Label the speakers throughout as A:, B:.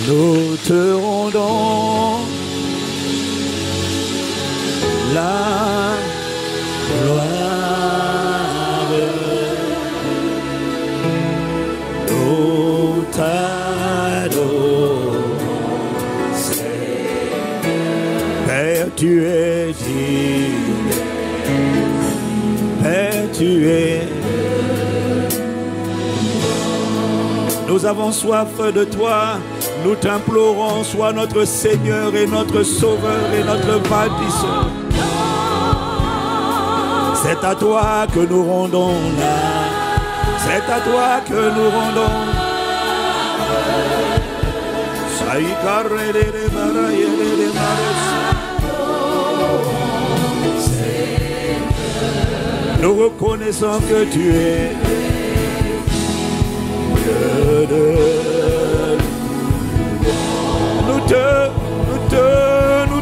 A: nous te rendons la gloire. Nous t'adorons, Père, tu es digne. Père, tu es. Nous avons soif de toi. Nous t'implorons, sois notre Seigneur et notre Sauveur et notre bâtisseur. C'est à toi que nous rendons là. C'est à toi que nous rendons. Nous reconnaissons que tu es Dieu de. Nous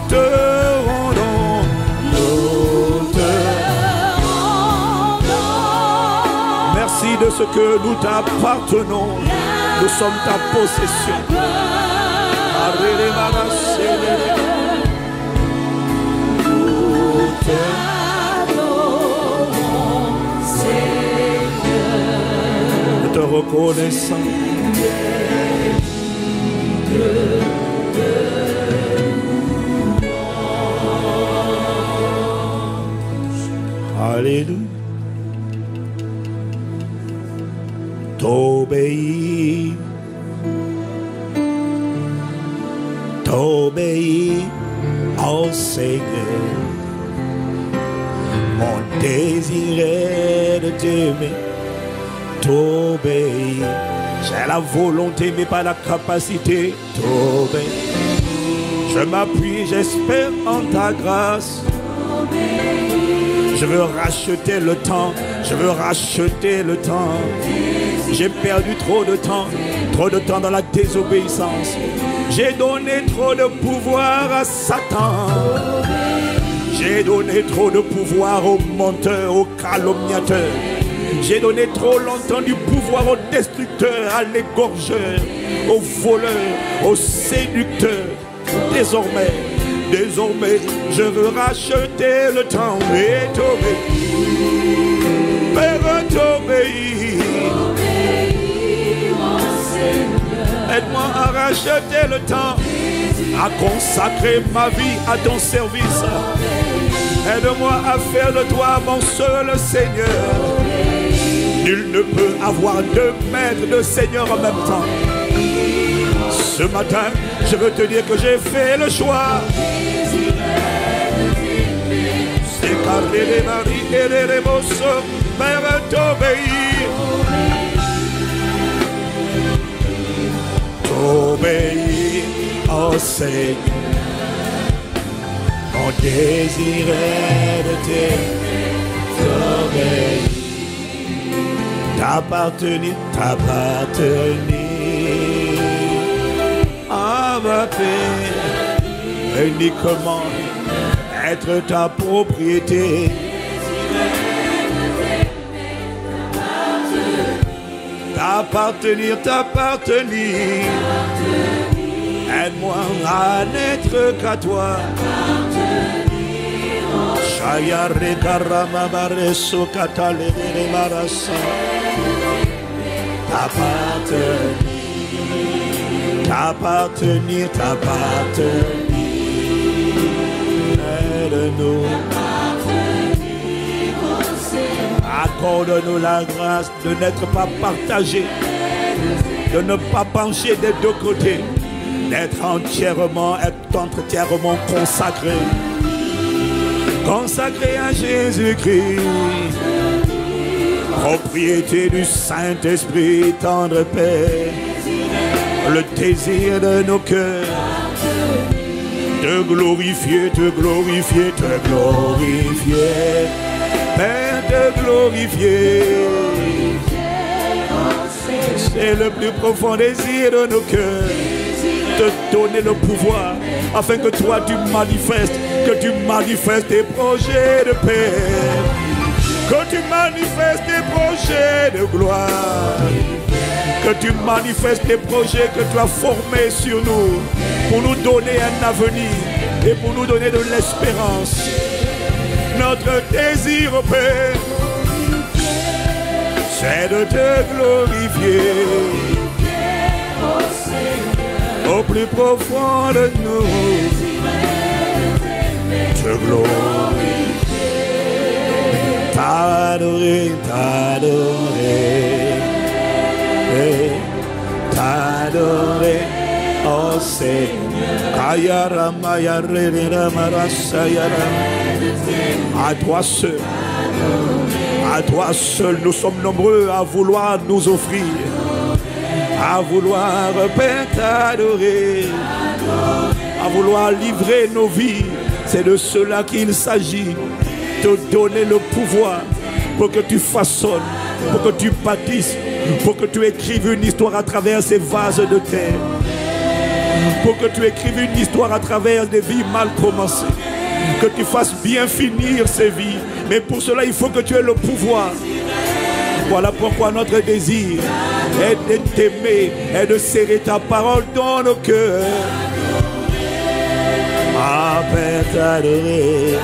A: te rendons. Merci de ce que nous t'appartenons. Nous sommes ta possession. Nous t'adorons, Seigneur. Nous te reconnaissons. Alléluia. T'obéis, t'obéis, oh Seigneur. Mon désir est de t'aimer, t'obéis. J'ai la volonté mais pas la capacité, t'obéis. Je m'appuie, j'espère en ta grâce. Je veux racheter le temps, je veux racheter le temps. J'ai perdu trop de temps dans la désobéissance. J'ai donné trop de pouvoir à Satan. J'ai donné trop de pouvoir aux menteurs, aux calomniateurs. J'ai donné trop longtemps du pouvoir aux destructeurs, à l'égorgeur, aux voleurs, aux séducteurs. Désormais, je veux racheter le temps et t'obéir. Père, t'obéir. Aide-moi à racheter le temps, à consacrer ma vie à ton service. Aide-moi à faire de toi mon seul Seigneur. Nul ne peut avoir deux maîtres de Seigneur en même temps. Ce matin, je veux te dire que j'ai fait le choix. C'est carré les maris et les remorsos, Père, t'obéir. T'obéir, oh Seigneur. Mon désir est de t'obéir. T'appartenir à ma paix, uniquement être ta propriété. T'appartenir. Aide-moi à n'être qu'à toi. Shayare karama bareso katale de marasa. T'appartenir. Aide-nous. Accorde-nous la grâce de n'être pas partagé, de ne pas pencher des deux côtés, d'être entièrement consacré à Jésus-Christ, propriété du Saint-Esprit, tendre Père, le désir de nos cœurs, te glorifier, Père, te glorifier. C'est le plus profond désir de nos cœurs, te donner le pouvoir afin que toi tu manifestes tes projets de paix, que tu manifestes tes projets de gloire. Que tu manifestes les projets que tu as formés sur nous pour nous donner un avenir et pour nous donner de l'espérance. Notre désir, Père, c'est de te glorifier au plus profond de nous. Te glorifier, t'adorer, t'adorer, oh Seigneur. À toi seul, à toi seul, nous sommes nombreux à vouloir nous offrir, à vouloir, Père, t'adorer, à vouloir livrer nos vies. C'est de cela qu'il s'agit, te donner le pouvoir pour que tu façonnes, pour que tu bâtisses, pour que tu écrives une histoire à travers ces vases de terre, pour que tu écrives une histoire à travers des vies mal commencées, que tu fasses bien finir ces vies. Mais pour cela, il faut que tu aies le pouvoir. Voilà pourquoi notre désir est de t'aimer et de serrer ta parole dans nos cœurs. Ah, Père, t'adorer.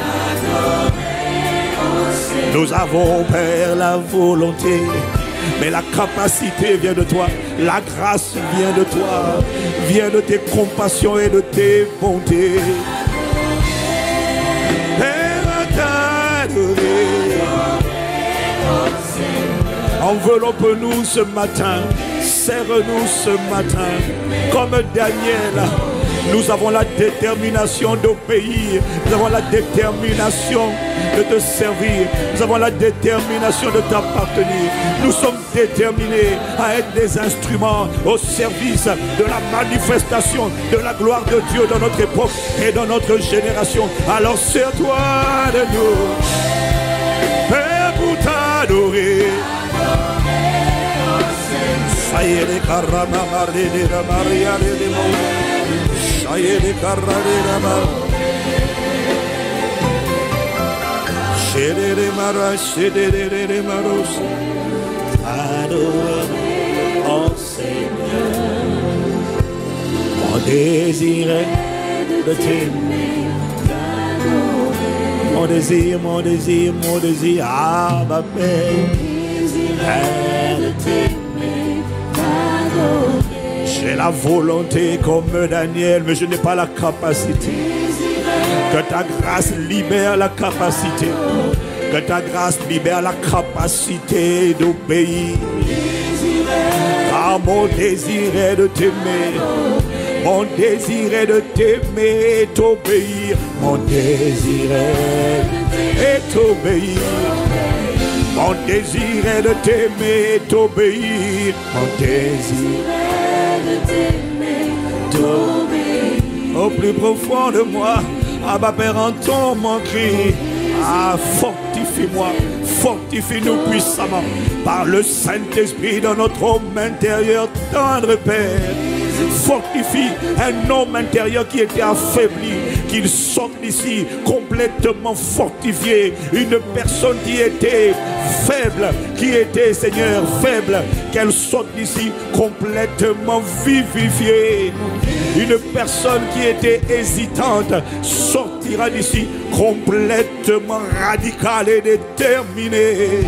A: Nous avons, Père, la volonté, mais la capacité vient de toi, la grâce vient de toi, vient de tes compassions et de tes bontés. Père, t'adorer. Enveloppe-nous ce matin, serre-nous ce matin, comme Daniel. Nous avons la détermination d'obéir. Nous avons la détermination de te servir. Nous avons la détermination de t'appartenir. Nous sommes déterminés à être des instruments au service de la manifestation de la gloire de Dieu dans notre époque et dans notre génération. Alors sers-toi de nous, Père, pour t'adorer. Oh Seigneur, mon désir est de t'aimer, mon désir, mon désir, mon désir, ah ma Père, est de t'aimer, t'adorer. J'ai la volonté comme Daniel, mais je n'ai pas la capacité. Que ta grâce libère la capacité. Que ta grâce libère la capacité d'obéir. Car mon désir est de t'aimer. Mon désir est de t'aimer et t'obéir. Mon désir est d'obéir. Mon désir est de t'aimer et t'obéir. Mon désir est de t'aimer, t'obéir. Au plus profond de moi, Abba Père, entends mon cri. Ah, fortifie-moi, fortifie-nous puissamment par le Saint-Esprit dans notre homme intérieur, tendre Père. Fortifie un homme intérieur qui était affaibli, qu'il sorte d'ici complètement fortifié. Une personne qui était faible, qui était, Seigneur, faible, qu'elle sorte d'ici complètement vivifiée. Une personne qui était hésitante sortira d'ici complètement radicale et déterminée.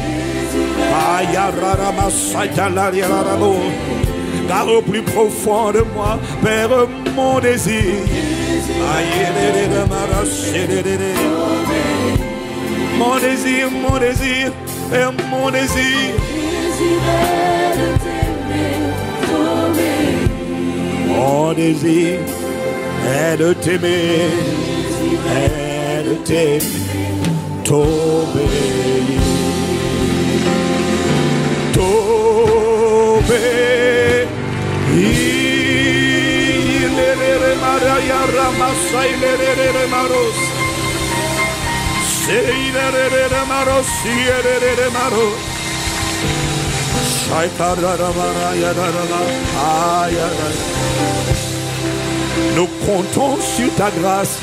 A: Car au plus profond de moi, Père, mon désir, mon désir, mon désir, Père, mon désir, mon désir est de t'aimer, est de t'aimer, t'obéir, t'obéir. Nous comptons sur ta grâce,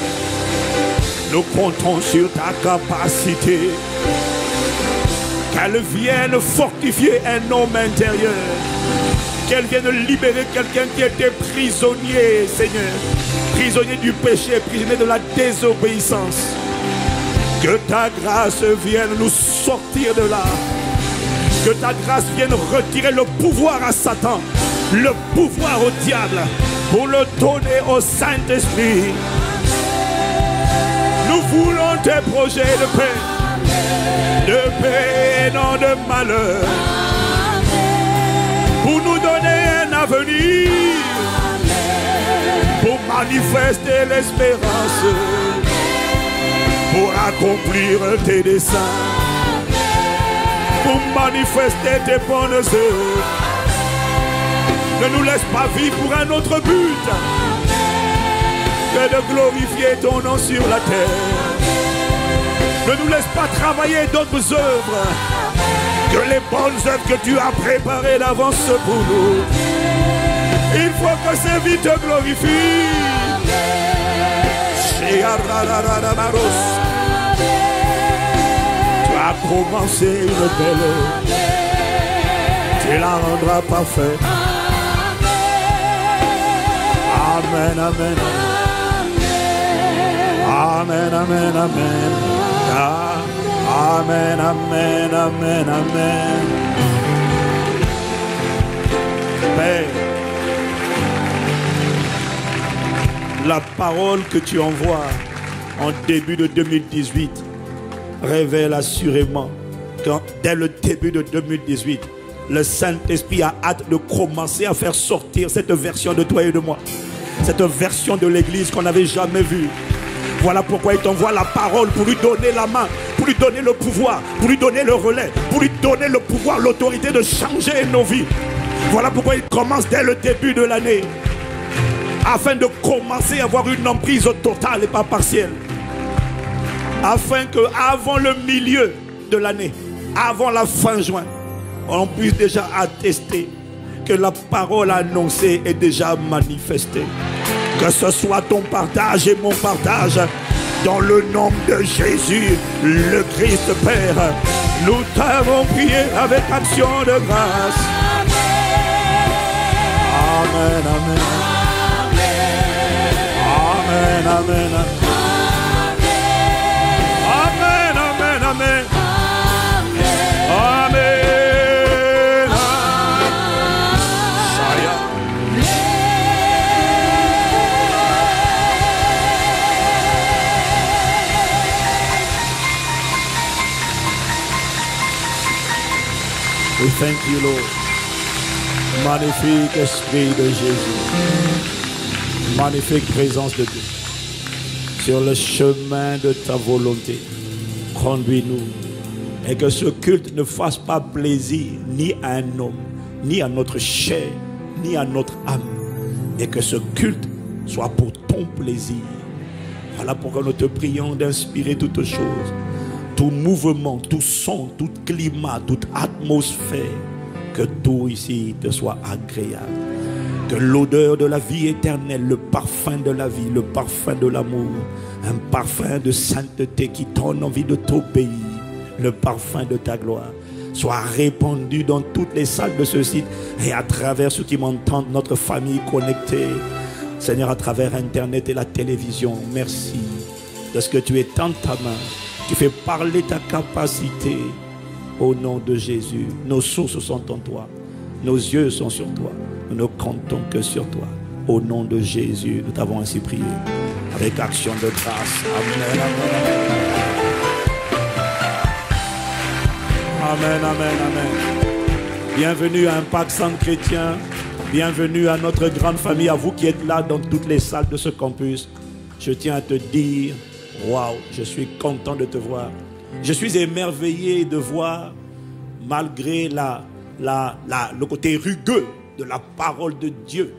A: nous comptons sur ta capacité, qu'elle vienne fortifier un homme intérieur, Qu'elle vienne libérer quelqu'un qui était prisonnier, Seigneur. Prisonnier du péché, prisonnier de la désobéissance. Que ta grâce vienne nous sortir de là. Que ta grâce vienne retirer le pouvoir à Satan, le pouvoir au diable, pour le donner au Saint-Esprit. Nous voulons tes projets de paix et non de malheur, pour nous donner un avenir, pour manifester l'espérance, pour accomplir tes desseins, pour manifester tes bonnes œuvres. Ne nous laisse pas vivre pour un autre but que de glorifier ton nom sur la terre. Ne nous laisse pas travailler d'autres œuvres que les bonnes œuvres que tu as préparées d'avance pour nous. Il faut que ces vies te glorifient. Tu as commencé une belle œuvre, tu la rendras parfaite. Amen, amen. Amen, amen, amen. Ah, amen, amen, amen, amen. Père, la parole que tu envoies en début de 2018 révèle assurément que dès le début de 2018, le Saint-Esprit a hâte de commencer à faire sortir cette version de toi et de moi. Cette version de l'Église qu'on n'avait jamais vue. Voilà pourquoi il t'envoie la parole pour lui donner la main, pour lui donner le pouvoir, pour lui donner le relais, pour lui donner le pouvoir, l'autorité de changer nos vies. Voilà pourquoi il commence dès le début de l'année, afin de commencer à avoir une emprise totale et pas partielle. Afin qu'avant le milieu de l'année, avant la fin juin, on puisse déjà attester que la parole annoncée est déjà manifestée. Que ce soit ton partage et mon partage, dans le nom de Jésus, le Christ Père, nous t'avons prié avec action de grâce. Amen, amen. Amen, amen. Amen, amen, amen. Amen. We thank you, Lord. Magnifique Esprit de Jésus. Magnifique présence de Dieu. Sur le chemin de ta volonté, conduis-nous. Et que ce culte ne fasse pas plaisir ni à un homme, ni à notre chair, ni à notre âme. Mais que ce culte soit pour ton plaisir. Voilà pourquoi nous te prions d'inspirer toutes choses. Tout mouvement, tout son, tout climat, toute atmosphère, que tout ici te soit agréable. Que l'odeur de la vie éternelle, le parfum de la vie, le parfum de l'amour, un parfum de sainteté qui donne envie de t'obéir, le parfum de ta gloire, soit répandu dans toutes les salles de ce site et à travers ceux qui m'entendent, notre famille connectée. Seigneur, à travers Internet et la télévision, merci de ce que tu es dans ta main. Tu fais parler ta capacité au nom de Jésus. Nos sources sont en toi. Nos yeux sont sur toi. Nous ne comptons que sur toi. Au nom de Jésus, nous t'avons ainsi prié. Avec action de grâce. Amen, amen, amen. Amen, amen, amen. Bienvenue à Impact Centre Chrétien. Bienvenue à notre grande famille, à vous qui êtes là dans toutes les salles de ce campus. Je tiens à te dire, waouh, je suis content de te voir. Je suis émerveillé de voir, malgré le côté rugueux de la parole de Dieu,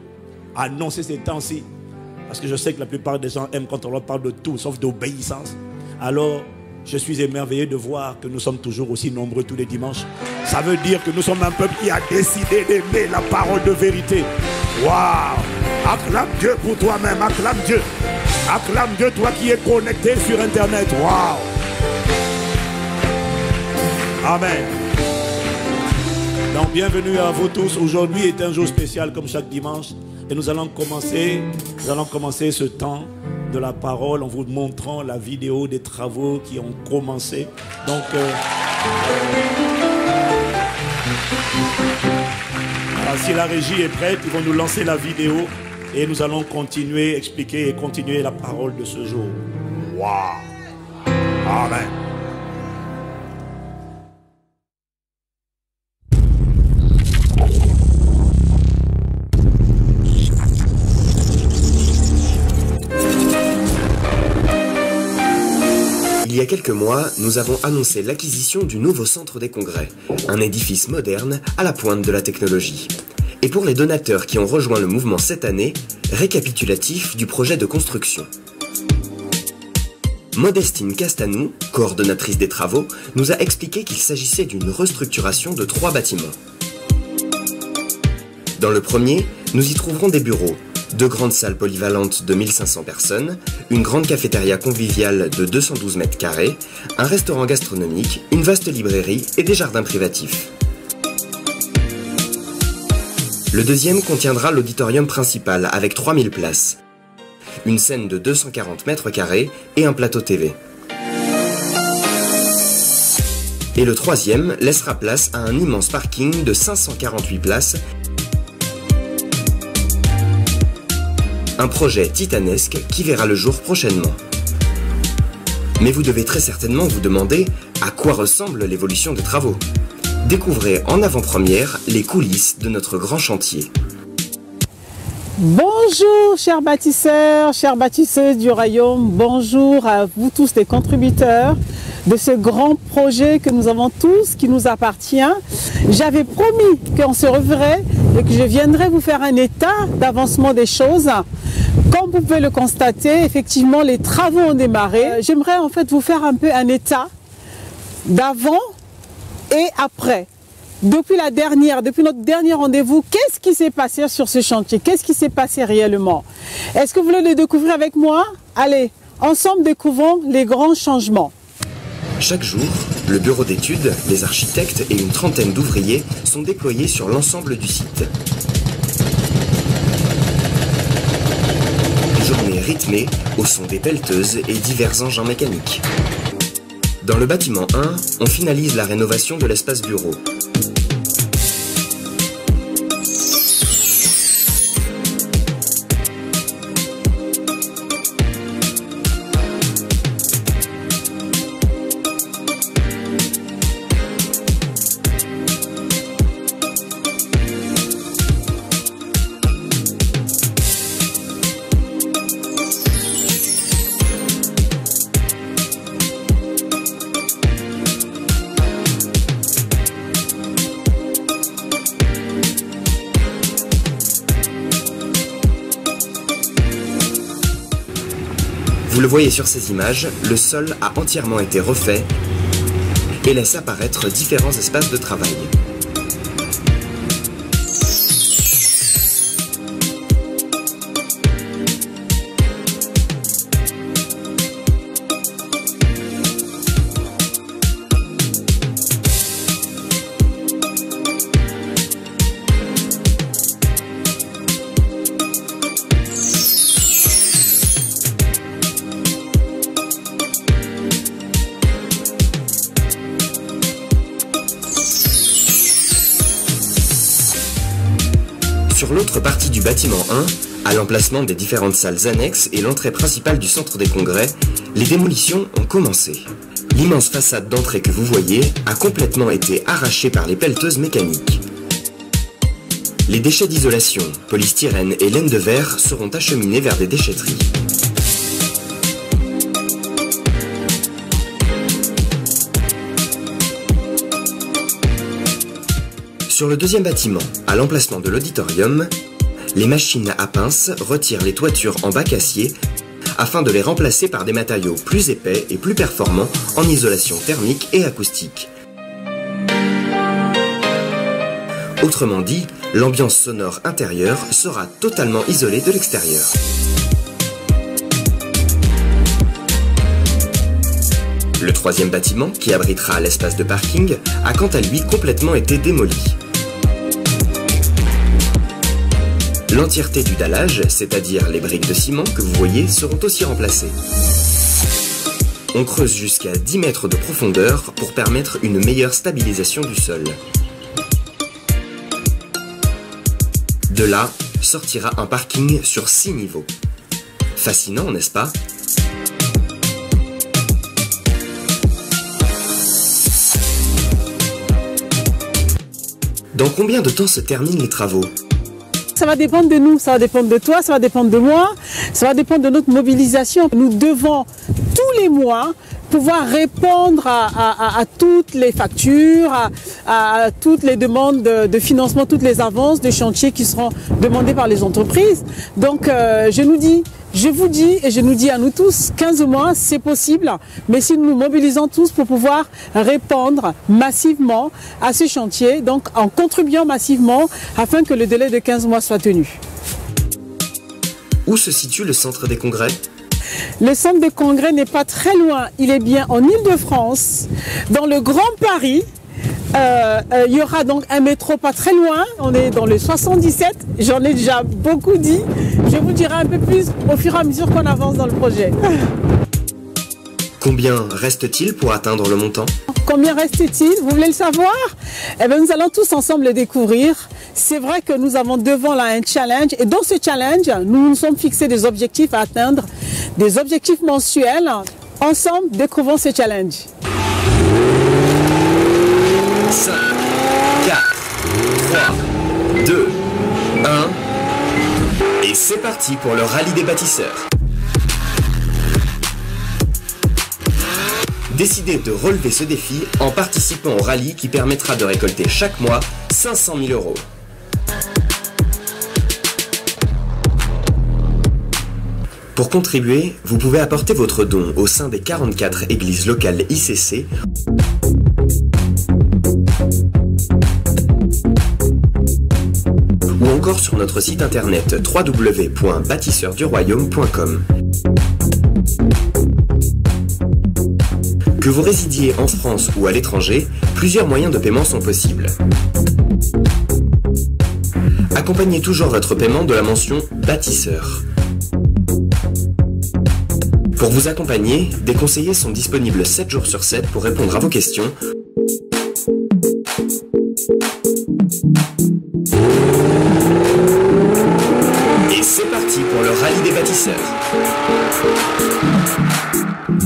A: annoncer ces temps-ci. Parce que je sais que la plupart des gens aiment quand on leur parle de tout, sauf d'obéissance. Alors, je suis émerveillé de voir que nous sommes toujours aussi nombreux tous les dimanches. Ça veut dire que nous sommes un peuple qui a décidé d'aimer la parole de vérité. Waouh! Acclame Dieu pour toi-même, acclame Dieu. Acclame Dieu, toi qui es connecté sur Internet. Waouh! Amen. Donc bienvenue à vous tous. Aujourd'hui est un jour spécial comme chaque dimanche. Et nous allons commencer ce temps de la parole en vous montrant la vidéo des travaux qui ont commencé. Donc si la régie est prête, ils vont nous lancer la vidéo et nous allons continuer, expliquer et continuer la parole de ce jour. Waouh! Amen.
B: Il y a quelques mois, nous avons annoncé l'acquisition du nouveau centre des congrès, un édifice moderne à la pointe de la technologie. Et pour les donateurs qui ont rejoint le mouvement cette année, récapitulatif du projet de construction. Modestine Castanou, coordonnatrice des travaux, nous a expliqué qu'il s'agissait d'une restructuration de 3 bâtiments. Dans le premier, nous y trouverons des bureaux, 2 grandes salles polyvalentes de 1500 personnes, une grande cafétéria conviviale de 212 mètres carrés, un restaurant gastronomique, une vaste librairie et des jardins privatifs. Le deuxième contiendra l'auditorium principal avec 3000 places, une scène de 240 mètres carrés et un plateau TV. Et le troisième laissera place à un immense parking de 548 places. Un projet titanesque qui verra le jour prochainement. Mais vous devez très certainement vous demander à quoi ressemble l'évolution des travaux. Découvrez en avant-première les coulisses de notre grand chantier.
C: Bonjour chers bâtisseurs, chères bâtisseuses du royaume, bonjour à vous tous les contributeurs de ce grand projet que nous avons tous, qui nous appartient. J'avais promis qu'on se reverrait et que je viendrais vous faire un état d'avancement des choses. Comme vous pouvez le constater, effectivement les travaux ont démarré. J'aimerais en fait vous faire un peu un état d'avant et après. Depuis notre dernier rendez-vous, qu'est-ce qui s'est passé sur ce chantier? Qu'est-ce qui s'est passé réellement? Est-ce que vous voulez le découvrir avec moi? Allez, ensemble découvrons les grands changements.
B: Chaque jour, le bureau d'études, les architectes et une trentaine d'ouvriers sont déployés sur l'ensemble du site. Journée rythmée au son des pelleteuses et divers engins mécaniques. Dans le bâtiment 1, on finalise la rénovation de l'espace bureau. Vous le voyez sur ces images, le sol a entièrement été refait et laisse apparaître différents espaces de travail. Sur l'autre partie du bâtiment 1, à l'emplacement des différentes salles annexes et l'entrée principale du centre des congrès, les démolitions ont commencé. L'immense façade d'entrée que vous voyez a complètement été arrachée par les pelleteuses mécaniques. Les déchets d'isolation, polystyrène et laine de verre seront acheminés vers des déchetteries. Sur le deuxième bâtiment, à l'emplacement de l'auditorium, les machines à pince retirent les toitures en bac acier afin de les remplacer par des matériaux plus épais et plus performants en isolation thermique et acoustique. Autrement dit, l'ambiance sonore intérieure sera totalement isolée de l'extérieur. Le troisième bâtiment, qui abritera l'espace de parking, a quant à lui complètement été démoli. L'entièreté du dallage, c'est-à-dire les briques de ciment que vous voyez, seront aussi remplacées. On creuse jusqu'à 10 mètres de profondeur pour permettre une meilleure stabilisation du sol. De là, sortira un parking sur 6 niveaux. Fascinant, n'est-ce pas? Dans combien de temps se terminent les travaux?
C: Ça va dépendre de nous, ça va dépendre de toi, ça va dépendre de moi, ça va dépendre de notre mobilisation. Nous devons tous les mois pouvoir répondre à toutes les factures, à toutes les demandes de financement, toutes les avances de chantier qui seront demandées par les entreprises. Donc je vous dis et je nous dis à nous tous, 15 mois c'est possible, mais si nous nous mobilisons tous pour pouvoir répondre massivement à ce chantier, donc en contribuant massivement afin que le délai de 15 mois soit tenu.
B: Où se situe le centre des congrès?
C: Le centre de congrès n'est pas très loin, il est bien en Île-de-France, dans le Grand Paris. Il y aura donc un métro pas très loin, on est dans le 77, j'en ai déjà beaucoup dit, je vous dirai un peu plus au fur et à mesure qu'on avance dans le projet.
B: Combien reste-t-il pour atteindre le montant?
C: Combien reste-t-il? Vous voulez le savoir? Eh bien, nous allons tous ensemble le découvrir. C'est vrai que nous avons devant là un challenge et dans ce challenge, nous nous sommes fixés des objectifs à atteindre, des objectifs mensuels. Ensemble, découvrons ce challenge.
B: 5, 4, 3, 2, 1... Et c'est parti pour le rallye des bâtisseurs. Décidez de relever ce défi en participant au rallye qui permettra de récolter chaque mois 500 000 €. Pour contribuer, vous pouvez apporter votre don au sein des 44 églises locales ICC ou encore sur notre site internet www.bâtisseurdurroyaume.com. Que vous résidiez en France ou à l'étranger, plusieurs moyens de paiement sont possibles. Accompagnez toujours votre paiement de la mention bâtisseur. Pour vous accompagner, des conseillers sont disponibles 7 jours sur 7 pour répondre à vos questions. Et c'est parti pour le rallye des bâtisseurs.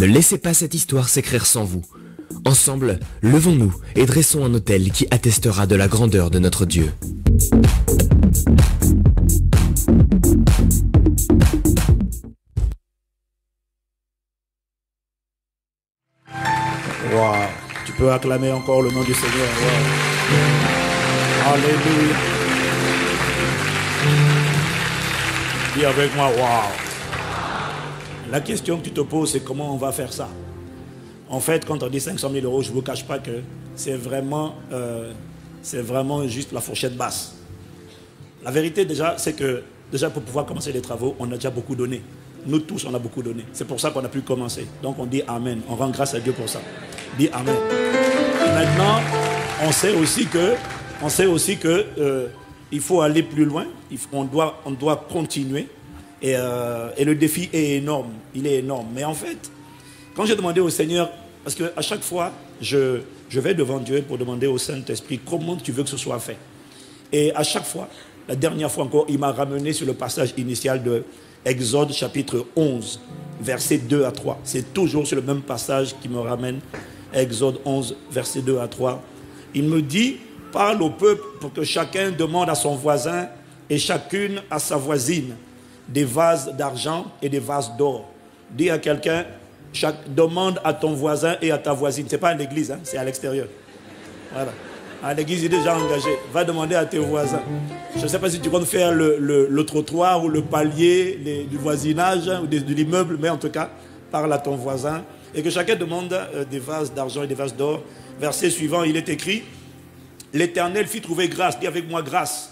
B: Ne laissez pas cette histoire s'écrire sans vous. Ensemble, levons-nous et dressons un autel qui attestera de la grandeur de notre Dieu.
A: Wow. Tu peux acclamer encore le nom du Seigneur. Wow. Alléluia. Dis avec moi, wow. La question que tu te poses, c'est comment on va faire ça. En fait, quand on dit 500 000 €, je ne vous cache pas que c'est vraiment juste la fourchette basse. La vérité déjà, c'est que pour pouvoir commencer les travaux, on a déjà beaucoup donné. Nous tous, on a beaucoup donné. C'est pour ça qu'on a pu commencer. Donc on dit Amen. On rend grâce à Dieu pour ça. Dis Amen. Et maintenant, on sait aussi que il faut aller plus loin. On doit continuer. Et le défi est énorme. Il est énorme. Mais en fait, quand j'ai demandé au Seigneur, parce qu'à chaque fois, je vais devant Dieu pour demander au Saint-Esprit comment tu veux que ce soit fait. Et à chaque fois, la dernière fois encore, il m'a ramené sur le passage initial de Exode chapitre 11, versets 2 à 3. C'est toujours sur le même passage qui me ramène. Exode 11, versets 2 à 3. Il me dit, parle au peuple pour que chacun demande à son voisin et chacune à sa voisine des vases d'argent et des vases d'or. Dis à quelqu'un, demande à ton voisin et à ta voisine. Ce n'est pas à l'église, hein, c'est à l'extérieur. Voilà. À l'église, il est déjà engagé. Va demander à tes voisins. Je ne sais pas si tu comptes faire le trottoir ou le palier du voisinage hein, ou de l'immeuble, mais en tout cas, parle à ton voisin. Et que chacun demande des vases d'argent et des vases d'or. Verset suivant, il est écrit, l'Éternel fit trouver grâce. Dis avec moi grâce.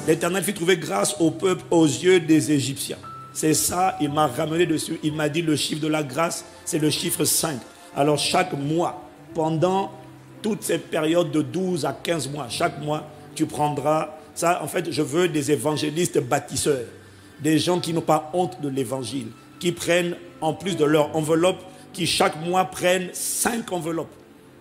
A: L'Éternel fit trouver grâce au peuple aux yeux des Égyptiens. C'est ça, il m'a ramené dessus. Il m'a dit le chiffre de la grâce, c'est le chiffre 5. Alors chaque mois, pendant toutes ces périodes de 12 à 15 mois, chaque mois, tu prendras Ça, en fait, je veux des évangélistes bâtisseurs. Des gens qui n'ont pas honte de l'évangile. Qui prennent, en plus de leur enveloppe, qui chaque mois prennent 5 enveloppes.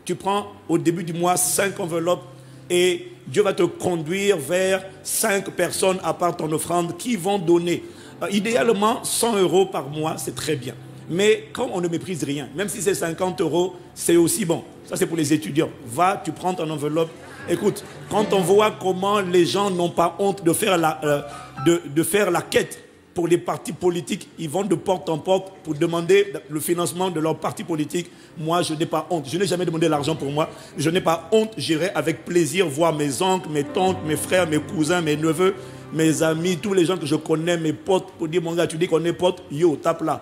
A: Tu prends au début du mois 5 enveloppes et Dieu va te conduire vers 5 personnes à part ton offrande qui vont donner. Idéalement, 100 € par mois, c'est très bien. Mais quand on ne méprise rien, même si c'est 50 €, c'est aussi bon. Ça, c'est pour les étudiants. Va, tu prends ton enveloppe. Écoute, quand on voit comment les gens n'ont pas honte de faire la quête pour les partis politiques, ils vont de porte en porte pour demander le financement de leur parti politique. Moi, je n'ai pas honte. Je n'ai jamais demandé l'argent pour moi. Je n'ai pas honte. J'irai avec plaisir voir mes oncles, mes tantes, mes frères, mes cousins, mes neveux, mes amis, tous les gens que je connais, mes potes, pour dire, mon gars, tu dis qu'on est potes, yo, tape là.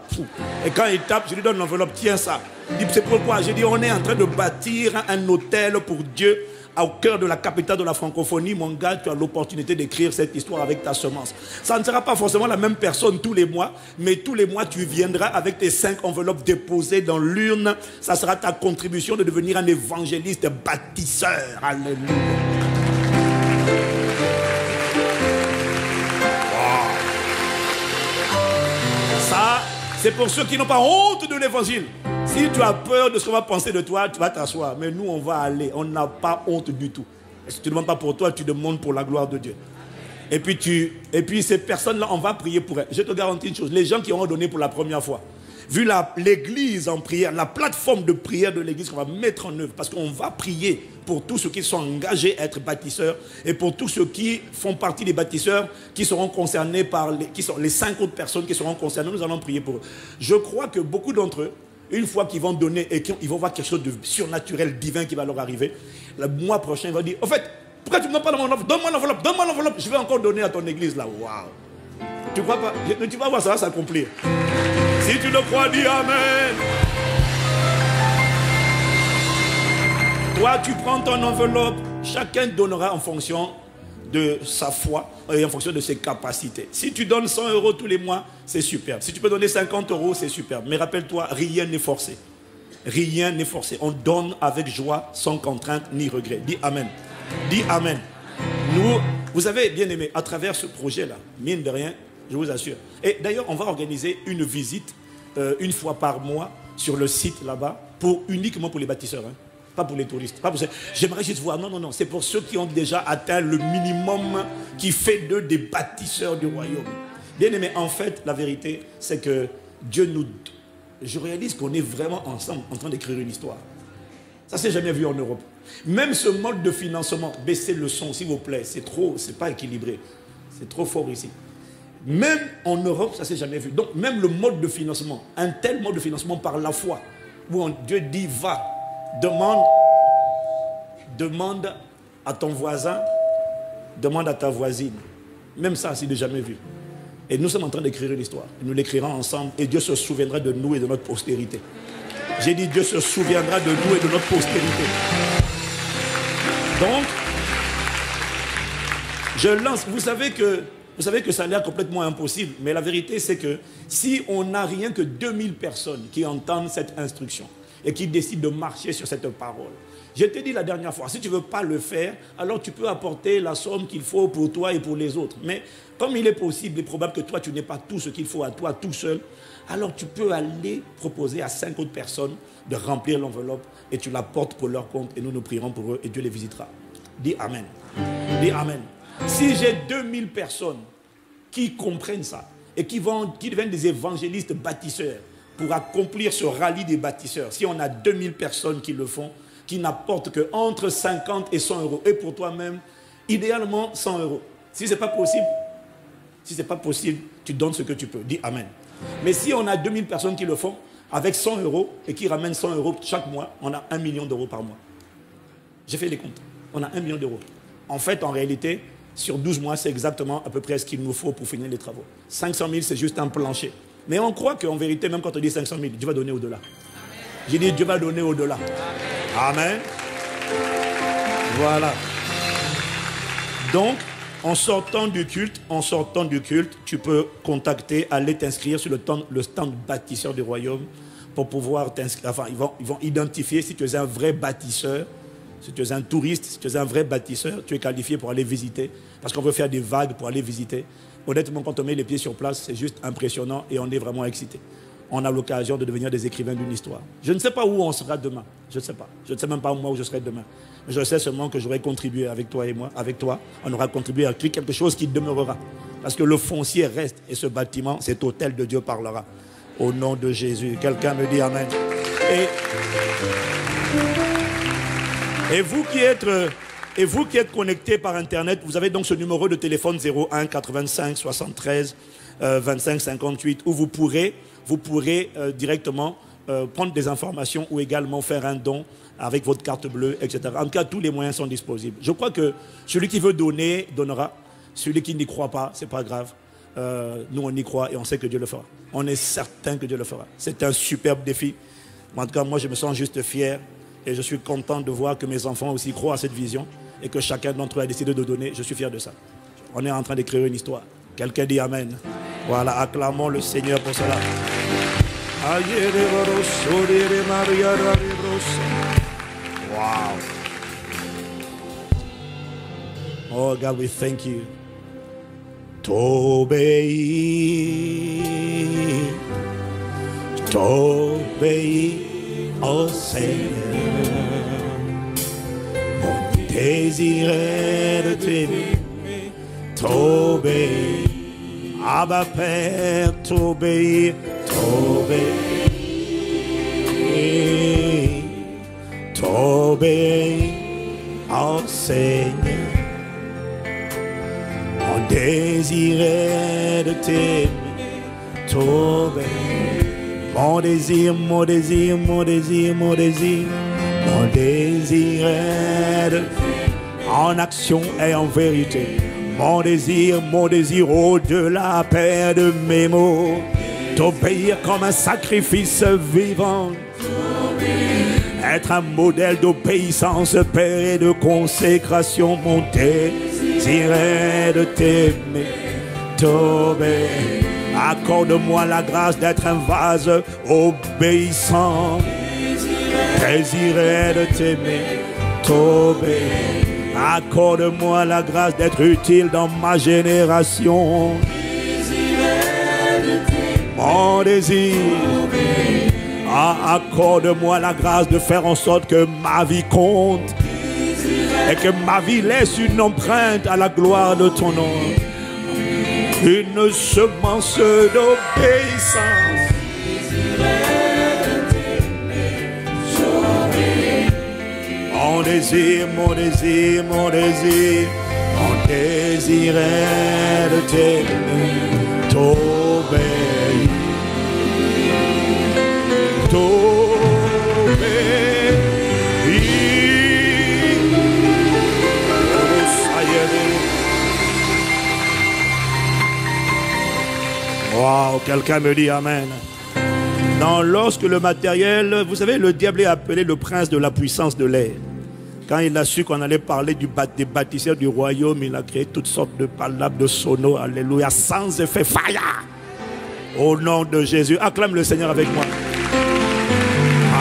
A: Et quand il tape, je lui donne l'enveloppe, tiens ça. Il dit, c'est pourquoi? J'ai dit, on est en train de bâtir un hôtel pour Dieu au cœur de la capitale de la francophonie. Mon gars, tu as l'opportunité d'écrire cette histoire avec ta semence. Ça ne sera pas forcément la même personne tous les mois, mais tous les mois, tu viendras avec tes 5 enveloppes déposées dans l'urne. Ça sera ta contribution de devenir un évangéliste bâtisseur. Alléluia. Ça, c'est pour ceux qui n'ont pas honte de l'évangile. Si tu as peur de ce qu'on va penser de toi, tu vas t'asseoir. Mais nous, on va aller. On n'a pas honte du tout. Si tu ne demandes pas pour toi, tu demandes pour la gloire de Dieu. Et puis ces personnes-là, on va prier pour elles. Je te garantis une chose. Les gens qui auront donné pour la première fois, vu l'église en prière, la plateforme de prière de l'église qu'on va mettre en œuvre, parce qu'on va prier pour tous ceux qui sont engagés à être bâtisseurs et pour tous ceux qui font partie des bâtisseurs qui seront concernés par les 5 autres personnes qui seront concernées. Nous allons prier pour eux. Je crois que beaucoup d'entre eux, une fois qu'ils vont donner et qu'ils vont voir quelque chose de surnaturel, divin qui va leur arriver, le mois prochain, ils vont dire, au fait, pourquoi tu ne me donnes pas mon enveloppe? Donne-moi l'enveloppe, je vais encore donner à ton église là. Waouh! Tu crois pas? Tu vas voir, ça va s'accomplir. Si tu le crois, dis Amen. Toi, tu prends ton enveloppe, chacun donnera en fonction de sa foi et en fonction de ses capacités. Si tu donnes 100 € tous les mois, c'est superbe. Si tu peux donner 50 €, c'est superbe. Mais rappelle-toi, rien n'est forcé. Rien n'est forcé. On donne avec joie, sans contrainte ni regret. Dis Amen. Dis Amen. Vous savez, bien aimé, à travers ce projet-là, mine de rien, je vous assure. Et d'ailleurs, on va organiser une visite une fois par mois sur le site là-bas, uniquement pour les bâtisseurs. Hein. Pas pour les touristes. J'aimerais juste voir. Non, non, non. C'est pour ceux qui ont déjà atteint le minimum qui fait d'eux des bâtisseurs du royaume. Bien aimé, en fait, la vérité, c'est que Dieu nous... Je réalise qu'on est vraiment ensemble en train d'écrire une histoire. Ça ne s'est jamais vu en Europe. Même ce mode de financement, baissez le son, s'il vous plaît. C'est trop, c'est pas équilibré. C'est trop fort ici. Même en Europe, ça ne s'est jamais vu. Donc, même le mode de financement, un tel mode de financement par la foi, où Dieu dit, va. Demande à ton voisin, demande à ta voisine. Même ça, c'est déjà jamais vu. Et nous sommes en train d'écrire une histoire. Nous l'écrirons ensemble et Dieu se souviendra de nous et de notre postérité. J'ai dit Dieu se souviendra de nous et de notre postérité. Donc, je lance. Vous savez que ça a l'air complètement impossible, mais la vérité c'est que si on n'a rien que 2000 personnes qui entendent cette instruction, et qui décide de marcher sur cette parole. Je t'ai dit la dernière fois, si tu ne veux pas le faire, alors tu peux apporter la somme qu'il faut pour toi et pour les autres. Mais comme il est possible et probable que toi, tu n'aies pas tout ce qu'il faut à toi tout seul, alors tu peux aller proposer à 5 autres personnes de remplir l'enveloppe et tu la portes pour leur compte et nous prierons pour eux et Dieu les visitera. Dis Amen. Dis Amen. Si j'ai 2000 personnes qui comprennent ça et qui deviennent des évangélistes bâtisseurs, pour accomplir ce rallye des bâtisseurs, si on a 2000 personnes qui le font, qui n'apportent que entre 50 et 100 €, et pour toi-même, idéalement 100 €. Si ce n'est pas possible, tu donnes ce que tu peux. Dis Amen. Mais si on a 2000 personnes qui le font, avec 100 € et qui ramènent 100 € chaque mois, on a 1 million d'euros par mois. J'ai fait les comptes. On a 1 million d'euros. En fait, en réalité, sur 12 mois, c'est exactement à peu près ce qu'il nous faut pour finir les travaux. 500 000, c'est juste un plancher. Mais on croit qu'en vérité, même quand on dit 500 000, Dieu va donner au-delà. J'ai dit Dieu va donner au-delà. Amen. Voilà. Donc, en sortant du culte, tu peux contacter, aller t'inscrire sur le stand bâtisseur du royaume pour pouvoir t'inscrire. Enfin, ils vont identifier si tu es un vrai bâtisseur Si tu es un touriste, si tu es un vrai bâtisseur, tu es qualifié pour aller visiter. Parce qu'on veut faire des vagues pour aller visiter. Honnêtement, quand on met les pieds sur place, c'est juste impressionnant et on est vraiment excité. On a l'occasion de devenir des écrivains d'une histoire. Je ne sais pas où on sera demain. Je ne sais pas. Je ne sais même pas moi où je serai demain. Mais je sais seulement que j'aurai contribué avec toi et moi. Avec toi, on aura contribué à créer quelque chose qui demeurera. Parce que le foncier reste et ce bâtiment, cet hôtel de Dieu parlera. Au nom de Jésus. Quelqu'un me dit Amen. Et vous qui êtes connectés par Internet, vous avez donc ce numéro de téléphone 01 85 73 25 58 où vous pourrez directement prendre des informations ou également faire un don avec votre carte bleue, etc. En tout cas, tous les moyens sont disponibles. Je crois que celui qui veut donner, donnera. Celui qui n'y croit pas, ce n'est pas grave. Nous, on y croit et on sait que Dieu le fera. On est certain que Dieu le fera. C'est un superbe défi. En tout cas, moi, je me sens juste fier. Et je suis content de voir que mes enfants aussi croient à cette vision et que chacun d'entre eux a décidé de donner. Je suis fier de ça. On est en train d'écrire une histoire. Quelqu'un dit Amen. Voilà, acclamons le Seigneur pour cela. Wow. Oh God, we thank you. T'obéis, oh Seigneur. Désir est de t'aimer, t'obéir. Abba Père, t'obéir, t'obéir, oh Seigneur. Mon désir est de t'aimer, t'obéir. Mon désir, mon désir, mon désir, mon désir. Mon désir est de, en action et en vérité. Mon désir au-delà, Père, de mes mots. T'obéir comme un sacrifice vivant. Être un modèle d'obéissance, Père, et de consécration. Mon désir est de t'aimer, t'obéir. Accorde-moi la grâce d'être un vase obéissant. Désiré de t'aimer, t'obéir. Accorde-moi la grâce d'être utile dans ma génération. Mon désir. Accorde-moi la grâce de faire en sorte que ma vie compte et que ma vie laisse une empreinte à la gloire de ton nom. Une semence d'obéissance. Mon désir, mon désir, mon désir, mon désir est de t'aimer, t'obéir, t'obéir. Wow, quelqu'un me dit Amen. Non, lorsque le matériel, vous savez, le diable est appelé le prince de la puissance de l'air. Quand il a su qu'on allait parler des bâtisseurs du royaume, il a créé toutes sortes de palabres, de sonos, alléluia, sans effet, fire. Au nom de Jésus, acclame le Seigneur avec moi.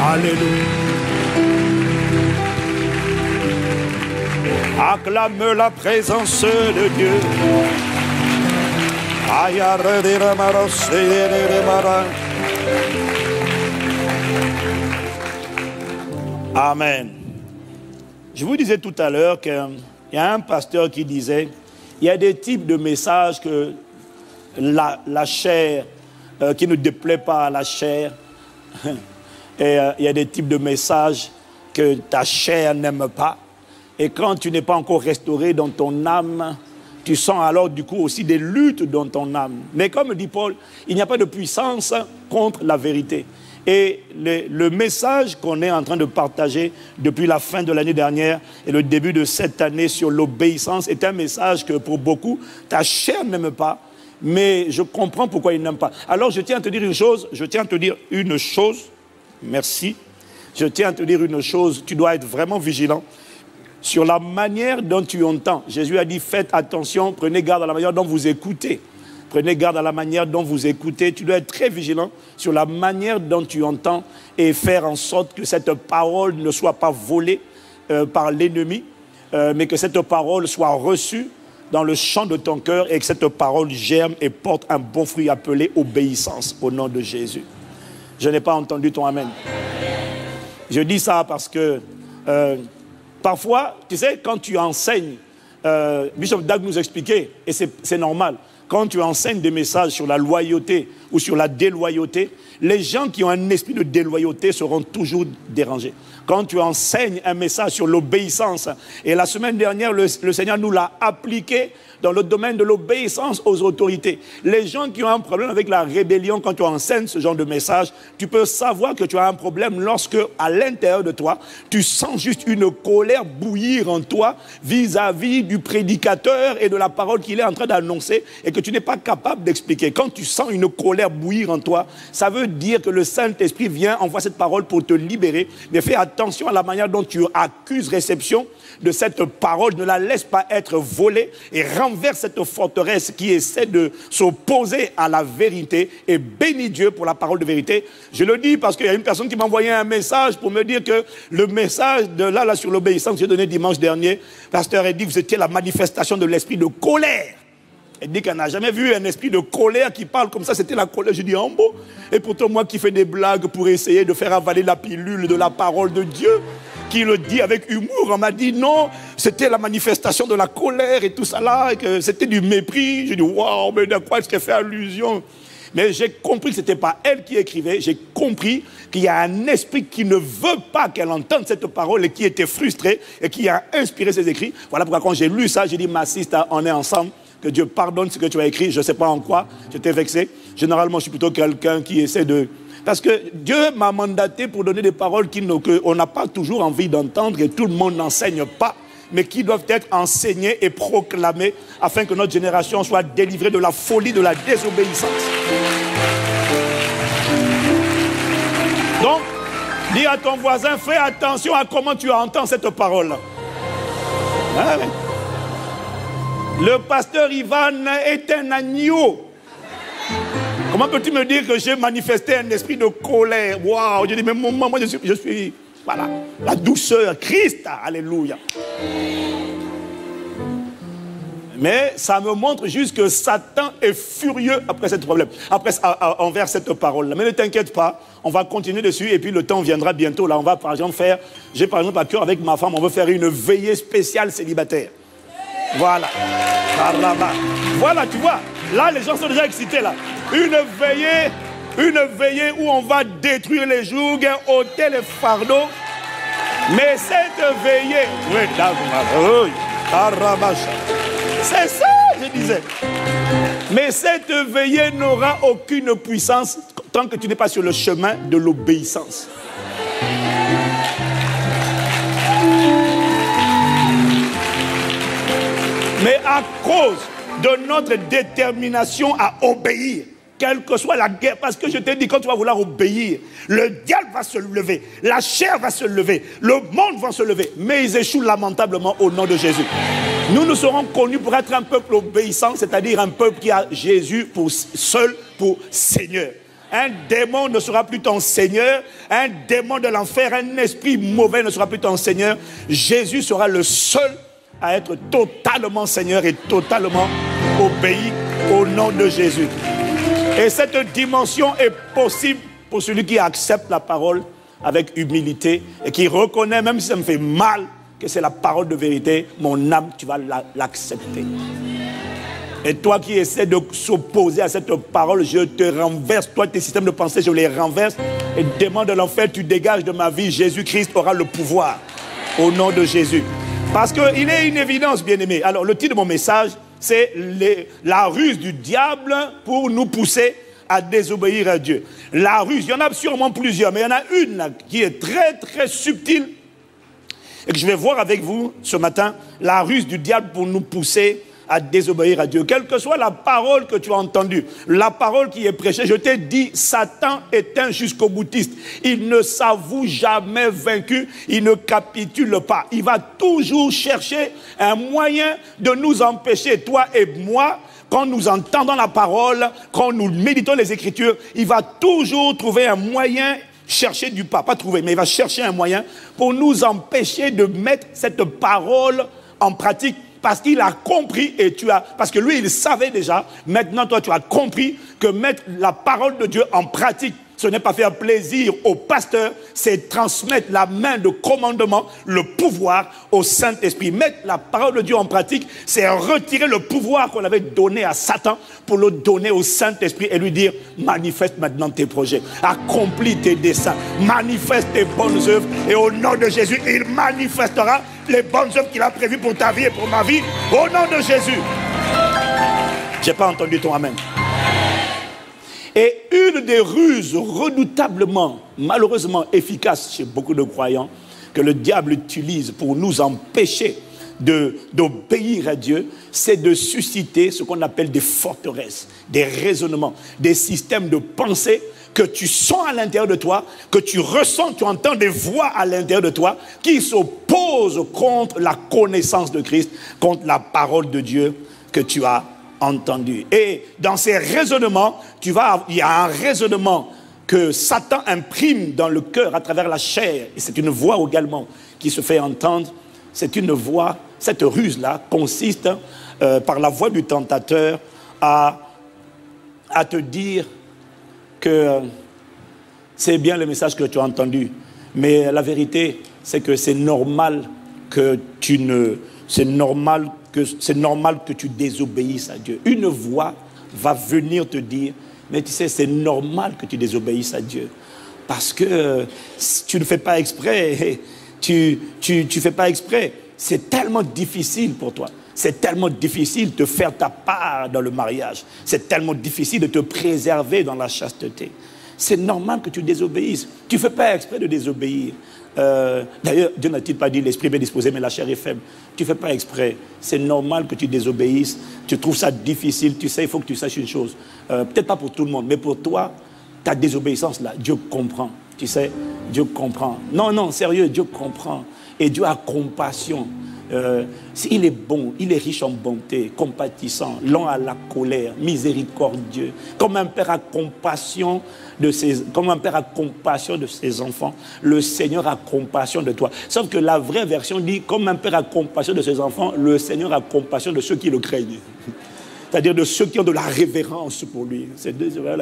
A: Alléluia. Acclame la présence de Dieu. Amen. Je vous disais tout à l'heure qu'il y a un pasteur qui disait il y a des types de messages que la chair, qui ne déplaît pas à la chair, et il y a des types de messages que ta chair n'aime pas. Et quand tu n'es pas encore restauré dans ton âme, tu sens alors du coup aussi des luttes dans ton âme. Mais comme dit Paul, il n'y a pas de puissance contre la vérité. Et le message qu'on est en train de partager depuis la fin de l'année dernière et le début de cette année sur l'obéissance est un message que pour beaucoup, ta chair n'aime pas, mais je comprends pourquoi il n'aime pas. Alors je tiens à te dire une chose, merci. Je tiens à te dire une chose, tu dois être vraiment vigilant sur la manière dont tu entends. Jésus a dit, faites attention, prenez garde à la manière dont vous écoutez. Prenez garde à la manière dont vous écoutez. Tu dois être très vigilant sur la manière dont tu entends et faire en sorte que cette parole ne soit pas volée, par l'ennemi, mais que cette parole soit reçue dans le champ de ton cœur et que cette parole germe et porte un bon fruit appelé obéissance au nom de Jésus. Je n'ai pas entendu ton amen. Je dis ça parce que parfois, tu sais, quand tu enseignes, Bishop Dag nous expliquait, et c'est normal, quand tu enseignes des messages sur la loyauté ou sur la déloyauté, les gens qui ont un esprit de déloyauté seront toujours dérangés. Quand tu enseignes un message sur l'obéissance, et la semaine dernière, le Seigneur nous l'a appliqué dans le domaine de l'obéissance aux autorités. Les gens qui ont un problème avec la rébellion, quand tu enseignes ce genre de message, tu peux savoir que tu as un problème lorsque, à l'intérieur de toi, tu sens juste une colère bouillir en toi vis-à-vis du prédicateur et de la parole qu'il est en train d'annoncer et que tu n'es pas capable d'expliquer. Quand tu sens une colère bouillir en toi, ça veut dire que le Saint-Esprit vient, envoie cette parole pour te libérer, mais fais attention à la manière dont tu accuses réception de cette parole, ne la laisse pas être volée et renverse cette forteresse qui essaie de s'opposer à la vérité et bénis Dieu pour la parole de vérité. Je le dis parce qu'il y a une personne qui m'a envoyé un message pour me dire que le message de là sur l'obéissance que j'ai donné dimanche dernier, pasteur a dit que vous étiez la manifestation de l'esprit de colère. Elle dit qu'elle n'a jamais vu un esprit de colère qui parle comme ça, c'était la colère. Je dis en beau. Et pourtant moi qui fais des blagues pour essayer de faire avaler la pilule de la parole de Dieu, qui le dit avec humour, on m'a dit non, c'était la manifestation de la colère et tout ça là, et que c'était du mépris. Je dis waouh, mais de quoi est-ce qu'elle fait allusion? Mais j'ai compris que ce n'était pas elle qui écrivait, j'ai compris qu'il y a un esprit qui ne veut pas qu'elle entende cette parole et qui était frustré et qui a inspiré ses écrits. Voilà pourquoi quand j'ai lu ça, j'ai dit ma sister, on est ensemble, que Dieu pardonne ce que tu as écrit, je ne sais pas en quoi, j'étais vexé. Généralement, je suis plutôt quelqu'un qui essaie de... Parce que Dieu m'a mandaté pour donner des paroles qu'on n'a pas toujours envie d'entendre et tout le monde n'enseigne pas, mais qui doivent être enseignées et proclamées afin que notre génération soit délivrée de la folie, de la désobéissance. Donc, dis à ton voisin, fais attention à comment tu entends cette parole. Ah, oui. Le pasteur Ivan est un agneau. Comment peux-tu me dire que j'ai manifesté un esprit de colère? Waouh, je dis, mais moi je suis, voilà, la douceur, Christ, alléluia. Mais ça me montre juste que Satan est furieux après ce problème, envers cette parole-là. Mais ne t'inquiète pas, on va continuer dessus et puis le temps viendra bientôt. Là, on va par exemple faire, j'ai par exemple à cœur avec ma femme, on veut faire une veillée spéciale célibataire. Voilà. Voilà, tu vois, là les gens sont déjà excités là. Une veillée où on va détruire les jougs, ôter les fardeaux. Mais cette veillée, c'est ça, je disais. Mais cette veillée n'aura aucune puissance tant que tu n'es pas sur le chemin de l'obéissance. Mais à cause de notre détermination à obéir, quelle que soit la guerre, parce que je t'ai dit, quand tu vas vouloir obéir, le diable va se lever, la chair va se lever, le monde va se lever, mais ils échouent lamentablement au nom de Jésus. Nous serons connus pour être un peuple obéissant, c'est-à-dire un peuple qui a Jésus seul pour Seigneur. Un démon ne sera plus ton Seigneur, un démon de l'enfer, un esprit mauvais ne sera plus ton Seigneur. Jésus sera le seul à être totalement Seigneur et totalement obéi au nom de Jésus. Et cette dimension est possible pour celui qui accepte la parole avec humilité et qui reconnaît, même si ça me fait mal, que c'est la parole de vérité. Mon âme, tu vas l'accepter. Et toi qui essaies de s'opposer à cette parole, je te renverse. Toi, tes systèmes de pensée, je les renverse. Et démon de l'enfer, tu dégages de ma vie. Jésus-Christ aura le pouvoir au nom de Jésus. Parce qu'il est une évidence, bien-aimé. Alors, le titre de mon message, c'est la ruse du diable pour nous pousser à désobéir à Dieu. La ruse, il y en a sûrement plusieurs, mais il y en a une là, qui est très, très subtile et que je vais voir avec vous ce matin. La ruse du diable pour nous pousser à désobéir à Dieu. Quelle que soit la parole que tu as entendue, la parole qui est prêchée, je t'ai dit, Satan est un jusqu'au boutiste. Il ne s'avoue jamais vaincu, il ne capitule pas. Il va toujours chercher un moyen de nous empêcher, toi et moi, quand nous entendons la parole, quand nous méditons les Écritures, il va toujours trouver un moyen chercher du pas trouver, mais il va chercher un moyen pour nous empêcher de mettre cette parole en pratique. Parce qu'il a compris et parce que lui, il savait déjà. Maintenant, toi, tu as compris que mettre la parole de Dieu en pratique, ce n'est pas faire plaisir au pasteur, c'est transmettre la main de commandement, le pouvoir au Saint-Esprit. Mettre la parole de Dieu en pratique, c'est retirer le pouvoir qu'on avait donné à Satan pour le donner au Saint-Esprit et lui dire, manifeste maintenant tes projets, accomplis tes desseins, manifeste tes bonnes œuvres et au nom de Jésus, il manifestera les bonnes œuvres qu'il a prévues pour ta vie et pour ma vie, au nom de Jésus. Je n'ai pas entendu ton amen. Et une des ruses redoutablement, malheureusement efficaces chez beaucoup de croyants, que le diable utilise pour nous empêcher d'obéir à Dieu, c'est de susciter ce qu'on appelle des forteresses, des raisonnements, des systèmes de pensée que tu sens à l'intérieur de toi, que tu ressens, tu entends des voix à l'intérieur de toi qui s'opposent contre la connaissance de Christ, contre la parole de Dieu que tu as entendu. Et dans ces raisonnements, il y a un raisonnement que Satan imprime dans le cœur à travers la chair. Et c'est une voix également qui se fait entendre. C'est une voix, cette ruse-là consiste par la voix du tentateur à te dire que c'est bien le message que tu as entendu. Mais la vérité, c'est que c'est normal que c'est normal que tu désobéisses à Dieu. Une voix va venir te dire, mais tu sais, c'est normal que tu désobéisses à Dieu. Parce que tu ne fais pas exprès, tu fais pas exprès. C'est tellement difficile pour toi. C'est tellement difficile de faire ta part dans le mariage. C'est tellement difficile de te préserver dans la chasteté. C'est normal que tu désobéisses. Tu ne fais pas exprès de désobéir. D'ailleurs, Dieu n'a-t-il pas dit l'esprit est disposé mais la chair est faible. Tu ne fais pas exprès. C'est normal que tu désobéisses. Tu trouves ça difficile. Tu sais, il faut que tu saches une chose. Peut-être pas pour tout le monde, mais pour toi, ta désobéissance là, Dieu comprend. Tu sais, Dieu comprend. Non, sérieux, Dieu comprend. Et Dieu a compassion. Il est bon, il est riche en bonté, compatissant, lent à la colère, miséricordieux. Comme un père a compassion de ses enfants, le Seigneur a compassion de toi. Sauf que la vraie version dit, comme un père a compassion de ses enfants, le Seigneur a compassion de ceux qui le craignent. C'est-à-dire de ceux qui ont de la révérence pour lui.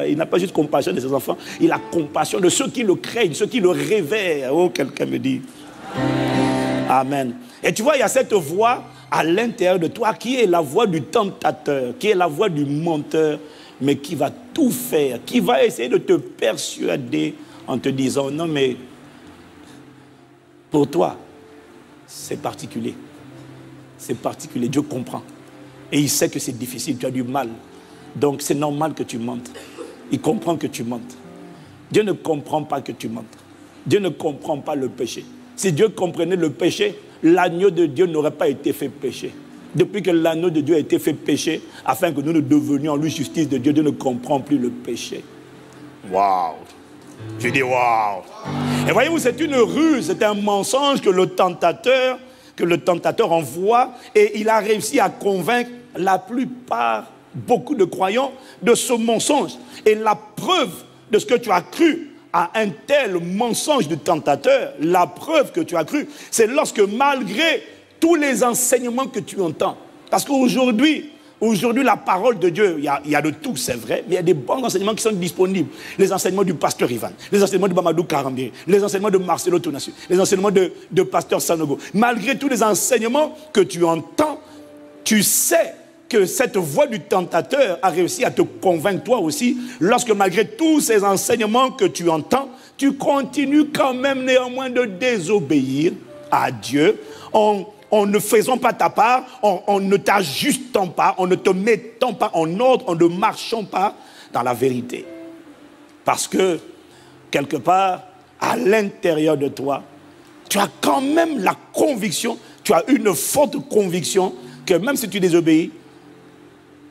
A: Il n'a pas juste compassion de ses enfants, il a compassion de ceux qui le craignent, ceux qui le révèrent. Oh, quelqu'un me dit. Amen. Et tu vois, il y a cette voix à l'intérieur de toi qui est la voix du tentateur, qui est la voix du menteur, mais qui va tout faire, qui va essayer de te persuader en te disant, non mais, pour toi, c'est particulier. C'est particulier, Dieu comprend. Et il sait que c'est difficile, tu as du mal. Donc c'est normal que tu mentes. Il comprend que tu mentes. Dieu ne comprend pas que tu mentes. Dieu ne comprend pas le péché. Si Dieu comprenait le péché, l'agneau de Dieu n'aurait pas été fait péché. Depuis que l'agneau de Dieu a été fait péché, afin que nous ne devenions lui justice de Dieu, Dieu ne comprend plus le péché. Waouh! Je dis waouh! Et voyez-vous, c'est une ruse, c'est un mensonge que le tentateur envoie, et il a réussi à convaincre la plupart, beaucoup de croyants, de ce mensonge. Et la preuve de ce que tu as cru à un tel mensonge du tentateur, la preuve que tu as cru, c'est lorsque malgré tous les enseignements que tu entends, parce qu'aujourd'hui, la parole de Dieu, il y a de tout, c'est vrai, mais il y a des bons enseignements qui sont disponibles. Les enseignements du pasteur Ivan, les enseignements de Mamadou Karambi, les enseignements de Marcelo Tonassu, les enseignements de pasteur Sanogo. Malgré tous les enseignements que tu entends, tu sais que cette voix du tentateur a réussi à te convaincre toi aussi, lorsque malgré tous ces enseignements que tu entends, tu continues quand même néanmoins de désobéir à Dieu en ne faisant pas ta part, en ne t'ajustant pas, en ne te mettant pas en ordre, en ne marchant pas dans la vérité. Parce que, quelque part, à l'intérieur de toi, tu as quand même la conviction, tu as une forte conviction que même si tu désobéis,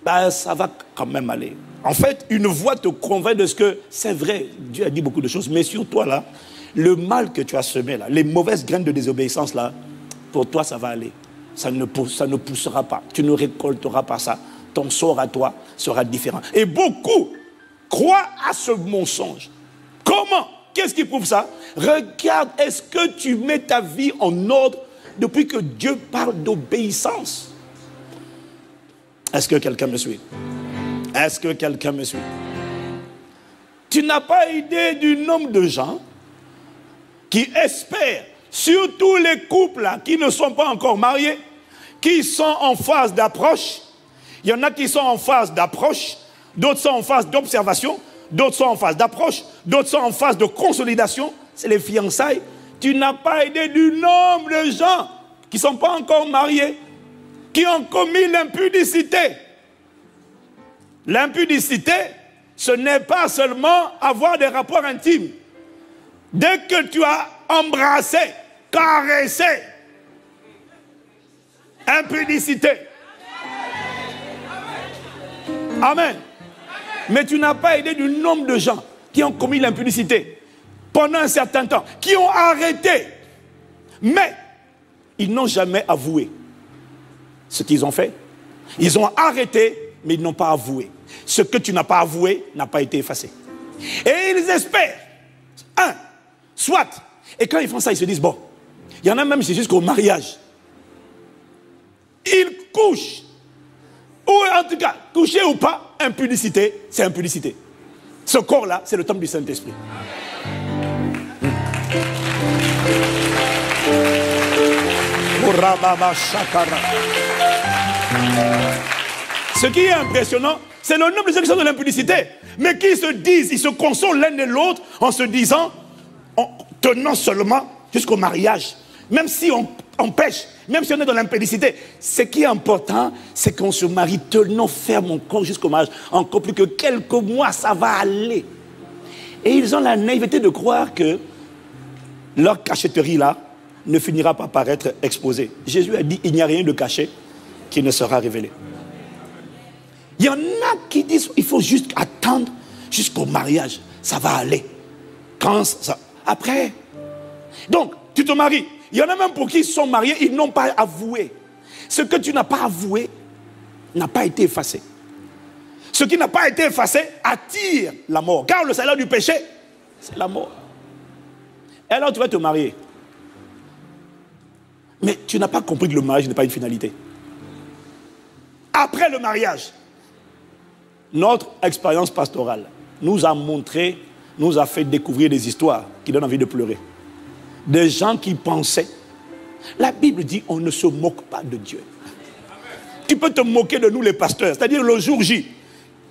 A: ça va quand même aller. En fait, une voix te convainc de ce que c'est vrai. Dieu a dit beaucoup de choses, mais sur toi là, le mal que tu as semé là, les mauvaises graines de désobéissance là, pour toi ça va aller. Ça ne poussera pas. Tu ne récolteras pas ça. Ton sort à toi sera différent. Et beaucoup croient à ce mensonge. Comment? qu'est-ce qui prouve ça? Regarde, est-ce que tu mets ta vie en ordre depuis que Dieu parle d'obéissance? Est-ce que quelqu'un me suit? Est-ce que quelqu'un me suit? Tu n'as pas idée du nombre de gens qui espèrent, surtout les couples là, qui ne sont pas encore mariés, qui sont en phase d'approche. Il y en a qui sont en phase d'approche, d'autres sont en phase d'observation, d'autres sont en phase d'approche, d'autres sont en phase de consolidation. C'est les fiançailles. Tu n'as pas idée du nombre de gens qui ne sont pas encore mariés, qui ont commis l'impudicité. L'impudicité, ce n'est pas seulement avoir des rapports intimes. Dès que tu as embrassé, caressé, impudicité. Amen. Mais tu n'as pas idée du nombre de gens qui ont commis l'impudicité pendant un certain temps, qui ont arrêté, mais ils n'ont jamais avoué ce qu'ils ont fait. Ils ont arrêté, mais ils n'ont pas avoué. Ce que tu n'as pas avoué n'a pas été effacé. Et ils espèrent, soit, et quand ils font ça, ils se disent, bon, il y en a même, c'est jusqu'au mariage. Ils couchent, ou en tout cas, coucher ou pas, impudicité, c'est impudicité. Ce corps-là, c'est le temple du Saint-Esprit. Ce qui est impressionnant, c'est le nombre de gens qui sont de l'impudicité, mais qui se disent, ils se consolent l'un et l'autre en se disant, en tenant seulement jusqu'au mariage, même si on pêche, même si on est dans l'impudicité. Ce qui est important, c'est qu'on se marie tenant ferme encore jusqu'au mariage. Encore plus que quelques mois, ça va aller. Et ils ont la naïveté de croire que leur cachotterie là ne finira pas par être exposée. Jésus a dit, il n'y a rien de caché qui ne sera révélé. Il y en a qui disent, il faut juste attendre jusqu'au mariage. Ça va aller. Quand ça... Après. Donc, tu te maries. Il y en a même pour qui ils sont mariés, ils n'ont pas avoué. Ce que tu n'as pas avoué n'a pas été effacé. Ce qui n'a pas été effacé attire la mort. Car le salaire du péché, c'est la mort. Et alors tu vas te marier. Mais tu n'as pas compris que le mariage n'est pas une finalité. Après le mariage, notre expérience pastorale nous a montré, nous a fait découvrir des histoires qui donnent envie de pleurer. Des gens qui pensaient. La Bible dit, on ne se moque pas de Dieu. Tu peux te moquer de nous les pasteurs. C'est-à-dire le jour J,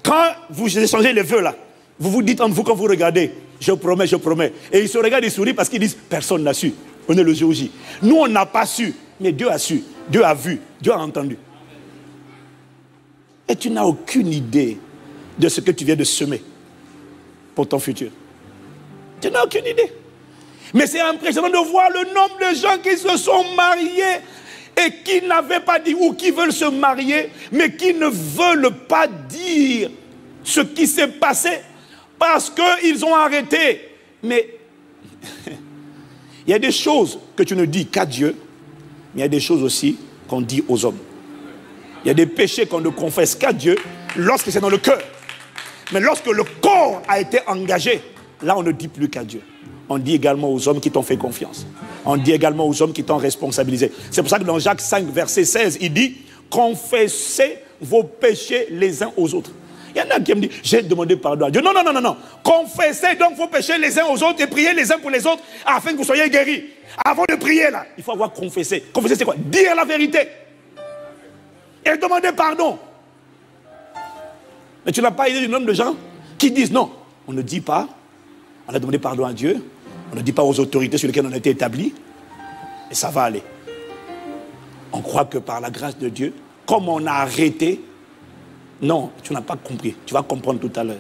A: quand vous échangez les vœux là, vous vous dites entre vous quand vous regardez, je promets, je promets. Et ils se regardent et sourient parce qu'ils disent, personne n'a su. On est le jour J. Nous, on n'a pas su, mais Dieu a su, Dieu a vu, Dieu a entendu. Et tu n'as aucune idée de ce que tu viens de semer pour ton futur. Tu n'as aucune idée. Mais c'est impressionnant de voir le nombre de gens qui se sont mariés et qui n'avaient pas dit, ou qui veulent se marier, mais qui ne veulent pas dire ce qui s'est passé parce qu'ils ont arrêté. Mais il y a des choses que tu ne dis qu'à Dieu, mais il y a des choses aussi qu'on dit aux hommes. Il y a des péchés qu'on ne confesse qu'à Dieu lorsque c'est dans le cœur. Mais lorsque le corps a été engagé, là on ne dit plus qu'à Dieu. On dit également aux hommes qui t'ont fait confiance. On dit également aux hommes qui t'ont responsabilisé. C'est pour ça que dans Jacques 5, verset 16, il dit « Confessez vos péchés les uns aux autres ». Il y en a qui me disent « J'ai demandé pardon à Dieu ». Non, non, non, non, non. Confessez donc vos péchés les uns aux autres et priez les uns pour les autres afin que vous soyez guéris. Avant de prier là, il faut avoir confessé. Confesser c'est quoi? Dire la vérité. Et demander pardon. Mais tu n'as pas idée du nombre de gens qui disent non, on ne dit pas, on a demandé pardon à Dieu, on ne dit pas aux autorités sur lesquelles on a été établi, et ça va aller. On croit que par la grâce de Dieu, comme on a arrêté, non, tu n'as pas compris, tu vas comprendre tout à l'heure.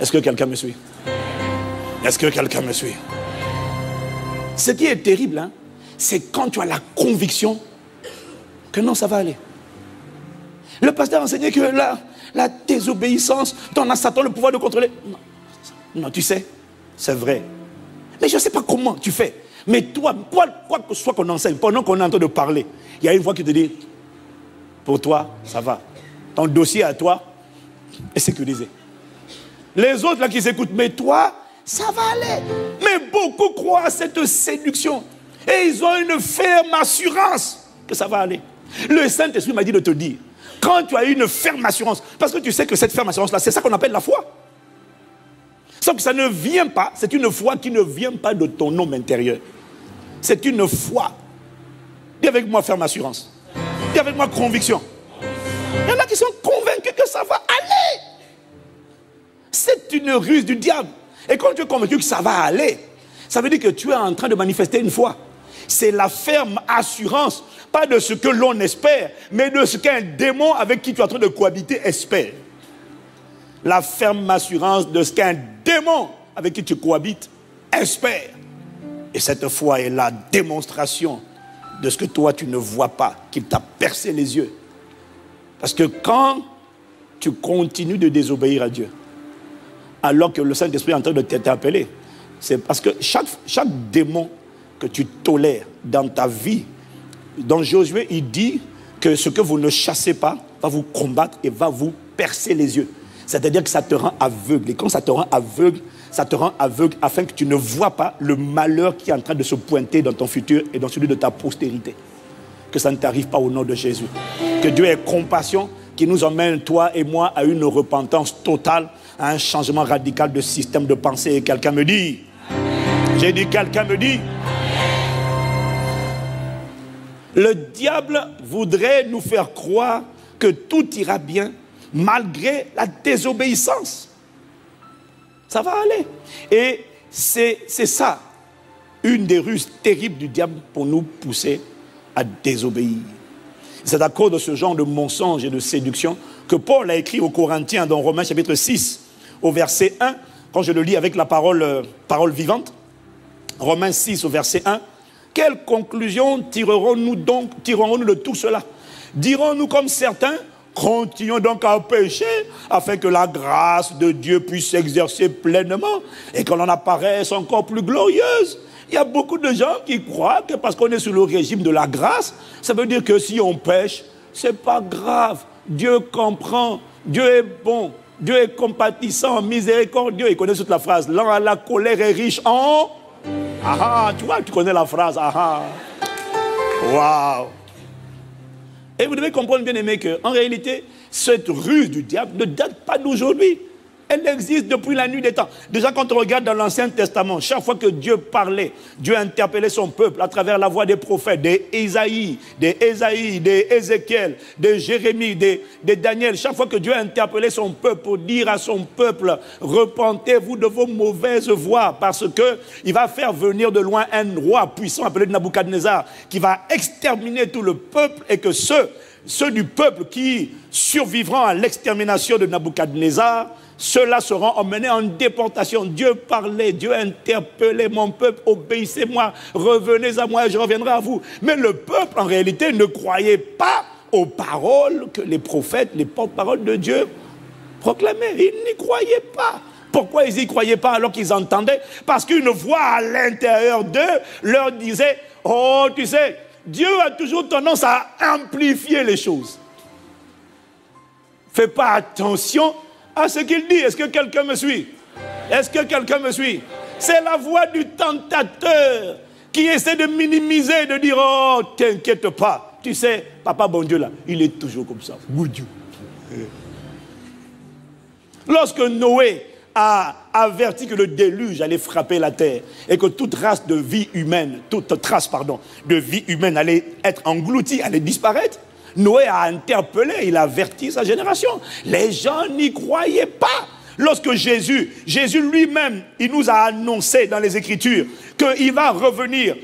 A: Est-ce que quelqu'un me suit? Est-ce que quelqu'un me suit? Ce qui est terrible, hein, c'est quand tu as la conviction que non, ça va aller. Le pasteur a enseigné que la désobéissance donne à Satan le pouvoir de contrôler. Non, non, tu sais, c'est vrai. Mais je ne sais pas comment tu fais. Mais toi, quoi que ce soit qu'on enseigne, pendant qu'on est en train de parler, il y a une voix qui te dit, pour toi, ça va. Ton dossier à toi est sécurisé. Les autres là qui s'écoutent, mais toi, ça va aller. Mais beaucoup croient à cette séduction. Et ils ont une ferme assurance que ça va aller. Le Saint-Esprit m'a dit de te dire, quand tu as une ferme assurance, parce que tu sais que cette ferme assurance-là, c'est ça qu'on appelle la foi. Sauf que ça ne vient pas, c'est une foi qui ne vient pas de ton homme intérieur. C'est une foi. Dis avec moi ferme assurance. Dis avec moi conviction. Il y en a qui sont convaincus que ça va aller. C'est une ruse du diable. Et quand tu es convaincu que ça va aller, ça veut dire que tu es en train de manifester une foi. C'est la ferme assurance, pas de ce que l'on espère, mais de ce qu'un démon avec qui tu es en train de cohabiter espère. La ferme assurance de ce qu'un démon avec qui tu cohabites espère. Et cette foi est la démonstration de ce que toi tu ne vois pas, qu'il t'a percé les yeux. Parce que quand tu continues de désobéir à Dieu, alors que le Saint-Esprit est en train de t'interpeller, c'est parce que chaque démon que tu tolères dans ta vie, dans Josué, il dit que ce que vous ne chassez pas va vous combattre et va vous percer les yeux. C'est-à-dire que ça te rend aveugle. Et quand ça te rend aveugle afin que tu ne vois pas le malheur qui est en train de se pointer dans ton futur et dans celui de ta postérité. Que ça ne t'arrive pas au nom de Jésus. Que Dieu ait compassion, qui nous emmène, toi et moi, à une repentance totale, à un changement radical de système de pensée. Et quelqu'un me dit, j'ai dit, quelqu'un me dit, le diable voudrait nous faire croire que tout ira bien malgré la désobéissance. Ça va aller. Et c'est ça, une des ruses terribles du diable pour nous pousser à désobéir. C'est à cause de ce genre de mensonges et de séduction que Paul a écrit aux Corinthiens dans Romains chapitre 6, au verset 1, quand je le lis avec la parole vivante, Romains 6 au verset 1, quelle conclusion tirerons-nous de tout cela? Dirons-nous comme certains, continuons donc à pécher afin que la grâce de Dieu puisse s'exercer pleinement et que l'on apparaisse encore plus glorieuse? Il y a beaucoup de gens qui croient que parce qu'on est sous le régime de la grâce, ça veut dire que si on pêche, c'est pas grave. Dieu comprend, Dieu est bon, Dieu est compatissant, miséricordieux. Il connaît toute la phrase. Lent à la colère est riche en... Ah, tu vois, tu connais la phrase. Ah, waouh. Et vous devez comprendre, bien aimé, qu'en réalité, cette ruse du diable ne date pas d'aujourd'hui. Elle existe depuis la nuit des temps. Déjà, quand on regarde dans l'Ancien Testament, chaque fois que Dieu parlait, Dieu interpellait son peuple à travers la voix des prophètes, des Isaïe, des Ézéchiel, des Jérémie, des Daniel. Chaque fois que Dieu interpellait son peuple pour dire à son peuple, repentez-vous de vos mauvaises voies, parce qu'il va faire venir de loin un roi puissant appelé Nabuchodonosor, qui va exterminer tout le peuple, et que ceux du peuple qui survivront à l'extermination de Nabuchodonosor, ceux-là seront emmenés en déportation. Dieu parlait, Dieu interpellait mon peuple, obéissez-moi, revenez à moi et je reviendrai à vous. Mais le peuple, en réalité, ne croyait pas aux paroles que les prophètes, les porte-paroles de Dieu proclamaient. Ils n'y croyaient pas. Pourquoi ils n'y croyaient pas alors qu'ils entendaient? Parce qu'une voix à l'intérieur d'eux leur disait, oh, tu sais, Dieu a toujours tendance à amplifier les choses. Fais pas attention à ce qu'il dit. Est-ce que quelqu'un me suit? Est-ce que quelqu'un me suit? C'est la voix du tentateur qui essaie de minimiser, de dire, oh, t'inquiète pas. Tu sais, papa bon Dieu là, il est toujours comme ça. Good Dieu. Lorsque Noé a averti que le déluge allait frapper la terre et que toute trace de vie humaine allait être engloutie, allait disparaître, Noé a interpellé, il a averti sa génération. Les gens n'y croyaient pas. Lorsque Jésus lui-même, il nous a annoncé dans les Écritures qu'il va revenir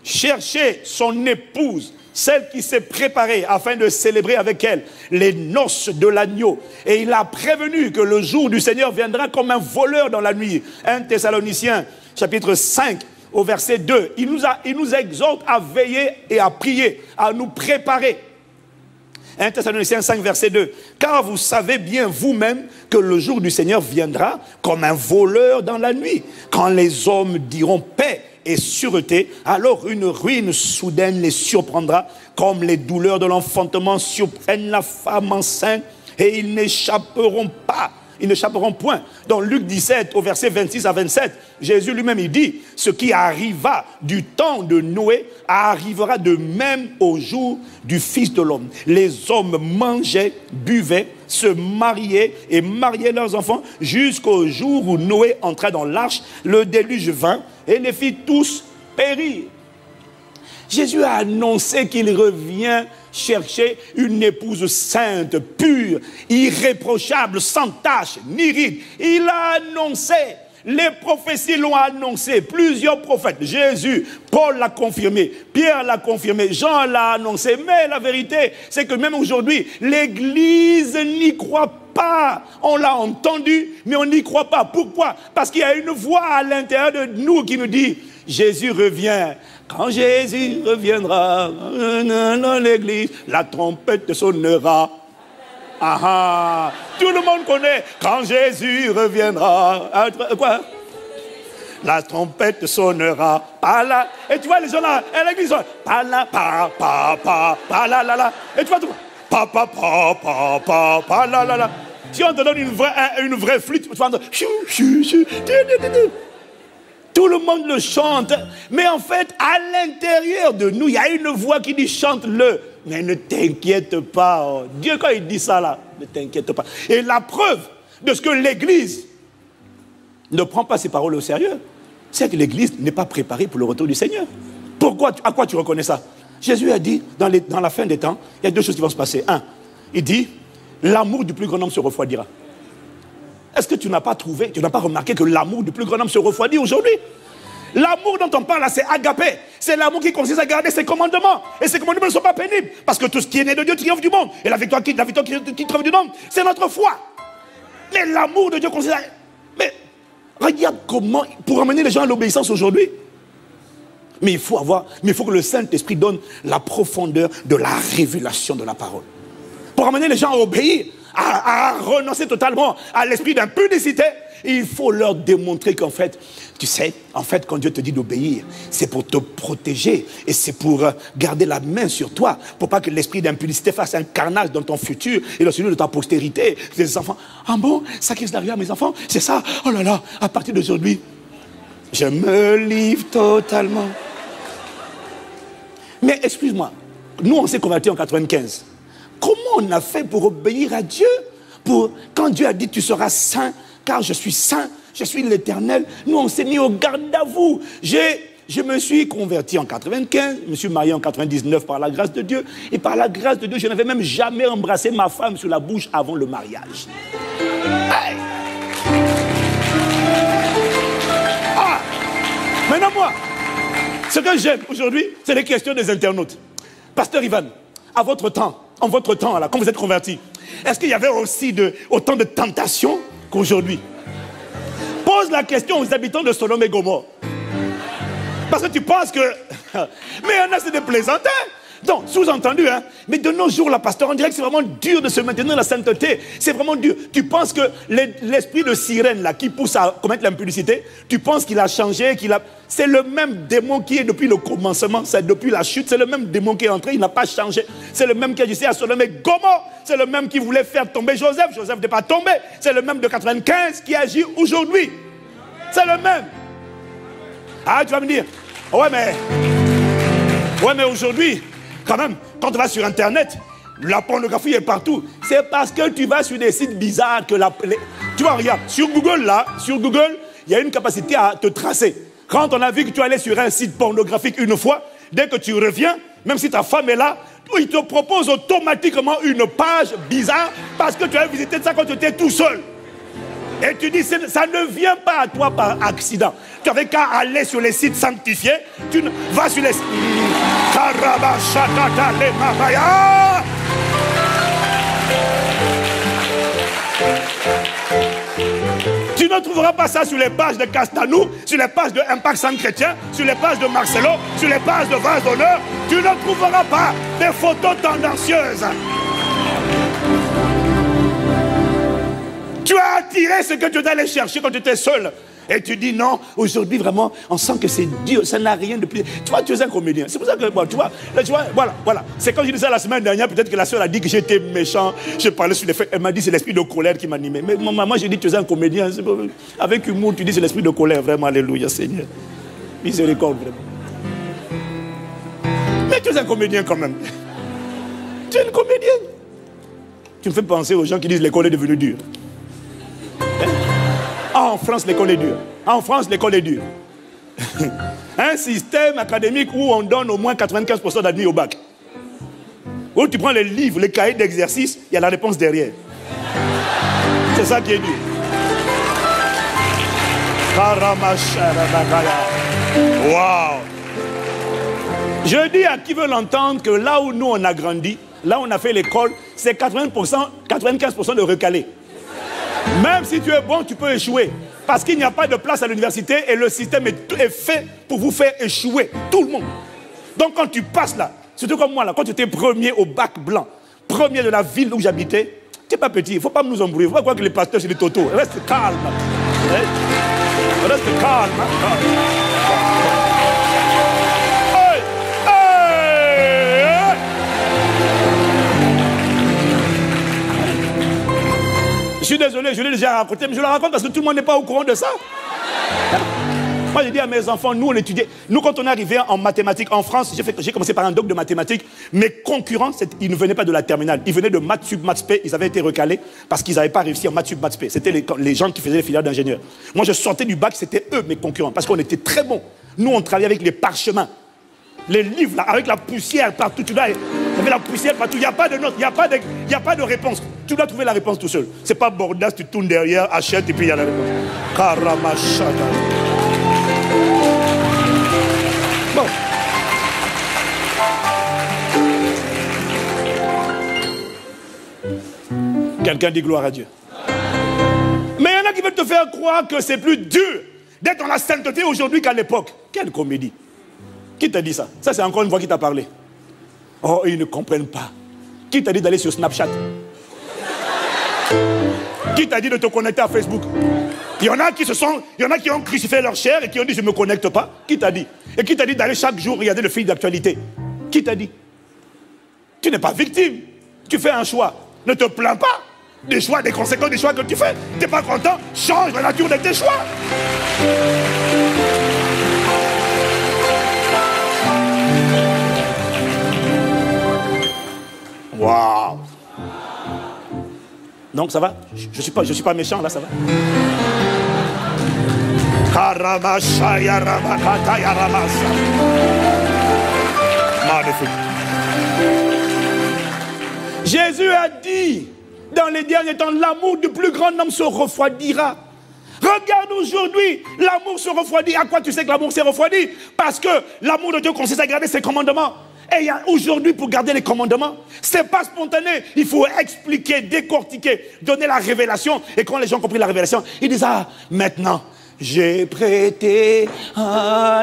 A: chercher son épouse, celle qui s'est préparée afin de célébrer avec elle les noces de l'agneau. Et il a prévenu que le jour du Seigneur viendra comme un voleur dans la nuit. 1 Thessaloniciens, chapitre 5, au verset 2. Il nous exhorte à veiller et à prier, à nous préparer. 1 Thessaloniciens 5, verset 2. Car vous savez bien vous-même que le jour du Seigneur viendra comme un voleur dans la nuit. Quand les hommes diront paix et sûreté, alors une ruine soudaine les surprendra, comme les douleurs de l'enfantement surprennent la femme enceinte, et ils n'échapperont pas ils n'échapperont point. Dans Luc 17, au verset 26 à 27, Jésus lui-même, il dit, ce qui arriva du temps de Noé arrivera de même au jour du Fils de l'homme. Les hommes mangeaient, buvaient, se mariaient et mariaient leurs enfants jusqu'au jour où Noé entra dans l'arche. Le déluge vint et les fit tous périr. Jésus a annoncé qu'il revient chercher une épouse sainte, pure, irréprochable, sans tache, ni ride. Il a annoncé, les prophéties l'ont annoncé, plusieurs prophètes, Jésus, Paul l'a confirmé, Pierre l'a confirmé, Jean l'a annoncé, mais la vérité, c'est que même aujourd'hui, l'Église n'y croit pas. On l'a entendu, mais on n'y croit pas. Pourquoi? Parce qu'il y a une voix à l'intérieur de nous qui nous dit, Jésus revient. Quand Jésus reviendra dans l'église, la trompette sonnera. Ah ah, tout le monde connaît. Quand Jésus reviendra, quoi? La trompette sonnera. Pas là. Et tu vois les gens là, à l'église, pas là, pas là, là. Et tu vois tout. Pas là. Si on te donne une vraie flûte, tu vas entendre. Tout le monde le chante, mais en fait, à l'intérieur de nous, il y a une voix qui dit chante-le, mais ne t'inquiète pas. Dieu, quand il dit ça là, ne t'inquiète pas. Et la preuve de ce que l'Église ne prend pas ses paroles au sérieux, c'est que l'Église n'est pas préparée pour le retour du Seigneur. Pourquoi? À quoi tu reconnais ça? Jésus a dit, dans la fin des temps, il y a deux choses qui vont se passer. Un, il dit, l'amour du plus grand homme se refroidira. Est-ce que tu n'as pas trouvé, tu n'as pas remarqué que l'amour du plus grand homme se refroidit aujourd'hui? L'amour dont on parle là, c'est agapé. C'est l'amour qui consiste à garder ses commandements. Et ces commandements ne sont pas pénibles. Parce que tout ce qui est né de Dieu triomphe du monde. Et la victoire qui triomphe du monde, c'est notre foi. Mais l'amour de Dieu consiste à... Mais regarde comment, pour amener les gens à l'obéissance aujourd'hui. Mais il faut que le Saint-Esprit donne la profondeur de la révélation de la parole. Pour amener les gens à obéir, à renoncer totalement à l'esprit d'impudicité, il faut leur démontrer qu'en fait, tu sais, quand Dieu te dit d'obéir, c'est pour te protéger et c'est pour garder la main sur toi, pour pas que l'esprit d'impudicité fasse un carnage dans ton futur et dans celui de ta postérité. Les enfants, ah bon, ça qui est arrivé à mes enfants, c'est ça, oh là là, à partir d'aujourd'hui, je me livre totalement. Mais excuse-moi, nous on s'est convertis en 95. Comment on a fait pour obéir à Dieu? Quand Dieu a dit tu seras saint, car je suis saint, je suis l'Éternel, nous on s'est mis au garde à vous. Je me suis converti en 95, je me suis marié en 99 par la grâce de Dieu. Et par la grâce de Dieu, je n'avais même jamais embrassé ma femme sur la bouche avant le mariage. Hey! Ah! Maintenant moi, ce que j'aime aujourd'hui, c'est les questions des internautes. Pasteur Ivan, en votre temps, là, quand vous êtes converti, est-ce qu'il y avait aussi autant de tentations qu'aujourd'hui? Pose la question aux habitants de Sodome et Gomorrhe. Parce que tu penses que... Mais il y en a, c'est des plaisantins. Donc, sous-entendu, hein. Mais de nos jours, la pasteur, on dirait que c'est vraiment dur de se maintenir dans la sainteté. C'est vraiment dur. Tu penses que l'esprit de sirène, là, qui pousse à commettre l'impudicité, tu penses qu'il a changé, c'est le même démon qui est depuis le commencement, c'est depuis la chute, c'est le même démon qui est entré, il n'a pas changé. C'est le même qui agissait à Sodome et Gomorrhe, c'est le même qui voulait faire tomber Joseph, Joseph n'est pas tombé. C'est le même de 95 qui agit aujourd'hui. C'est le même. Ah, tu vas me dire, ouais mais aujourd'hui, quand même, quand tu vas sur Internet, la pornographie est partout. C'est parce que tu vas sur des sites bizarres que tu vois, regarde, sur Google, il y a une capacité à te tracer. Quand on a vu que tu allais sur un site pornographique une fois, dès que tu reviens, même si ta femme est là, il te propose automatiquement une page bizarre parce que tu as visité ça quand tu étais tout seul. Et tu dis, ça ne vient pas à toi par accident. Tu n'avais qu'à aller sur les sites sanctifiés. Tu vas sur les sites. Tu ne trouveras pas ça sur les pages de Castanou, sur les pages de Impact Saint Chrétien, sur les pages de Marcelo, sur les pages de Vase d'honneur. Tu ne trouveras pas des photos tendancieuses. Tu as attiré ce que tu allais chercher quand tu étais seul. Et tu dis non, aujourd'hui vraiment, on sent que c'est Dieu, ça n'a rien de plus. Tu vois, tu es un comédien. C'est pour ça que, bon, tu vois, là, tu vois, voilà. C'est quand je disais la semaine dernière, peut-être que la soeur a dit que j'étais méchant, je parlais sur les faits. Elle m'a dit c'est l'esprit de colère qui m'animait. Mais moi, j'ai dit tu es un comédien. Avec humour, tu dis c'est l'esprit de colère, vraiment, alléluia, Seigneur. Miséricorde, vraiment. Mais tu es un comédien quand même. Tu es une comédienne. Tu me fais penser aux gens qui disent l'école est devenue dure. En France, l'école est dure. En France, l'école est dure. Un système académique où on donne au moins 95% d'admis au bac. Où tu prends les livres, les cahiers d'exercice, il y a la réponse derrière. C'est ça qui est dur. Waouh! Je dis à qui veut l'entendre que là où nous on a grandi, là où on a fait l'école, c'est 95% de recalés. Même si tu es bon, tu peux échouer. Parce qu'il n'y a pas de place à l'université et le système est fait pour vous faire échouer. Tout le monde. Donc quand tu passes là, surtout comme moi là, quand tu étais premier au bac blanc, premier de la ville où j'habitais, tu n'es pas petit, il ne faut pas nous embrouiller. Il ne faut pas croire que les pasteurs c'est des totos. Reste calme. Reste calme. Je suis désolé, je l'ai déjà raconté, mais je le raconte parce que tout le monde n'est pas au courant de ça. Moi, j'ai dit à mes enfants, nous, on étudiait. Nous, quand on est arrivé en mathématiques en France, j'ai commencé par un doc de mathématiques. Mes concurrents, ils ne venaient pas de la terminale. Ils venaient de maths sup, maths spé. Ils avaient été recalés parce qu'ils n'avaient pas réussi en maths sup, maths spé. C'était les gens qui faisaient les filières d'ingénieurs. Moi, je sortais du bac, c'était eux, mes concurrents, parce qu'on était très bons. Nous, on travaillait avec les parchemins. Les livres, là, avec la poussière partout. Tu dois, il y avait la poussière partout. Il n'y a pas de notes, il n'y a pas de réponse. Tu dois trouver la réponse tout seul. C'est pas bordas, tu tournes derrière, achètes et puis il y a la réponse. Karamashata. Bon. Quelqu'un dit gloire à Dieu. Mais il y en a qui veulent te faire croire que c'est plus dur d'être dans la sainteté aujourd'hui qu'à l'époque. Quelle comédie. Qui t'a dit ça? Ça, c'est encore une voix qui t'a parlé. Oh, ils ne comprennent pas. Qui t'a dit d'aller sur Snapchat? Qui t'a dit de te connecter à Facebook? Il y en a qui ont crucifié leur chair et qui ont dit je ne me connecte pas. Qui t'a dit? Et qui t'a dit d'aller chaque jour regarder le fil d'actualité? Qui t'a dit? Tu n'es pas victime. Tu fais un choix. Ne te plains pas des choix, des conséquences des choix que tu fais. Tu n'es pas content? Change la nature de tes choix. Waouh! Donc ça va? Je suis pas méchant là, ça va? Magnifique. Jésus a dit dans les derniers temps, l'amour du plus grand homme se refroidira. Regarde aujourd'hui, l'amour se refroidit. À quoi tu sais que l'amour s'est refroidi? Parce que l'amour de Dieu consiste à garder ses commandements. Et aujourd'hui, pour garder les commandements, ce n'est pas spontané. Il faut expliquer, décortiquer, donner la révélation. Et quand les gens ont compris la révélation, ils disent, ah, maintenant, j'ai prêté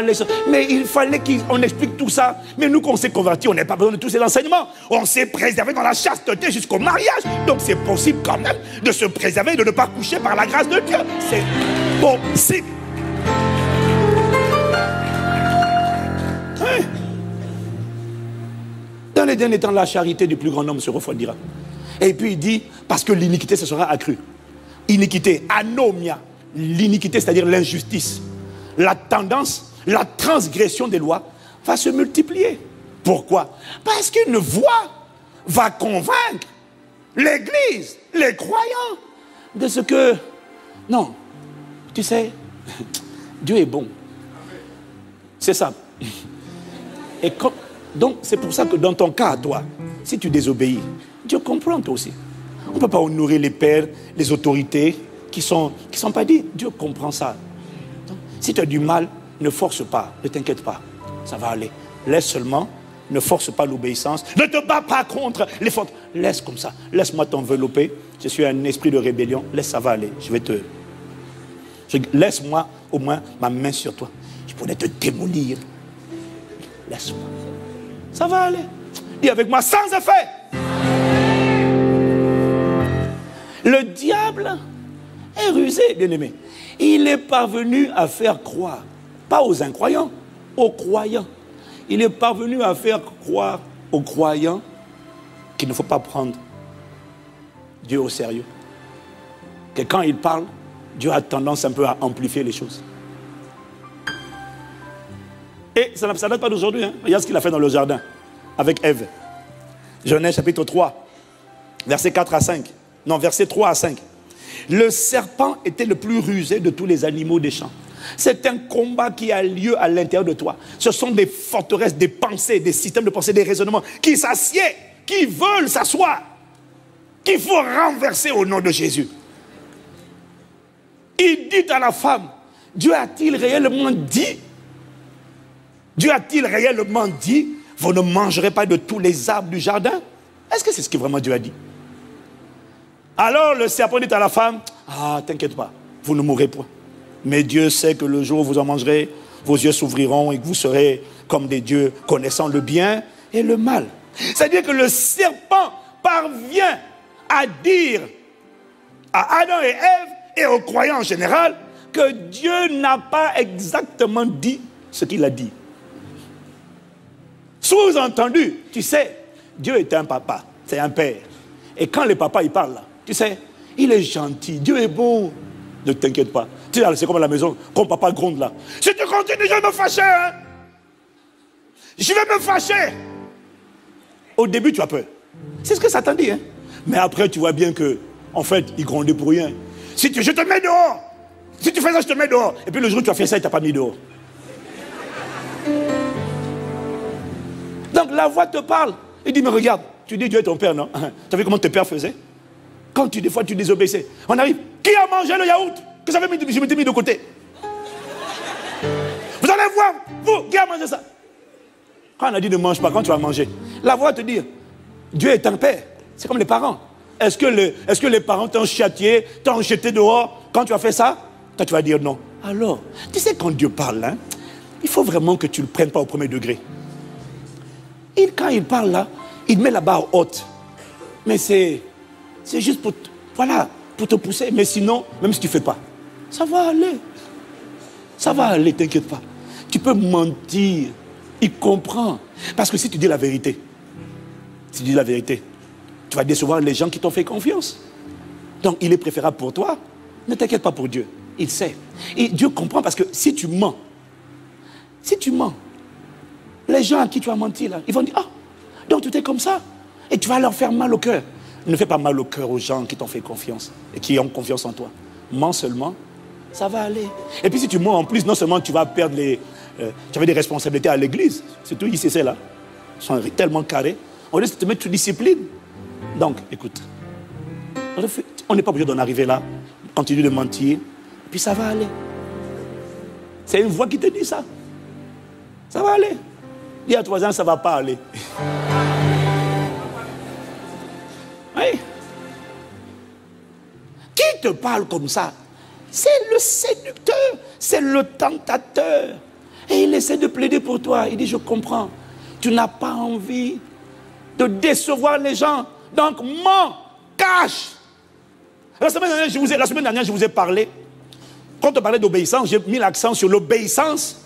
A: les choses. Mais il fallait qu'on explique tout ça. Mais nous, quand on s'est convertis, on n'a pas besoin de tous ces enseignements. On s'est préservé dans la chasteté jusqu'au mariage. Donc c'est possible quand même de se préserver et de ne pas coucher par la grâce de Dieu. C'est possible. Hein? Dans les derniers temps, la charité du plus grand homme se refroidira. Et puis il dit, parce que l'iniquité se sera accrue. Iniquité, anomia. L'iniquité, c'est-à-dire l'injustice. La tendance, la transgression des lois va se multiplier. Pourquoi? Parce qu'une voix va convaincre l'Église, les croyants, de ce que... Non, tu sais, Dieu est bon. C'est ça. Et donc, c'est pour ça que dans ton cas, toi, si tu désobéis, Dieu comprend toi aussi. On ne peut pas honorer les pères, les autorités qui sont pas dit. Dieu comprend ça. Donc, si tu as du mal, ne force pas, ne t'inquiète pas. Ça va aller. Laisse seulement, ne force pas l'obéissance. Ne te bats pas contre les fautes. Laisse comme ça. Laisse-moi t'envelopper. Je suis un esprit de rébellion. Laisse, ça va aller. Laisse-moi au moins ma main sur toi. Je pourrais te démolir. Laisse-moi. Ça va aller. Dis avec moi, sans effet. Le diable est rusé, bien-aimé. Il est parvenu à faire croire, pas aux incroyants, aux croyants. Il est parvenu à faire croire aux croyants qu'il ne faut pas prendre Dieu au sérieux. Que quand il parle, Dieu a tendance un peu à amplifier les choses. Et ça ne date pas d'aujourd'hui. Hein. Regarde ce qu'il a fait dans le jardin avec Ève. Genèse chapitre 3, versets 4 à 5. Non, versets 3 à 5. Le serpent était le plus rusé de tous les animaux des champs. C'est un combat qui a lieu à l'intérieur de toi. Ce sont des forteresses, des pensées, des systèmes de pensée, des raisonnements qui s'assiedent, qui veulent s'asseoir, qu'il faut renverser au nom de Jésus. Il dit à la femme, Dieu a-t-il réellement dit? Dieu a-t-il réellement dit, vous ne mangerez pas de tous les arbres du jardin? Est-ce que c'est ce que vraiment Dieu a dit? Alors le serpent dit à la femme, ah, t'inquiète pas, vous ne mourrez point. Mais Dieu sait que le jour où vous en mangerez, vos yeux s'ouvriront et que vous serez comme des dieux connaissant le bien et le mal. C'est-à-dire que le serpent parvient à dire à Adam et Ève et aux croyants en général que Dieu n'a pas exactement dit ce qu'il a dit. Sous-entendu, tu sais, Dieu est un papa, c'est un père. Et quand le papa il parle là, tu sais, il est gentil, Dieu est beau. Ne t'inquiète pas. Tu sais, c'est comme à la maison, quand papa gronde là. Si tu continues, je vais me fâcher. Hein? Je vais me fâcher. Au début, tu as peur. C'est ce que Satan dit. Hein? Mais après, tu vois bien que, en fait, il grondait pour rien. Si je te mets dehors. Si tu fais ça, je te mets dehors. Et puis le jour où tu as fait ça, il ne t'a pas mis dehors. Donc la voix te parle. Il dit, mais regarde, tu dis Dieu est ton père, non? Tu as vu comment tes pères faisaient? Quand des fois tu désobéissais. On arrive. Qui a mangé le yaourt que je m'étais mis de côté? Vous allez voir, vous, qui a mangé ça? Quand on a dit ne mange pas, quand tu vas manger, la voix te dit, Dieu est un père. C'est comme les parents. Est-ce que les parents t'ont châtié, t'ont jeté dehors quand tu as fait ça? Toi, tu vas dire non. Alors, tu sais, quand Dieu parle, hein, il faut vraiment que tu ne le prennes pas au premier degré. Quand il parle là, il met la barre haute. Mais c'est juste pour, voilà, pour te pousser. Mais sinon, même si tu ne fais pas, ça va aller. Ça va aller, t'inquiète pas. Tu peux mentir. Il comprend. Parce que si tu dis la vérité, tu vas décevoir les gens qui t'ont fait confiance. Donc, il est préférable pour toi. Ne t'inquiète pas pour Dieu. Il sait. Et Dieu comprend parce que si tu mens, les gens à qui tu as menti, là, ils vont dire, ah, donc tu es comme ça. Et tu vas leur faire mal au cœur. Ne fais pas mal au cœur aux gens qui t'ont fait confiance et qui ont confiance en toi. Mens seulement, ça va aller. Et puis si tu mens en plus, non seulement tu vas perdre tu avais des responsabilités à l'église, surtout ici, c'est là. Ils sont tellement carrés. On laisse te mettre sous discipline. Donc, écoute, on n'est pas obligé d'en arriver là. Continue de mentir, puis ça va aller. C'est une voix qui te dit ça. Ça va aller. Dis à ton voisin, ça ne va pas aller. Oui. Qui te parle comme ça? C'est le séducteur, c'est le tentateur. Et il essaie de plaider pour toi. Il dit, je comprends. Tu n'as pas envie de décevoir les gens. Donc, mens, cache. La semaine dernière, je vous ai parlé. Quand on parlait d'obéissance, j'ai mis l'accent sur l'obéissance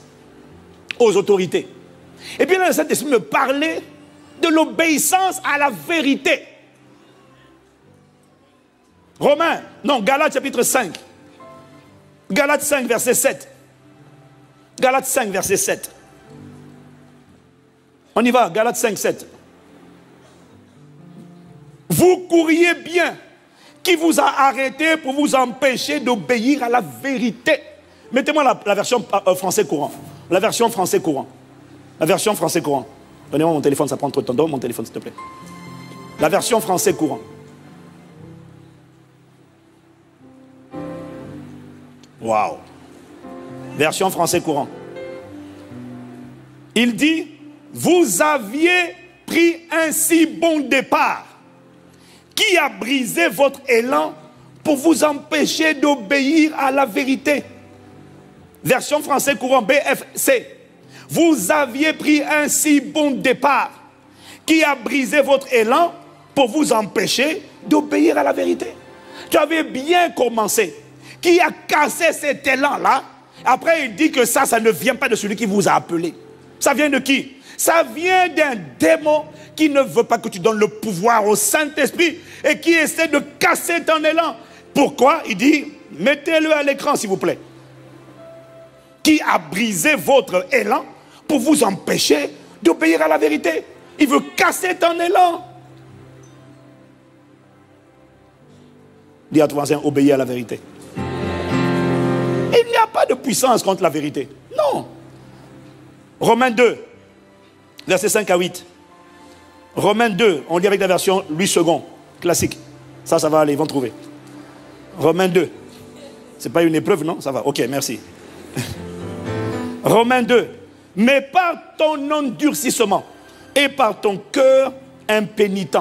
A: aux autorités. Et puis là, le Saint-Esprit me parlait de l'obéissance à la vérité. Galates chapitre 5. Galates 5, verset 7. Galates 5, verset 7. On y va, Galates 5, 7. Vous courriez bien. Qui vous a arrêté pour vous empêcher d'obéir à la vérité? Mettez-moi la version français courant. La version français courant. La version français courant. Donnez-moi mon téléphone, ça prend trop de temps. Donne mon téléphone, s'il te plaît. La version français courant. Waouh. Version français courant. Il dit, vous aviez pris un si bon départ. Qui a brisé votre élan pour vous empêcher d'obéir à la vérité? Version français courant BFC. Vous aviez pris un si bon départ. Qui a brisé votre élan pour vous empêcher d'obéir à la vérité? Tu avais bien commencé. qui a cassé cet élan-là. Après, il dit que ça ne vient pas de celui qui vous a appelé. Ça vient de qui? Ça vient d'un démon qui ne veut pas que tu donnes le pouvoir au Saint-Esprit et qui essaie de casser ton élan. Pourquoi? Il dit, mettez-le à l'écran s'il vous plaît. Qui a brisé votre élan pour vous empêcher d'obéir à la vérité. Il veut casser ton élan. Dis à ton voisin, obéis à la vérité. Il n'y a pas de puissance contre la vérité. Non. Romains 2, versets 5 à 8. Romains 2, on lit avec la version Louis II, classique. Ça va aller, ils vont trouver. Romains 2. C'est pas une épreuve, non? Ça va, ok, merci. Romains 2. Mais par ton endurcissement et par ton cœur impénitent,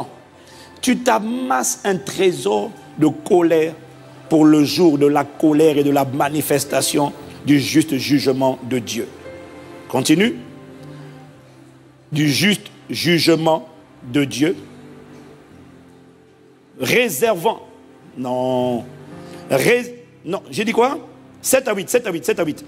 A: tu t'amasses un trésor de colère pour le jour de la colère et de la manifestation du juste jugement de Dieu. Continue. Du juste jugement de Dieu. Réservant. Non. Non, j'ai dit quoi? 7 à 8, 7 à 8, 7 à 8.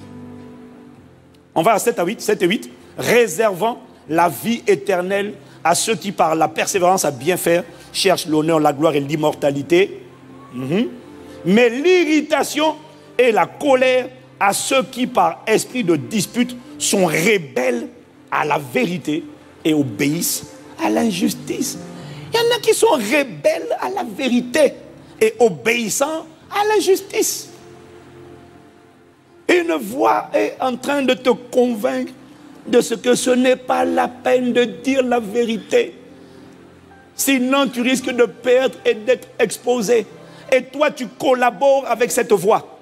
A: On va à 7 à 8, 7 et 8. Réservant la vie éternelle à ceux qui, par la persévérance à bien faire, cherchent l'honneur, la gloire et l'immortalité. Mais l'irritation et la colère à ceux qui, par esprit de dispute, sont rebelles à la vérité et obéissent à l'injustice. Il y en a qui sont rebelles à la vérité et obéissant à l'injustice. Une voix est en train de te convaincre de ce que ce n'est pas la peine de dire la vérité. Sinon, tu risques de perdre et d'être exposé. Et toi, tu collabores avec cette voix.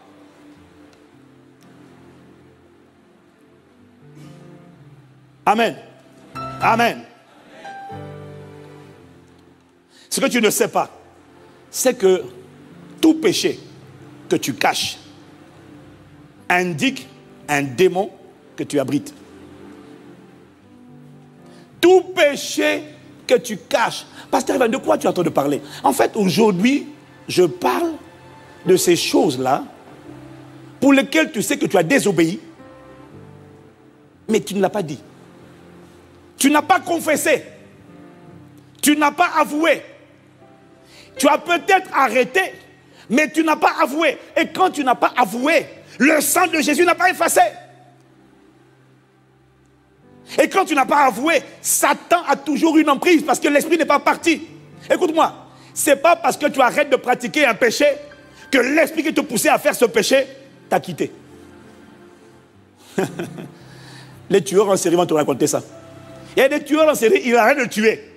A: Amen. Amen. Ce que tu ne sais pas, c'est que tout péché que tu caches indique un démon que tu abrites. Tout péché que tu caches. Pasteur Ivan, de quoi tu entends de parler? En fait, aujourd'hui, je parle de ces choses-là pour lesquelles tu sais que tu as désobéi, mais tu ne l'as pas dit. Tu n'as pas confessé. Tu n'as pas avoué. Tu as peut-être arrêté, mais tu n'as pas avoué. Et quand tu n'as pas avoué, le sang de Jésus n'a pas effacé. Et quand tu n'as pas avoué, Satan a toujours une emprise parce que l'esprit n'est pas parti. Écoute-moi, ce n'est pas parce que tu arrêtes de pratiquer un péché que l'esprit qui te poussait à faire ce péché t'a quitté. Les tueurs en série vont te raconter ça. Il y a des tueurs en série, ils arrêtent de tuer.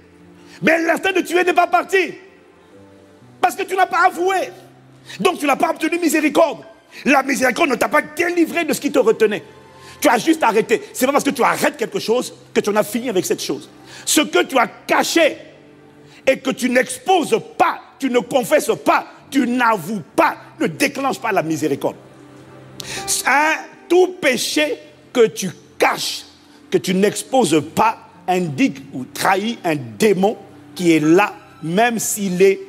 A: Mais l'instinct de tuer n'est pas parti. Parce que tu n'as pas avoué. Donc tu n'as pas obtenu miséricorde. La miséricorde ne t'a pas délivré de ce qui te retenait. Tu as juste arrêté. Ce n'est pas parce que tu arrêtes quelque chose que tu en as fini avec cette chose. Ce que tu as caché et que tu n'exposes pas, tu ne confesses pas, tu n'avoues pas, ne déclenche pas la miséricorde. Tout péché que tu caches, que tu n'exposes pas, indique ou trahit un démon qui est là, même s'il est,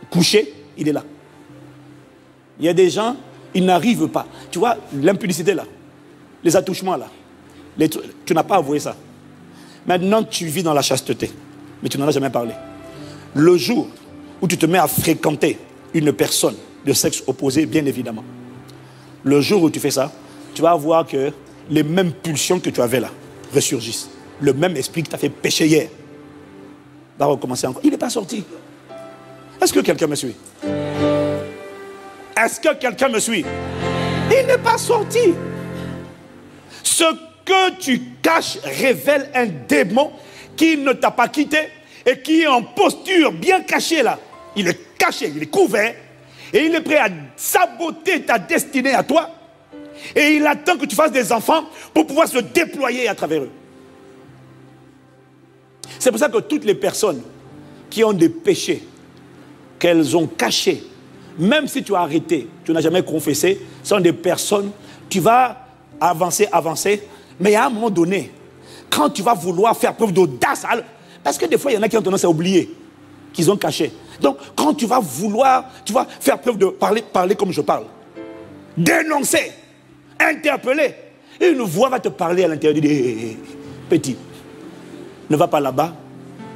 A: couché, il est là. Il y a des gens, ils n'arrivent pas. Tu vois, l'impudicité là, les attouchements là, tu n'as pas avoué ça. Maintenant, tu vis dans la chasteté, mais tu n'en as jamais parlé. Le jour où tu te mets à fréquenter une personne de sexe opposé, bien évidemment, le jour où tu fais ça, tu vas voir que les mêmes pulsions que tu avais là ressurgissent. Le même esprit qui t'a fait pécher hier va recommencer encore. Il n'est pas sorti. Est-ce que quelqu'un me suit? Est-ce que quelqu'un me suit? Il n'est pas sorti. Ce que tu caches révèle un démon qui ne t'a pas quitté et qui est en posture bien cachée là. Il est caché, il est couvert et il est prêt à saboter ta destinée à toi. Et il attend que tu fasses des enfants pour pouvoir se déployer à travers eux. C'est pour ça que toutes les personnes qui ont des péchés qu'elles ont cachés, même si tu as arrêté, tu n'as jamais confessé, sont des personnes, tu vas avancer, mais à un moment donné, quand tu vas vouloir faire preuve d'audace, parce que des fois, il y en a qui ont tendance à oublier qu'ils ont caché. Donc, quand tu vas vouloir, tu vas faire preuve de parler comme je parle, dénoncer, interpeller, et une voix va te parler à l'intérieur, dire, hey, petit, ne va pas là-bas,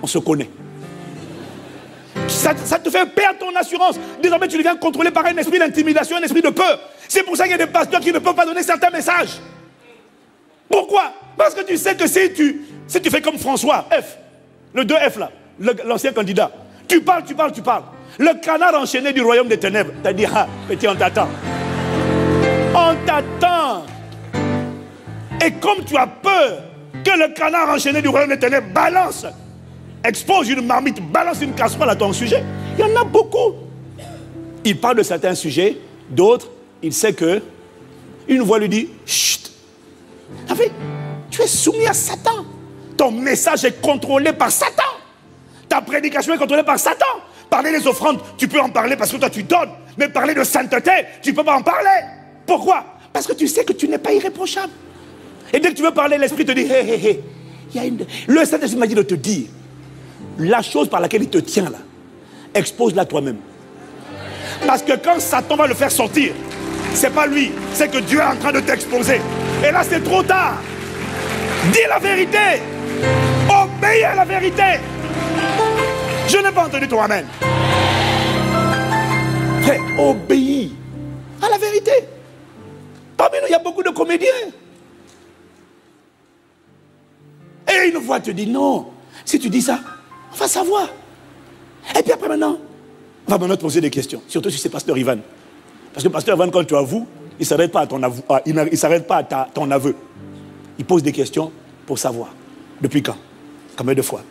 A: on se connaît. Ça te fait perdre ton assurance. Désormais, tu deviens contrôlé par un esprit d'intimidation, un esprit de peur. C'est pour ça qu'il y a des pasteurs qui ne peuvent pas donner certains messages. Pourquoi? Parce que tu sais que si tu fais comme François, F, le 2F là, l'ancien candidat, tu parles. Le canard enchaîné du royaume des ténèbres, t'as dit, ah, petit, on t'attend. On t'attend. Et comme tu as peur que le canard enchaîné du royaume des ténèbres balance, expose une marmite, balance une casserole à ton sujet, il y en a beaucoup. Il parle de certains sujets, d'autres, il sait que une voix lui dit, chut. En fait, tu es soumis à Satan. Ton message est contrôlé par Satan. Ta prédication est contrôlée par Satan. Parler des offrandes, tu peux en parler parce que toi tu donnes. Mais parler de sainteté, tu ne peux pas en parler. Pourquoi? Parce que tu sais que tu n'es pas irréprochable. Et dès que tu veux parler, l'esprit te dit, hé. Le Saint-Esprit m'a dit de te dire, la chose par laquelle il te tient là, expose-la toi-même. Parce que quand Satan va le faire sortir, c'est pas lui, c'est que Dieu est en train de t'exposer. Et là c'est trop tard. Dis la vérité. Obéis à la vérité. Je n'ai pas entendu ton amen. Frère, obéis à la vérité. Parmi nous, il y a beaucoup de comédiens. Et une voix te dit non. Si tu dis ça, on va savoir. Et puis après maintenant, on va maintenant te poser des questions. Surtout si c'est Pasteur Ivan. Parce que Pasteur Ivan, quand tu avoues, il ne s'arrête pas à ton aveu. Il s'arrête pas à ton aveu. Il pose des questions pour savoir. Depuis quand? Combien de fois?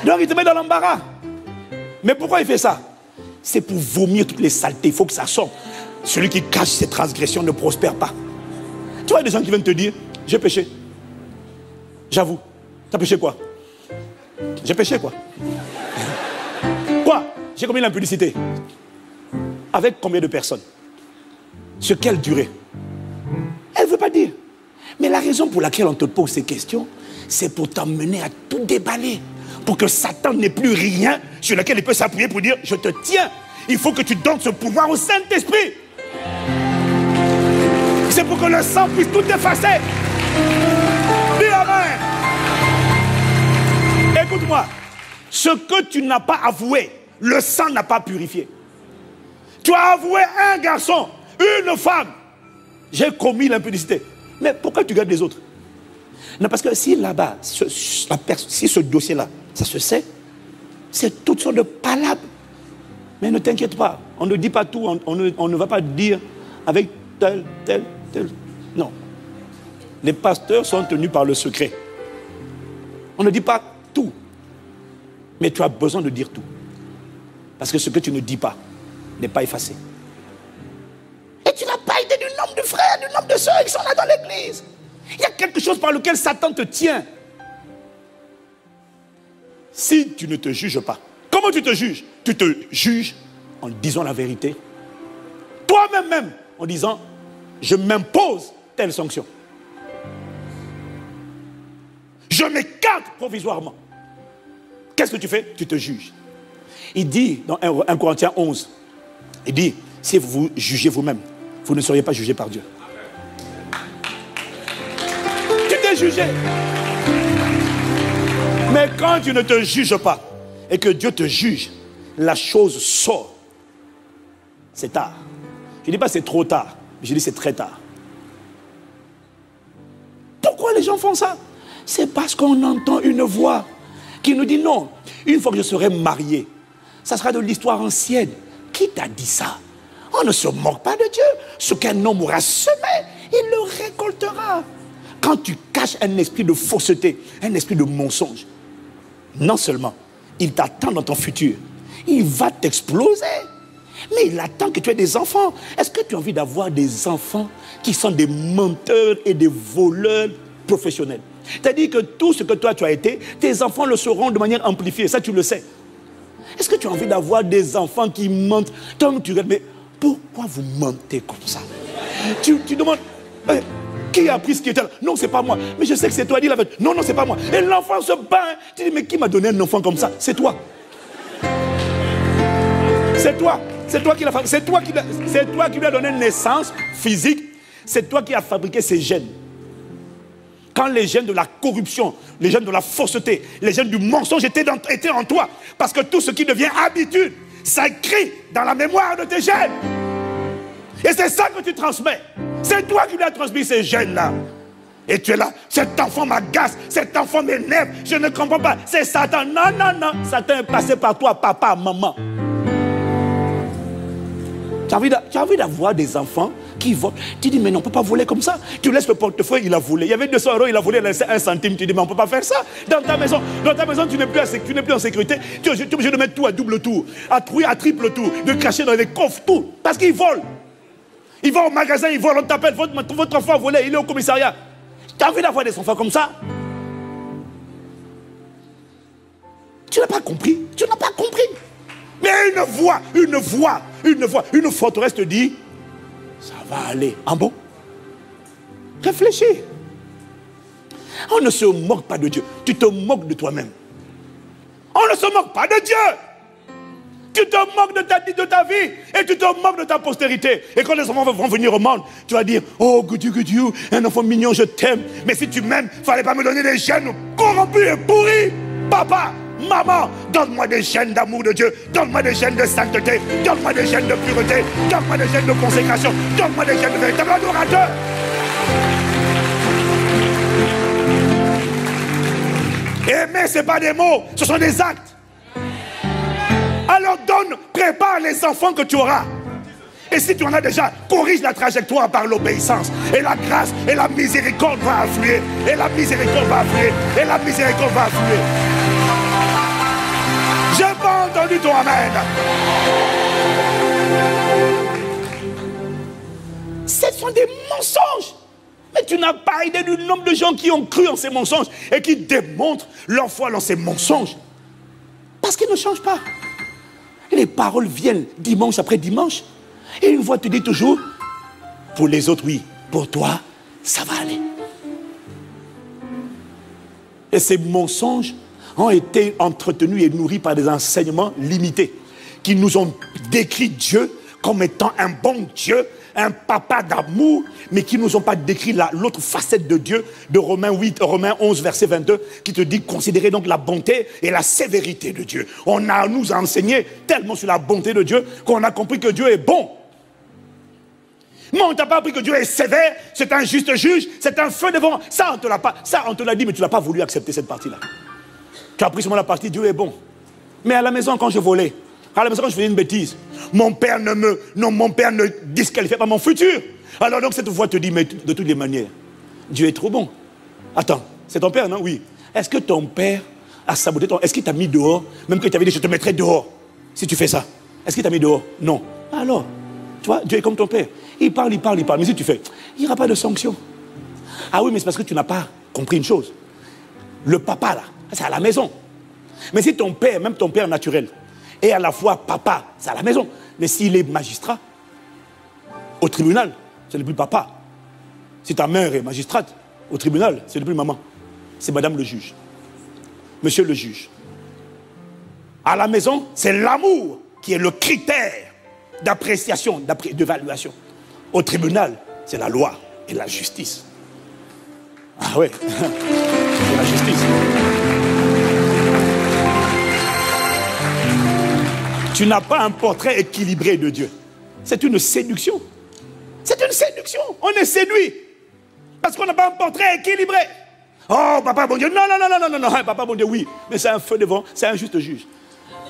A: Donc il te met dans l'embarras. Mais pourquoi il fait ça? C'est pour vomir toutes les saletés. Il faut que ça sorte. Celui qui cache ses transgressions ne prospère pas. Tu vois, il y a des gens qui viennent te dire, j'ai péché. J'avoue. Tu as péché quoi? J'ai péché quoi? Quoi? J'ai commis l'impudicité. Avec combien de personnes? Sur quelle durée? Elle ne veut pas dire. Mais la raison pour laquelle on te pose ces questions, c'est pour t'emmener à tout déballer. Pour que Satan n'ait plus rien sur lequel il peut s'appuyer pour dire, je te tiens. Il faut que tu donnes ce pouvoir au Saint-Esprit. C'est pour que le sang puisse tout effacer. Dis amen. Écoute-moi. Ce que tu n'as pas avoué, le sang n'a pas purifié. Tu as avoué un garçon, une femme. J'ai commis l'impudicité. Mais pourquoi tu gardes les autres? Non, parce que si là-bas, si ce dossier-là, ça se sait, c'est toutes sortes de palabres. Mais ne t'inquiète pas, on ne dit pas tout, on ne va pas dire avec tel. Non. Les pasteurs sont tenus par le secret. On ne dit pas tout. Mais tu as besoin de dire tout. Parce que ce que tu ne dis pas n'est pas effacé. Et tu n'as pas idée du nombre de frères, du nombre de sœurs qui sont là dans l'église. Il y a quelque chose par lequel Satan te tient. Si tu ne te juges pas, comment tu te juges? Tu te juges en disant la vérité. Toi-même, en disant, je m'impose telle sanction. Je m'écarte provisoirement. Qu'est-ce que tu fais? Tu te juges. Il dit dans 1 Corinthiens 11, il dit, si vous vous jugez vous-même, vous ne seriez pas jugé par Dieu. Tu t'es jugé. Mais quand tu ne te juges pas et que Dieu te juge, la chose sort. C'est tard. Je ne dis pas c'est trop tard, mais je dis c'est très tard. Pourquoi les gens font ça? C'est parce qu'on entend une voix qui nous dit non, une fois que je serai marié, ça sera de l'histoire ancienne. Qui t'a dit ça? On ne se moque pas de Dieu. Ce qu'un homme aura semé, il le récoltera. Quand tu caches un esprit de fausseté, un esprit de mensonge, non seulement il t'attend dans ton futur, il va t'exploser. Mais il attend que tu aies des enfants. Est-ce que tu as envie d'avoir des enfants qui sont des menteurs et des voleurs professionnels? C'est-à-dire que tout ce que toi tu as été, tes enfants le seront de manière amplifiée. Ça tu le sais. Est-ce que tu as envie d'avoir des enfants qui mentent? Tant que tu regardes, mais pourquoi vous mentez comme ça? Tu demandes, qui a appris ce qui était là? Non, c'est pas moi. Mais je sais que c'est toi. Dis la vérité. Non, c'est pas moi. Et l'enfant se bat. Tu dis, mais qui m'a donné un enfant comme ça? C'est toi. C'est toi. C'est toi qui l'as fabriqué. C'est toi qui lui as donné une naissance physique. C'est toi qui as fabriqué ces gènes. Quand les gènes de la corruption, les gènes de la fausseté, les gènes du mensonge étaient en toi. Parce que tout ce qui devient habitude s'inscrit dans la mémoire de tes gènes. Et c'est ça que tu transmets. C'est toi qui lui as transmis ces gènes-là. Et tu es là, cet enfant m'agace, cet enfant m'énerve, je ne comprends pas. C'est Satan. Non, non, non. Satan est passé par toi, papa, maman. Tu as envie d'avoir des enfants qui volent. Tu dis, mais non, on ne peut pas voler comme ça. Tu laisses le portefeuille, il a volé. Il y avait 200 €, il a volé, il a laissé 1 centime. Tu dis, mais on ne peut pas faire ça. Dans ta maison, tu n'es plus en sécurité. Tu es obligé de mettre tout à double tour, à triple tour, de cracher dans les coffres, tout. Parce qu'ils volent. Ils vont au magasin, ils volent, on t'appelle, votre enfant a volé, il est au commissariat. Tu as envie d'avoir des enfants comme ça? Tu n'as pas compris. Tu n'as pas compris. Mais une forteresse te dit, ça va aller. Ah bon? Réfléchis. On ne se moque pas de Dieu. Tu te moques de toi-même. On ne se moque pas de Dieu. Tu te moques de ta vie et tu te moques de ta postérité. Et quand les enfants vont venir au monde, tu vas dire, oh, good you, un enfant mignon, je t'aime. Mais si tu m'aimes, il ne fallait pas me donner des gènes corrompus et pourris. Papa, maman, donne-moi des gènes d'amour de Dieu. Donne-moi des gènes de sainteté. Donne-moi des gènes de pureté. Donne-moi des gènes de consécration. Donne-moi des gènes de véritable adorateur. Aimer, ce n'est pas des mots, ce sont des actes. Alors prépare les enfants que tu auras. Et si tu en as déjà, corrige la trajectoire par l'obéissance. Et la grâce et la miséricorde va affluer. Et la miséricorde va affluer. Et la miséricorde va affluer. J'ai pas entendu ton amen. Ce sont des mensonges. Mais tu n'as pas idée du nombre de gens qui ont cru en ces mensonges et qui démontrent leur foi dans ces mensonges. Parce qu'ils ne changent pas. Et les paroles viennent dimanche après dimanche. Et une voix te dit toujours, pour les autres, oui. Pour toi, ça va aller. Et ces mensonges ont été entretenus et nourris par des enseignements limités qui nous ont décrit Dieu comme étant un bon Dieu, un papa d'amour, mais qui ne nous ont pas décrit l'autre facette de Dieu de Romains 11, verset 22, qui te dit considérez donc la bonté et la sévérité de Dieu. On nous a enseigné tellement sur la bonté de Dieu qu'on a compris que Dieu est bon. Mais on ne t'a pas appris que Dieu est sévère, c'est un juste juge, c'est un feu devant. Ça, on te l'a dit, mais tu n'as pas voulu accepter cette partie-là. Tu as appris seulement la partie Dieu est bon. Mais à la maison, quand je volais, à la maison, quand je faisais une bêtise, mon père ne disqualifiait pas mon futur. Alors donc cette voix te dit, mais de toutes les manières, Dieu est trop bon. Attends, c'est ton père, non? Oui. Est-ce que ton père a saboté ton... Est-ce qu'il t'a mis dehors? Même que tu avais dit, je te mettrai dehors si tu fais ça. Est-ce qu'il t'a mis dehors? Non. Alors, tu vois, Dieu est comme ton père. Il parle. Mais si tu fais, il n'y aura pas de sanction. Ah oui, mais c'est parce que tu n'as pas compris une chose. Le papa, là, c'est à la maison. Mais si ton père, même ton père naturel, est à la fois papa, c'est à la maison. Mais s'il est magistrat, au tribunal, ce n'est plus papa. Si ta mère est magistrate, au tribunal, ce n'est plus maman. C'est madame le juge. Monsieur le juge. À la maison, c'est l'amour qui est le critère d'appréciation, d'évaluation. Au tribunal, c'est la loi et la justice. Ah ouais, c'est la justice. Tu n'as pas un portrait équilibré de Dieu. C'est une séduction. C'est une séduction. On est séduit. Parce qu'on n'a pas un portrait équilibré. Oh, papa bon Dieu. Non. Papa bon Dieu, oui. Mais c'est un feu devant, c'est un juste juge.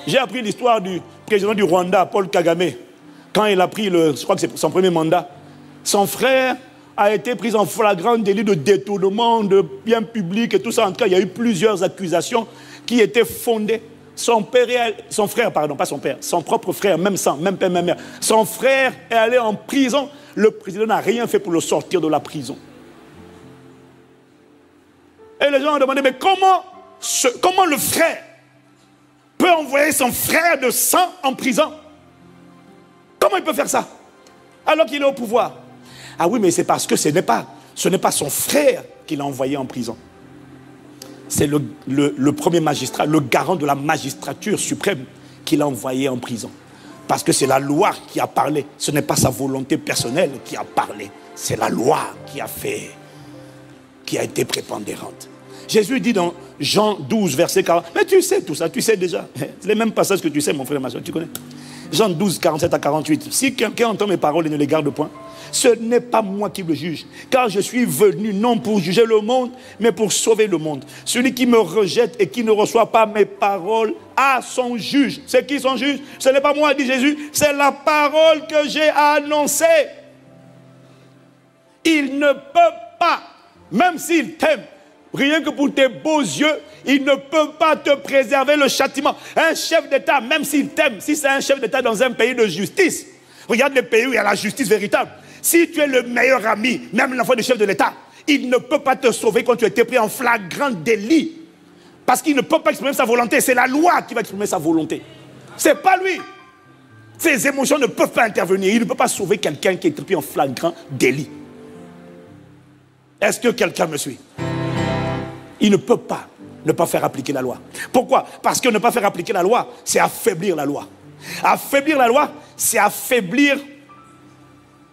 A: J'ai appris l'histoire du président du Rwanda, Paul Kagame. Quand il a pris, je crois que c'est son premier mandat, son frère a été pris en flagrant délit de détournement de biens publics et tout ça. En tout cas, il y a eu plusieurs accusations qui étaient fondées. Son propre frère, même sang, même père, même mère. Son frère est allé en prison. Le président n'a rien fait pour le sortir de la prison. Et les gens ont demandé, mais comment le frère peut envoyer son frère de sang en prison? Comment il peut faire ça? Alors qu'il est au pouvoir. Ah oui, mais c'est parce que ce n'est pas son frère qui l'a envoyé en prison. C'est le premier magistrat, le garant de la magistrature suprême qui l'a envoyé en prison. Parce que c'est la loi qui a parlé. Ce n'est pas sa volonté personnelle qui a parlé. C'est la loi qui a fait, qui a été prépondérante. Jésus dit dans Jean 12, verset 40. Mais tu sais tout ça, tu sais déjà. C'est les mêmes passages que tu sais, mon frère et ma soeur, tu connais. Jean 12, 47 à 48. Si quelqu'un entend mes paroles et ne les garde point, ce n'est pas moi qui le juge, car je suis venu non pour juger le monde, mais pour sauver le monde. Celui qui me rejette et qui ne reçoit pas mes paroles a son juge. C'est qui son juge? Ce n'est pas moi, dit Jésus, c'est la parole que j'ai annoncée. Il ne peut pas, même s'il t'aime, rien que pour tes beaux yeux, il ne peut pas te préserver le châtiment. Un chef d'État, même s'il t'aime, si c'est un chef d'État dans un pays de justice, regarde les pays où il y a la justice véritable. Si tu es le meilleur ami, même l'enfant du chef de l'État, il ne peut pas te sauver quand tu as été pris en flagrant délit. Parce qu'il ne peut pas exprimer sa volonté. C'est la loi qui va exprimer sa volonté. C'est pas lui. Ses émotions ne peuvent pas intervenir. Il ne peut pas sauver quelqu'un qui est pris en flagrant délit. Est-ce que quelqu'un me suit? Il ne peut pas ne pas faire appliquer la loi. Pourquoi? Parce que ne pas faire appliquer la loi, c'est affaiblir la loi. Affaiblir la loi, c'est affaiblir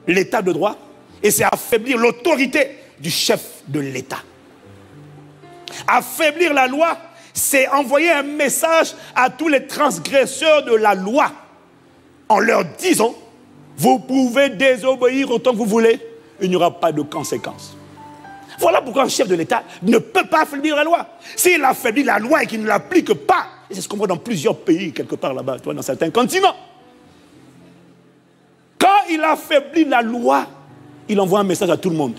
A: l'état de droit et c'est affaiblir l'autorité du chef de l'État. Affaiblir la loi, c'est envoyer un message à tous les transgresseurs de la loi en leur disant, vous pouvez désobéir autant que vous voulez, il n'y aura pas de conséquences. Voilà pourquoi un chef de l'État ne peut pas affaiblir la loi. S'il affaiblit la loi et qu'il ne l'applique pas, et c'est ce qu'on voit dans plusieurs pays, quelque part là-bas, dans certains continents. Quand il affaiblit la loi, il envoie un message à tout le monde.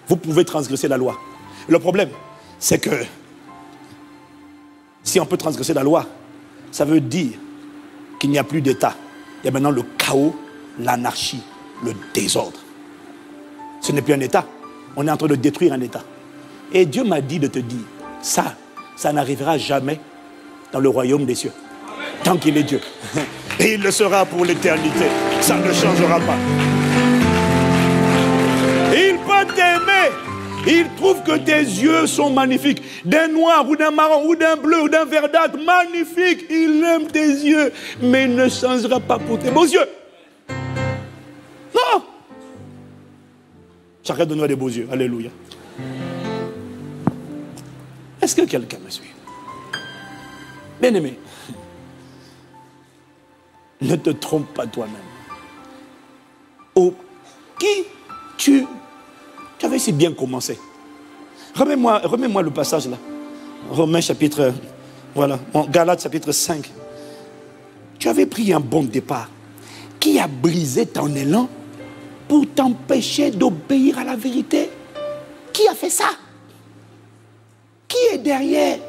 A: Vous pouvez transgresser la loi. Le problème, c'est que si on peut transgresser la loi, ça veut dire qu'il n'y a plus d'État. Il y a maintenant le chaos, l'anarchie, le désordre. Ce n'est plus un État. On est en train de détruire un État. Et Dieu m'a dit de te dire, ça n'arrivera jamais dans le royaume des cieux. Tant qu'il est Dieu. Et il le sera pour l'éternité. Ça ne changera pas. Il peut t'aimer. Il trouve que tes yeux sont magnifiques. D'un noir ou d'un marron ou d'un bleu ou d'un verdâtre. Magnifique. Il aime tes yeux. Mais il ne changera pas pour tes beaux yeux. Non. Chacun donne-moi des beaux yeux. Alléluia. Est-ce que quelqu'un me suit? Bien-aimé, ne te trompe pas toi-même. Oh, qui tu avais si bien commencé. Remets-moi le passage là. Romains chapitre, voilà, Galates chapitre 5. Tu avais pris un bon départ. Qui a brisé ton élan pour t'empêcher d'obéir à la vérité? Qui a fait ça? Qui est derrière?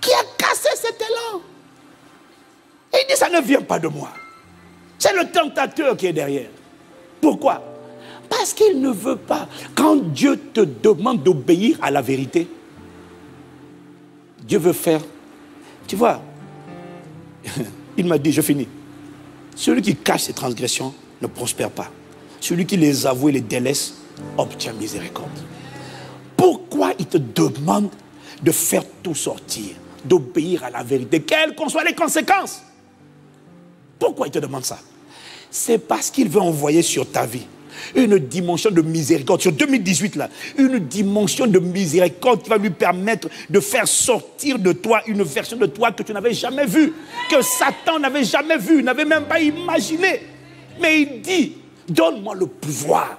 A: Qui a cassé cet élan? Et il dit, ça ne vient pas de moi. C'est le tentateur qui est derrière. Pourquoi? Parce qu'il ne veut pas. Quand Dieu te demande d'obéir à la vérité, Dieu veut faire. Tu vois, il m'a dit, je finis. Celui qui cache ses transgressions ne prospère pas. Celui qui les avoue et les délaisse obtient miséricorde. Pourquoi il te demande de faire tout sortir, d'obéir à la vérité, quelles qu'en soient les conséquences? Pourquoi il te demande ça? C'est parce qu'il veut envoyer sur ta vie une dimension de miséricorde. Sur 2018, là, une dimension de miséricorde qui va lui permettre de faire sortir de toi une version de toi que tu n'avais jamais vue, que Satan n'avait jamais vue, n'avait même pas imaginé. Mais il dit, donne-moi le pouvoir.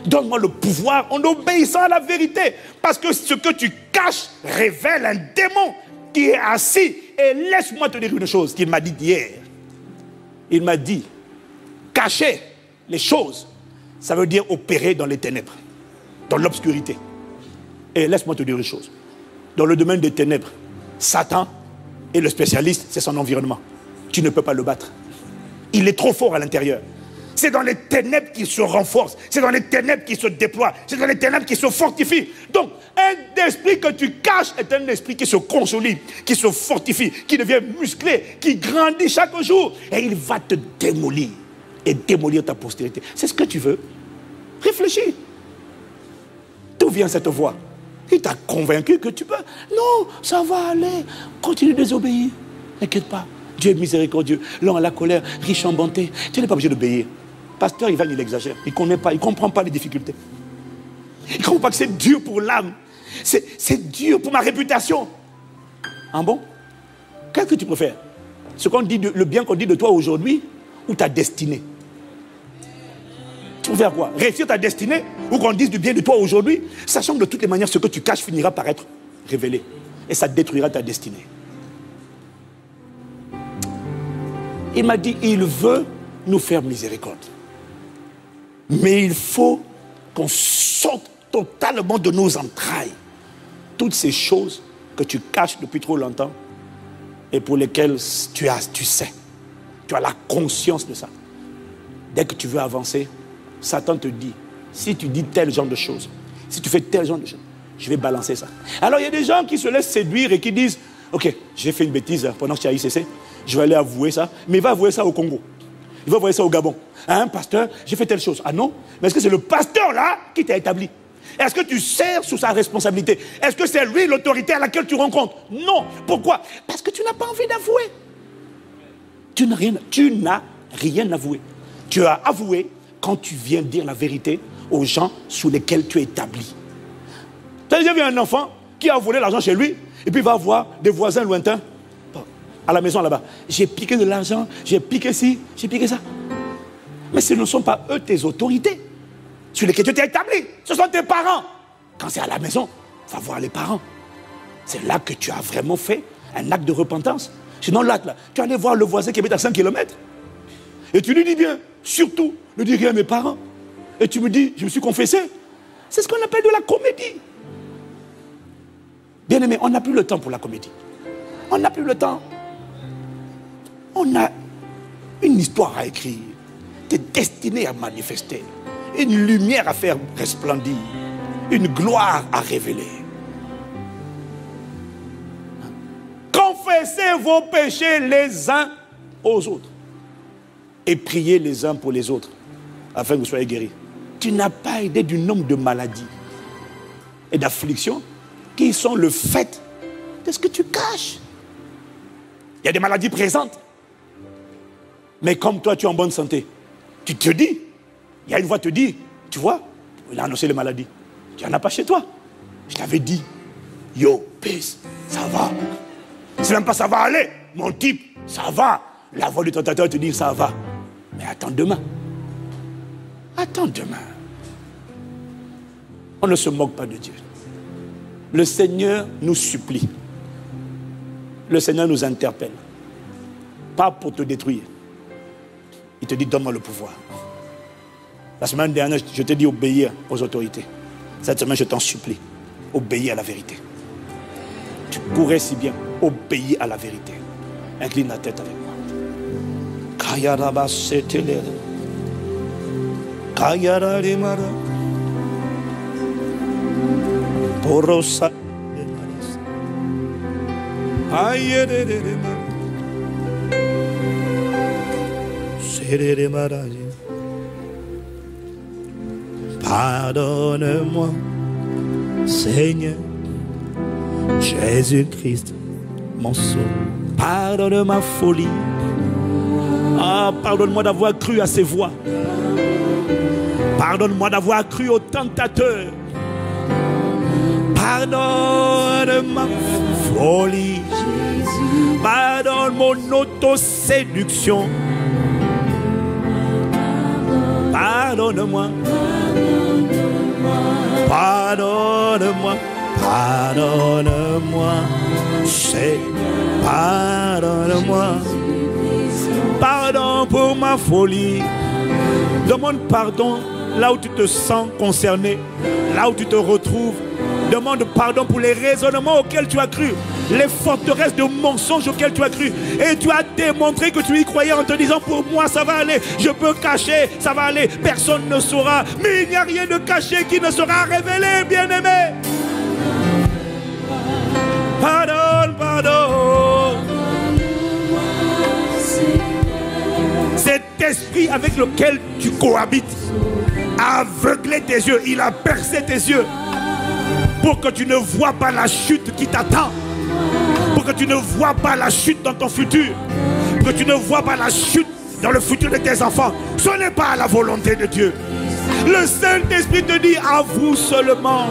A: Donne-moi le pouvoir en obéissant à la vérité. Parce que ce que tu caches révèle un démon qui est assis. Et laisse-moi te dire une chose qu'il m'a dit hier. Il m'a dit, cacher les choses, ça veut dire opérer dans les ténèbres, dans l'obscurité. Et laisse-moi te dire une chose. Dans le domaine des ténèbres, Satan est le spécialiste, c'est son environnement. Tu ne peux pas le battre. Il est trop fort à l'intérieur. C'est dans les ténèbres qu'il se renforce. C'est dans les ténèbres qu'il se déploie. C'est dans les ténèbres qu'il se fortifie. Donc, un esprit que tu caches est un esprit qui se consolide, qui se fortifie, qui devient musclé, qui grandit chaque jour. Et il va te démolir. Et démolir ta postérité. C'est ce que tu veux? Réfléchis. D'où vient cette voix? Il t'a convaincu que tu peux. Non, ça va aller. Continue de désobéir. N'inquiète pas. Dieu est miséricordieux, lent à la colère, riche en bonté. Tu n'es pas obligé d'obéir. Pasteur, il exagère. Il ne connaît pas, il ne comprend pas les difficultés. Il ne comprend pas que c'est dur pour l'âme. C'est dur pour ma réputation. Ah bon? Qu'est-ce que tu préfères? Ce qu'on dit, le bien qu'on dit de toi aujourd'hui ou ta destinée? Tu préfères quoi? Réussir ta destinée ou qu'on dise du bien de toi aujourd'hui, sachant que de toutes les manières, ce que tu caches finira par être révélé. Et ça détruira ta destinée. Il m'a dit, il veut nous faire miséricorde. Mais il faut qu'on sorte totalement de nos entrailles toutes ces choses que tu caches depuis trop longtemps et pour lesquelles tu sais, tu as la conscience de ça. Dès que tu veux avancer, Satan te dit, si tu dis tel genre de choses, si tu fais tel genre de choses, je vais balancer ça. Alors il y a des gens qui se laissent séduire et qui disent, ok, j'ai fait une bêtise pendant que tu as ICC, je vais aller avouer ça, mais il va avouer ça au Congo. Il va avouer ça au Gabon. Hein, pasteur, j'ai fait telle chose. Ah non, mais est-ce que c'est le pasteur là qui t'a établi? Est-ce que tu sers sous sa responsabilité? Est-ce que c'est lui l'autorité à laquelle tu rencontres? Non. Pourquoi? Parce que tu n'as pas envie d'avouer. Tu n'as rien avoué. Tu as avoué quand tu viens dire la vérité aux gens sous lesquels tu es établi. Tu as déjà vu un enfant qui a volé l'argent chez lui et puis il va voir des voisins lointains à la maison là-bas. J'ai piqué de l'argent, j'ai piqué ci, j'ai piqué ça. Mais ce ne sont pas eux tes autorités sur lesquelles tu t'es établi. Ce sont tes parents. Quand c'est à la maison, va voir les parents. C'est là que tu as vraiment fait un acte de repentance. Sinon là, tu allais voir le voisin qui habite à 5 km. Et tu lui dis bien, surtout, ne dis rien à mes parents. Et tu me dis, je me suis confessé. C'est ce qu'on appelle de la comédie. Bien aimé, on n'a plus le temps pour la comédie. On n'a plus le temps. On a une histoire à écrire. Tu es destiné à manifester. Une lumière à faire resplendir. Une gloire à révéler. Confessez vos péchés les uns aux autres. Et priez les uns pour les autres. Afin que vous soyez guéris. Tu n'as pas idée du nombre de maladies et d'afflictions qui sont le fait de ce que tu caches. Il y a des maladies présentes. Mais comme toi, tu es en bonne santé, tu te dis, il y a une voix qui te dit, tu vois, il a annoncé les maladies. Tu n'en as pas chez toi. Je t'avais dit, yo, peace, ça va. C'est même pas ça va aller, mon type, ça va. La voix du tentateur te dit, ça va. Mais attends demain. Attends demain. On ne se moque pas de Dieu. Le Seigneur nous supplie. Le Seigneur nous interpelle. Pas pour te détruire. Il te dit, donne-moi le pouvoir. La semaine dernière, je t'ai dit obéir aux autorités. Cette semaine, je t'en supplie. Obéis à la vérité. Tu pourrais si bien obéir à la vérité. Incline la tête avec moi. Kayaraba setelere. Kayarare mara. Porosa. Ayerere mara. Serere mara. Pardonne-moi, Seigneur, Jésus-Christ, mon sauveur. Pardonne ma folie. Ah, pardonne-moi d'avoir cru à ses voix. Pardonne-moi d'avoir cru aux tentateurs. Pardonne ma folie. Pardonne mon autoséduction. Pardonne-moi. Pardonne-moi. Pardonne-moi. C'est pardonne-moi. Pardon pour ma folie. Demande pardon là où tu te sens concerné, là où tu te retrouves. Demande pardon pour les raisonnements auxquels tu as cru, les forteresses de mensonges auxquels tu as cru. Et tu as démontré que tu y croyais en te disant, pour moi ça va aller, je peux cacher, ça va aller, personne ne saura. Mais il n'y a rien de caché qui ne sera révélé, bien-aimé. Pardonne, pardon. Cet esprit avec lequel tu cohabites a aveuglé tes yeux, il a percé tes yeux pour que tu ne vois pas la chute qui t'attend, pour que tu ne vois pas la chute dans ton futur, que tu ne vois pas la chute dans le futur de tes enfants, ce n'est pas la volonté de Dieu. Le Saint-Esprit te dit, avoue seulement.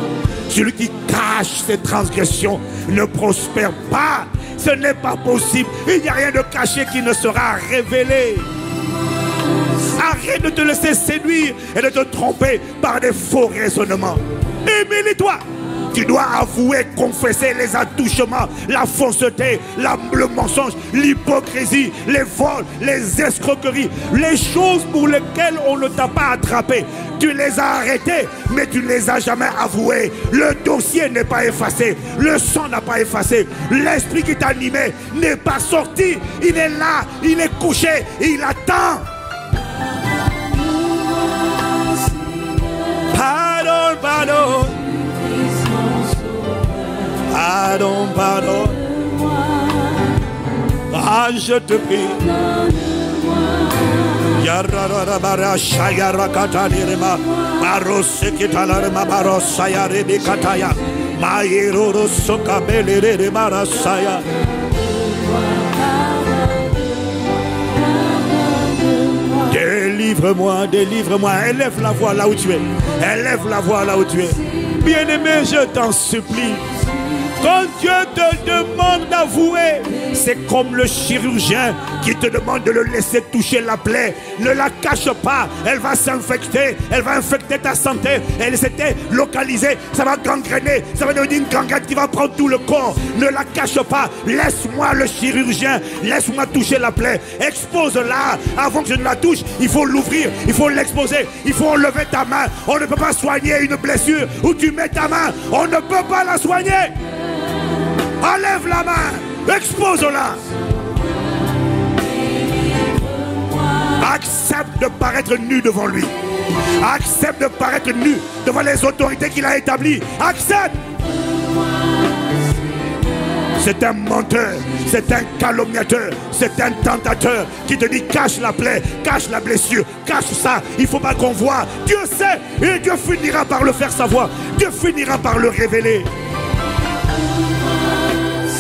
A: Celui qui cache ses transgressions ne prospère pas. Ce n'est pas possible. Il n'y a rien de caché qui ne sera révélé. Arrête de te laisser séduire et de te tromper par des faux raisonnements. Humilie-toi. Tu dois avouer, confesser les attouchements, la fausseté, le mensonge, l'hypocrisie, les vols, les escroqueries, les choses pour lesquelles on ne t'a pas attrapé. Tu les as arrêtées, mais tu ne les as jamais avouées. Le dossier n'est pas effacé, le sang n'a pas effacé, l'esprit qui t'animait n'est pas sorti. Il est là, il est couché, il attend. Pardon, pardon. Pardon, pardon. Ah, je te prie. Yarara shayara katanirema barose kitalarema barosaya rebekataya mayero sokabelere marasaya. Délivre-moi, délivre-moi. Élève la voix là où tu es. Élève la voix là où tu es. Bien-aimé, je t'en supplie. Quand Dieu te demande d'avouer, c'est comme le chirurgien qui te demande de le laisser toucher la plaie. Ne la cache pas, elle va s'infecter, elle va infecter ta santé. Elle s'était localisée, ça va gangréner, ça va devenir une gangrène qui va prendre tout le corps. Ne la cache pas, laisse-moi le chirurgien, laisse-moi toucher la plaie. Expose-la, avant que je ne la touche, il faut l'ouvrir, il faut l'exposer, il faut enlever ta main. On ne peut pas soigner une blessure où tu mets ta main, on ne peut pas la soigner. Enlève la main, expose-la. Accepte de paraître nu devant lui. Accepte de paraître nu devant les autorités qu'il a établies. Accepte. C'est un menteur, c'est un calomniateur, c'est un tentateur qui te dit cache la plaie, cache la blessure, cache ça. Il ne faut pas qu'on voit. Dieu sait et Dieu finira par le faire savoir. Dieu finira par le révéler.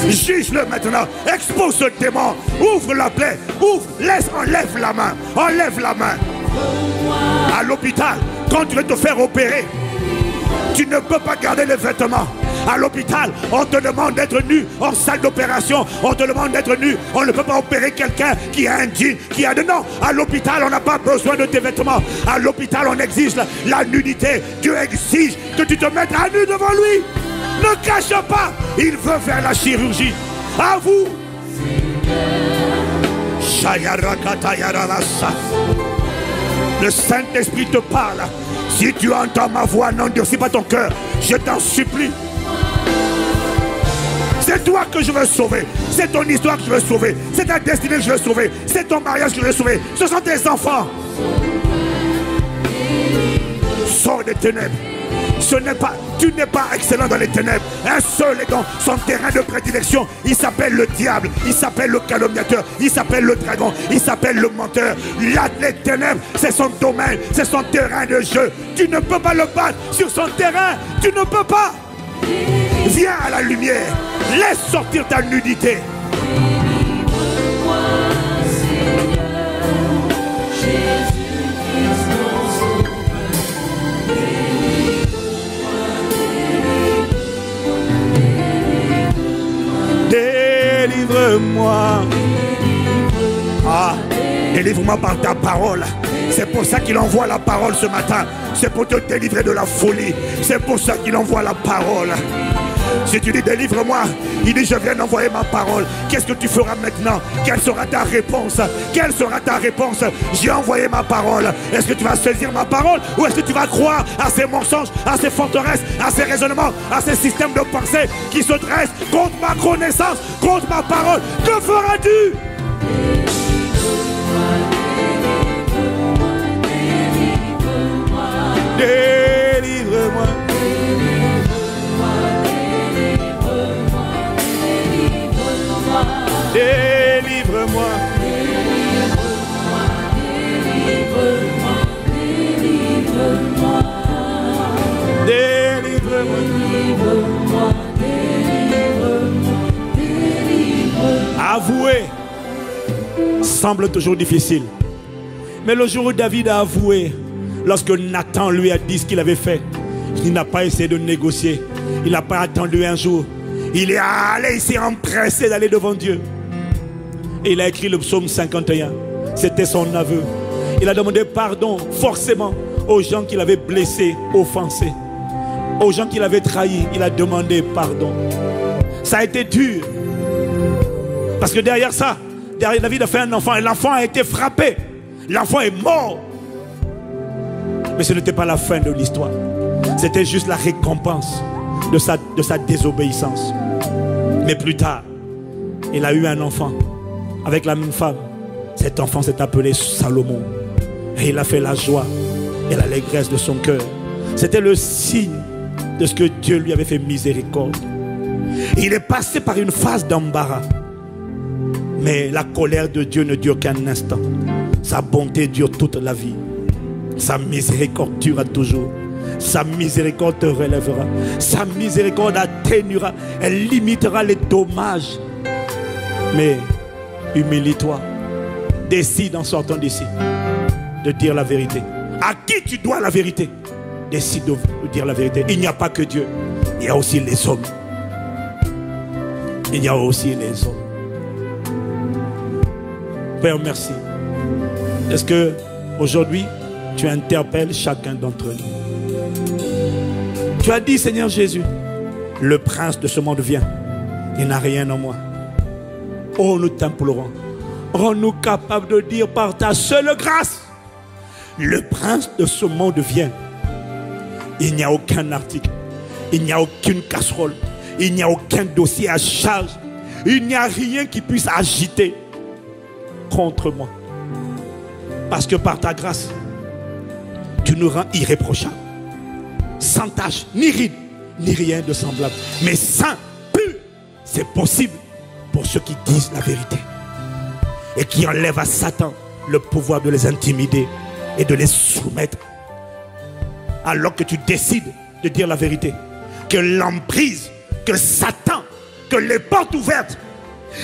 A: Juge-le maintenant, expose ce démon, ouvre la plaie, ouvre, enlève la main, enlève la main. À l'hôpital, quand tu veux te faire opérer, tu ne peux pas garder les vêtements. À l'hôpital, on te demande d'être nu en salle d'opération, on te demande d'être nu, on ne peut pas opérer quelqu'un qui a un jean, qui a de non. À l'hôpital, on n'a pas besoin de tes vêtements. À l'hôpital, on exige la nudité. Dieu exige que tu te mettes à nu devant lui. Ne cache pas, il veut faire la chirurgie. À vous. Le Saint-Esprit te parle. Si tu entends ma voix, n'endurcis pas ton cœur. Je t'en supplie. C'est toi que je veux sauver. C'est ton histoire que je veux sauver. C'est ta destinée que je veux sauver. C'est ton mariage que je veux sauver. Ce sont tes enfants. Sors des ténèbres. Tu n'es pas excellent dans les ténèbres. Un seul est dans son terrain de prédilection. Il s'appelle le diable. Il s'appelle le calomniateur. Il s'appelle le dragon. Il s'appelle le menteur. Là, les ténèbres, c'est son domaine. C'est son terrain de jeu. Tu ne peux pas le battre sur son terrain. Tu ne peux pas. Viens à la lumière. Laisse sortir ta nudité. Délivre-moi. Ah, délivre-moi par ta parole. C'est pour ça qu'il envoie la parole ce matin. C'est pour te délivrer de la folie. C'est pour ça qu'il envoie la parole. Si tu dis délivre-moi, il dit je viens d'envoyer ma parole. Qu'est-ce que tu feras maintenant? Quelle sera ta réponse? Quelle sera ta réponse? J'ai envoyé ma parole. Est-ce que tu vas saisir ma parole? Ou est-ce que tu vas croire à ces mensonges, à ces forteresses, à ces raisonnements, à ces systèmes de pensée qui se dressent contre ma connaissance, contre ma parole? Que feras-tu? Délivre-moi. Délivre-moi. Délivre-moi. Avouez semble toujours difficile. Mais le jour où David a avoué, lorsque Nathan lui a dit ce qu'il avait fait, il n'a pas essayé de négocier. Il n'a pas attendu un jour. Il est allé, il s'est empressé d'aller devant Dieu. Et il a écrit le psaume 51. C'était son aveu. Il a demandé pardon forcément aux gens qu'il avait blessés, offensés. Aux gens qu'il avait trahis. Il a demandé pardon. Ça a été dur. Parce que derrière ça, derrière David a fait un enfant. Et l'enfant a été frappé. L'enfant est mort. Mais ce n'était pas la fin de l'histoire. C'était juste la récompense de sa désobéissance. Mais plus tard, il a eu un enfant avec la même femme. Cet enfant s'est appelé Salomon. Et il a fait la joie et l'allégresse de son cœur. C'était le signe de ce que Dieu lui avait fait miséricorde. Il est passé par une phase d'embarras. Mais la colère de Dieu ne dure qu'un instant. Sa bonté dure toute la vie. Sa miséricorde durera toujours. Sa miséricorde te relèvera. Sa miséricorde atténuera. Elle limitera les dommages. Mais humilie-toi. Décide en sortant d'ici de dire la vérité. À qui tu dois la vérité? Décide de dire la vérité. Il n'y a pas que Dieu. Il y a aussi les hommes. Il y a aussi les hommes. Père, merci. Est-ce que aujourd'hui tu interpelles chacun d'entre nous? Tu as dit, Seigneur Jésus, le prince de ce monde vient. Il n'a rien en moi. Oh, nous t'implorons. Rends-nous capables de dire par ta seule grâce, le prince de ce monde vient. Il n'y a aucun article. Il n'y a aucune casserole. Il n'y a aucun dossier à charge. Il n'y a rien qui puisse agiter contre moi. Parce que par ta grâce, tu nous rends irréprochables. Sans tache, ni ride, ni rien de semblable. Mais saint, pur, c'est possible pour ceux qui disent la vérité. Et qui enlèvent à Satan le pouvoir de les intimider et de les soumettre. Alors que tu décides de dire la vérité. Que l'emprise, que Satan, que les portes ouvertes,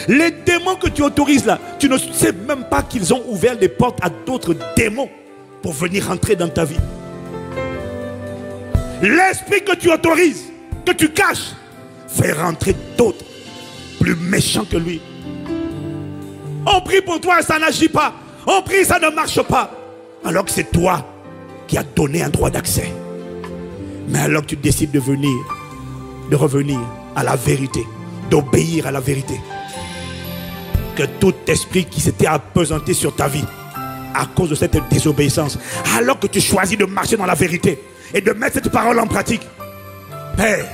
A: les démons que tu autorises là, tu ne sais même pas qu'ils ont ouvert les portes à d'autres démons pour venir entrer dans ta vie. L'esprit que tu autorises, que tu caches, fait rentrer d'autres plus méchants que lui. On prie pour toi et ça n'agit pas. On prie, ça ne marche pas. Alors que c'est toi qui as donné un droit d'accès. Mais alors que tu décides de revenir à la vérité, d'obéir à la vérité, que tout esprit qui s'était appesanté sur ta vie à cause de cette désobéissance, alors que tu choisis de marcher dans la vérité et de mettre cette parole en pratique, Père,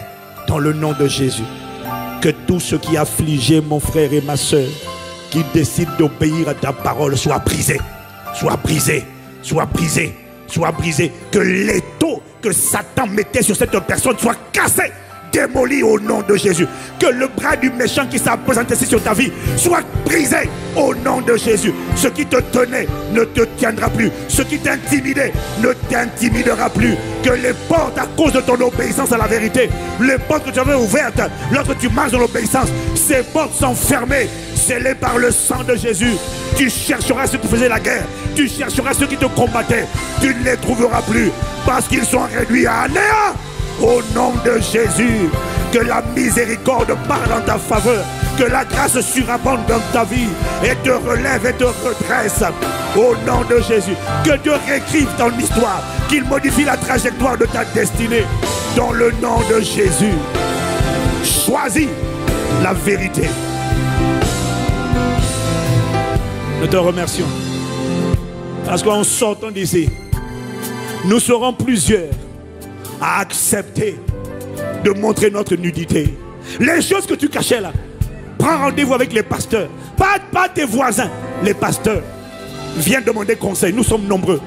A: dans le nom de Jésus, que tout ce qui affligeait mon frère et ma soeur, qui décide d'obéir à ta parole, soit brisé, soit brisé, soit brisé, soit brisé. Que l'étau que Satan mettait sur cette personne soit cassé, démoli au nom de Jésus. Que le bras du méchant qui s'est appesanté sur ta vie soit brisé au nom de Jésus. Ce qui te tenait ne te tiendra plus. Ce qui t'intimidait ne t'intimidera plus. Que les portes, à cause de ton obéissance à la vérité, les portes que tu avais ouvertes lorsque tu marches dans l'obéissance, ces portes sont fermées, scellées par le sang de Jésus. Tu chercheras ceux qui faisaient la guerre. Tu chercheras ceux qui te combattaient. Tu ne les trouveras plus parce qu'ils sont réduits à néant. Au nom de Jésus, que la miséricorde parle en ta faveur, que la grâce surabonde dans ta vie et te relève et te redresse. Au nom de Jésus, que Dieu réécrive ton histoire, qu'il modifie la trajectoire de ta destinée. Dans le nom de Jésus, choisis la vérité. Nous te remercions parce qu'en sortant d'ici, nous serons plusieurs à accepter de montrer notre nudité. Les choses que tu cachais là, prends rendez-vous avec les pasteurs, pas tes voisins, les pasteurs. Viens demander conseil, nous sommes nombreux.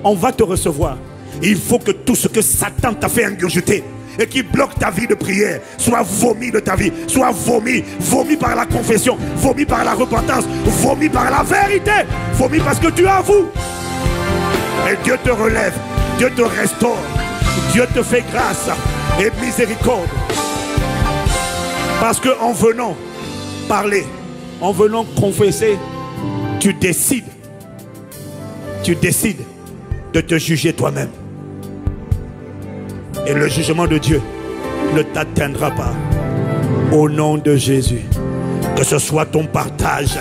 A: On va te recevoir. Il faut que tout ce que Satan t'a fait ingurgiter et qui bloque ta vie de prière soit vomi de ta vie, soit vomi par la confession, vomi par la repentance, vomi par la vérité, vomi parce que tu avoues. Et Dieu te relève, Dieu te restaure, Dieu te fait grâce et miséricorde. Parce qu'en venant parler, en venant confesser, tu décides de te juger toi-même. Et le jugement de Dieu ne t'atteindra pas. Au nom de Jésus. Que ce soit ton partage.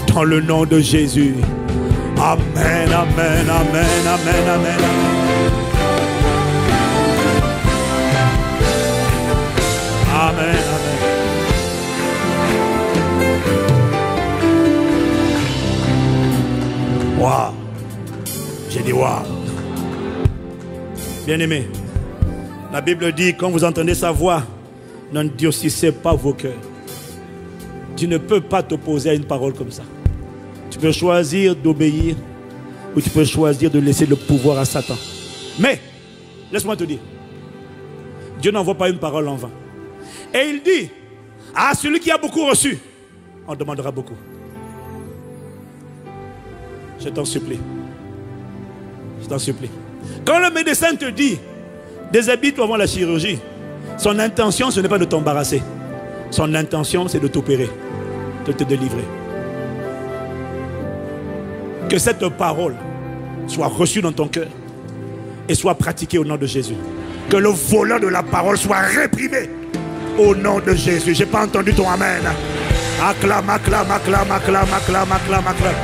A: Dans le nom de Jésus. Amen, amen, amen, amen, amen, amen. Amen, amen. Waouh. J'ai dit waouh. Bien-aimé, la Bible dit, quand vous entendez sa voix, n'endurcissez pas vos cœurs. Tu ne peux pas t'opposer à une parole comme ça. Tu peux choisir d'obéir ou tu peux choisir de laisser le pouvoir à Satan. Mais, laisse-moi te dire, Dieu n'envoie pas une parole en vain. Et il dit, à celui qui a beaucoup reçu, on demandera beaucoup. Je t'en supplie. Je t'en supplie. Quand le médecin te dit, déshabille-toi avant la chirurgie, son intention, ce n'est pas de t'embarrasser. Son intention, c'est de t'opérer, de te délivrer. Que cette parole soit reçue dans ton cœur et soit pratiquée au nom de Jésus. Que le voleur de la parole soit réprimé au nom de Jésus. Je n'ai pas entendu ton amen. Acclame, acclame, acclame, acclame, acclame, acclame, acclame.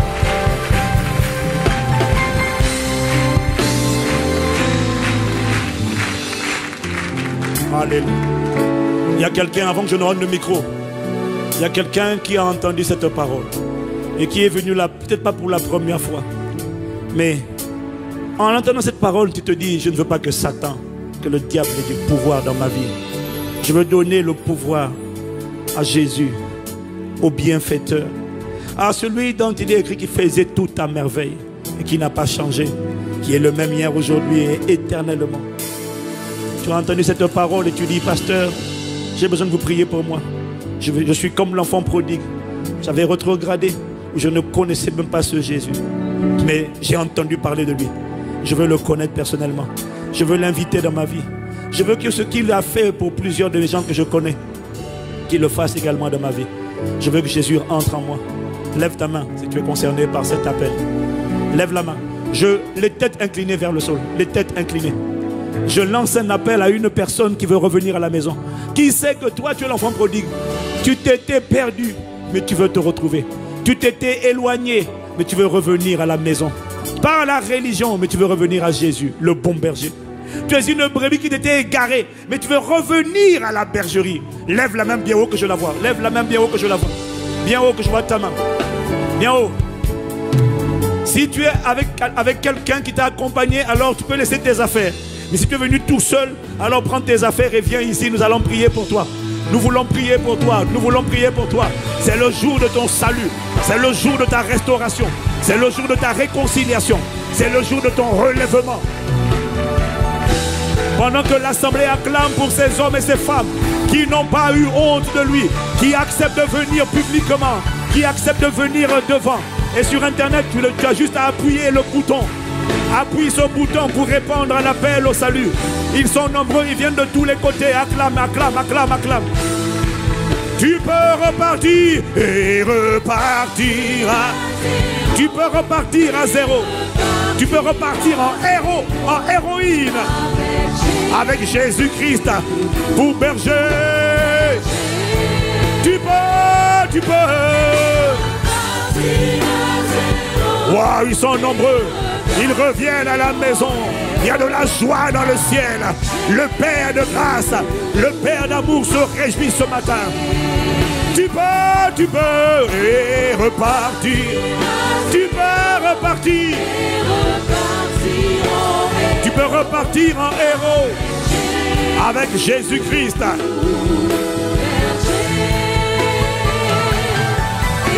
A: Alléluia. Il y a quelqu'un, avant que je ne rende le micro, il y a quelqu'un qui a entendu cette parole et qui est venu là, peut-être pas pour la première fois, mais en entendant cette parole, tu te dis, je ne veux pas que Satan, que le diable ait du pouvoir dans ma vie. Je veux donner le pouvoir à Jésus, au bienfaiteur, à celui dont il est écrit qu'il faisait tout à merveille et qui n'a pas changé, qui est le même hier, aujourd'hui et éternellement. Tu as entendu cette parole et tu dis, pasteur, j'ai besoin de vous prier pour moi. Je suis comme l'enfant prodigue. J'avais rétrogradé, je ne connaissais même pas ce Jésus. Mais j'ai entendu parler de lui. Je veux le connaître personnellement. Je veux l'inviter dans ma vie. Je veux que ce qu'il a fait pour plusieurs des gens que je connais, qu'il le fasse également dans ma vie. Je veux que Jésus entre en moi. Lève ta main si tu es concerné par cet appel. Lève la main. Les têtes inclinées vers le sol. Les têtes inclinées. Je lance un appel à une personne qui veut revenir à la maison. Qui sait que toi, tu es l'enfant prodigue. Tu t'étais perdu, mais tu veux te retrouver. Tu t'étais éloigné, mais tu veux revenir à la maison. Par la religion, mais tu veux revenir à Jésus, le bon berger. Tu es une brebis qui t'était égarée, mais tu veux revenir à la bergerie. Lève la main bien haut que je la vois. Lève la main bien haut que je la vois. Bien haut que je vois ta main. Bien haut. Si tu es avec quelqu'un qui t'a accompagné, alors tu peux laisser tes affaires. Mais si tu es venu tout seul, alors prends tes affaires et viens ici, nous allons prier pour toi. Nous voulons prier pour toi, nous voulons prier pour toi. C'est le jour de ton salut, c'est le jour de ta restauration, c'est le jour de ta réconciliation, c'est le jour de ton relèvement. Pendant que l'assemblée acclame pour ces hommes et ces femmes qui n'ont pas eu honte de lui, qui acceptent de venir publiquement, qui acceptent de venir devant. Et sur internet, tu as juste à appuyer le bouton. Appuie ce bouton pour répondre à l'appel au salut. Ils sont nombreux, ils viennent de tous les côtés. Acclame, acclame, acclame, acclame. Tu peux repartir et repartir. Tu peux repartir à zéro. Tu peux repartir en héros, en héroïne. Avec Jésus-Christ pour berger. Tu peux. Waouh, ils sont nombreux. Ils reviennent à la maison. Il y a de la joie dans le ciel. Le Père de grâce, le Père d'amour se réjouit ce matin. Tu peux et repartir. Tu peux repartir. Tu peux repartir en héros avec Jésus-Christ.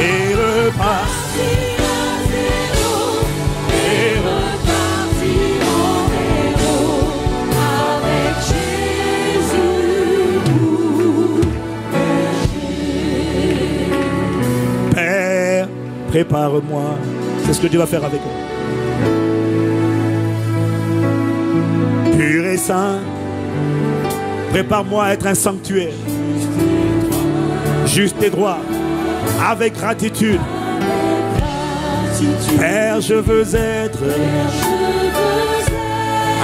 A: Et repartir. Père, prépare-moi. C'est ce que Dieu va faire avec eux. Pur et saint, prépare-moi à être un sanctuaire. Juste et droit, avec gratitude. Père, je veux être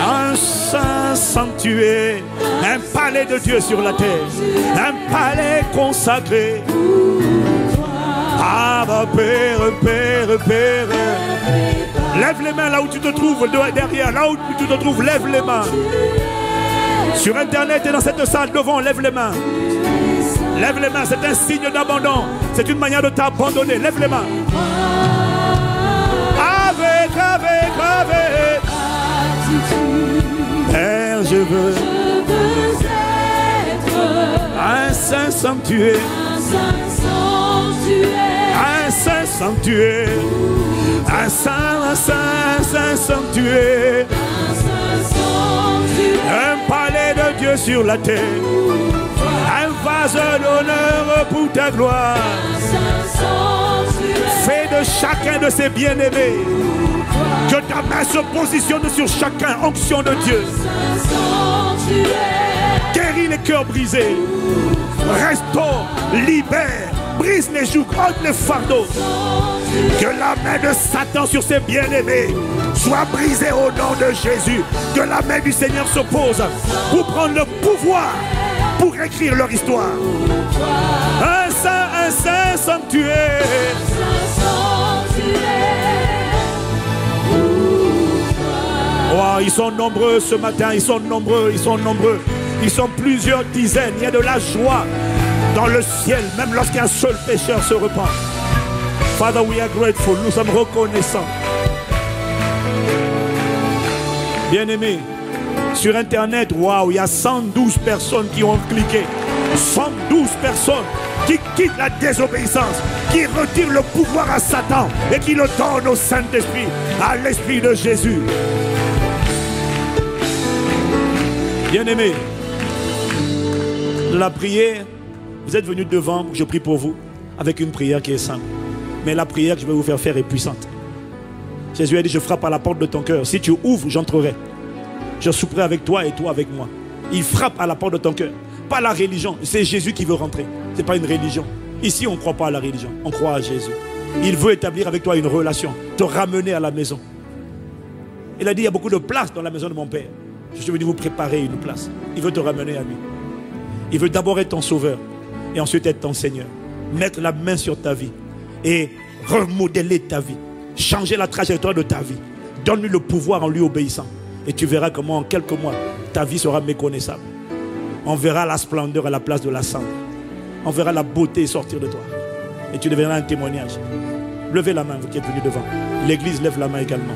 A: un saint sanctuaire, un palais de Dieu sur la terre, un palais consacré. Ah, bah, Père, Père, Père. Lève les mains là où tu te trouves, derrière, là où tu te trouves, lève les mains. Sur Internet et dans cette salle devant, lève les mains. Lève les mains, c'est un signe d'abandon. C'est une manière de t'abandonner. Lève les mains. Avec. Père, je veux être un saint sanctuaire. Un saint sanctuaire. Un saint sanctuaire. Un palais de Dieu sur la terre. Un vase d'honneur pour ta gloire. Fais de chacun de ces bien-aimés que ta main se positionne sur chacun. Onction de Dieu. Guéris les cœurs brisés. Restaure, libère, brise les jougs, ôte les fardeaux. Que la main de Satan sur ses bien-aimés soit brisée au nom de Jésus. Que la main du Seigneur se pose pour prendre le pouvoir, pour écrire leur histoire. Un saint sanctuaire. Oh, ils sont nombreux ce matin, ils sont nombreux. Ils sont plusieurs dizaines. Il y a de la joie dans le ciel, même lorsqu'un seul pécheur se repent. Father, we are grateful. Nous sommes reconnaissants. Bien-aimés, sur Internet, waouh, il y a 112 personnes qui ont cliqué. 112 personnes qui quittent la désobéissance, qui retirent le pouvoir à Satan et qui le donnent au Saint-Esprit, à l'Esprit de Jésus. Bien-aimés, de la prière, vous êtes venus devant, je prie pour vous, avec une prière qui est simple. Mais la prière que je vais vous faire est puissante. Jésus a dit, je frappe à la porte de ton cœur. Si tu ouvres, j'entrerai. Je souperai avec toi et toi avec moi. Il frappe à la porte de ton cœur. Pas la religion, c'est Jésus qui veut rentrer. Ce n'est pas une religion. Ici, on ne croit pas à la religion, on croit à Jésus. Il veut établir avec toi une relation, te ramener à la maison. Il a dit, il y a beaucoup de place dans la maison de mon Père. Je suis venu vous préparer une place. Il veut te ramener à lui. Il veut d'abord être ton sauveur et ensuite être ton Seigneur. Mettre la main sur ta vie et remodeler ta vie. Changer la trajectoire de ta vie. Donne-lui le pouvoir en lui obéissant. Et tu verras comment en quelques mois, ta vie sera méconnaissable. On verra la splendeur à la place de la cendre. On verra la beauté sortir de toi. Et tu deviendras un témoignage. Levez la main, vous qui êtes venus devant. L'église lève la main également.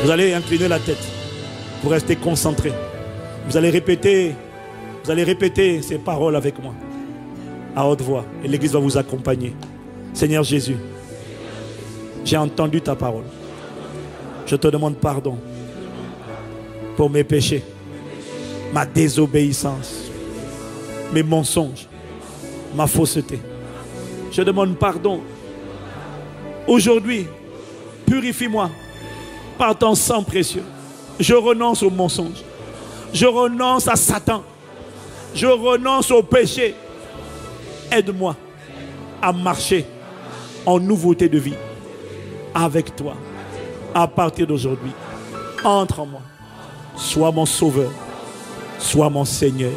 A: Vous allez incliner la tête pour rester concentré. Vous allez répéter ces paroles avec moi à haute voix. Et l'église va vous accompagner. Seigneur Jésus, j'ai entendu ta parole. Je te demande pardon pour mes péchés, ma désobéissance, mes mensonges, ma fausseté. Je demande pardon. Aujourd'hui, purifie-moi par ton sang précieux. Je renonce au mensonge. Je renonce à Satan. Je renonce au péché. Aide-moi à marcher en nouveauté de vie avec toi. À partir d'aujourd'hui, entre en moi. Sois mon sauveur. Sois mon Seigneur.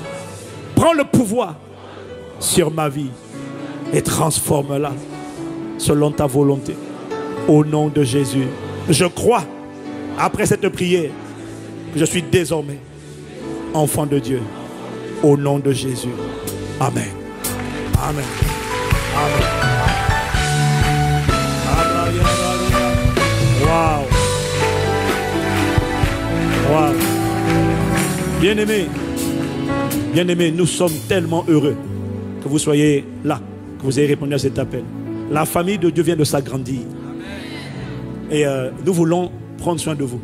A: Prends le pouvoir sur ma vie et transforme-la selon ta volonté. Au nom de Jésus, je crois, après cette prière, que je suis désormais enfant de Dieu. Au nom de Jésus. Amen. Amen. Amen. Wow. Wow. Bien-aimés, nous sommes tellement heureux que vous soyez là, que vous ayez répondu à cet appel. La famille de Dieu vient de s'agrandir. Et nous voulons prendre soin de vous.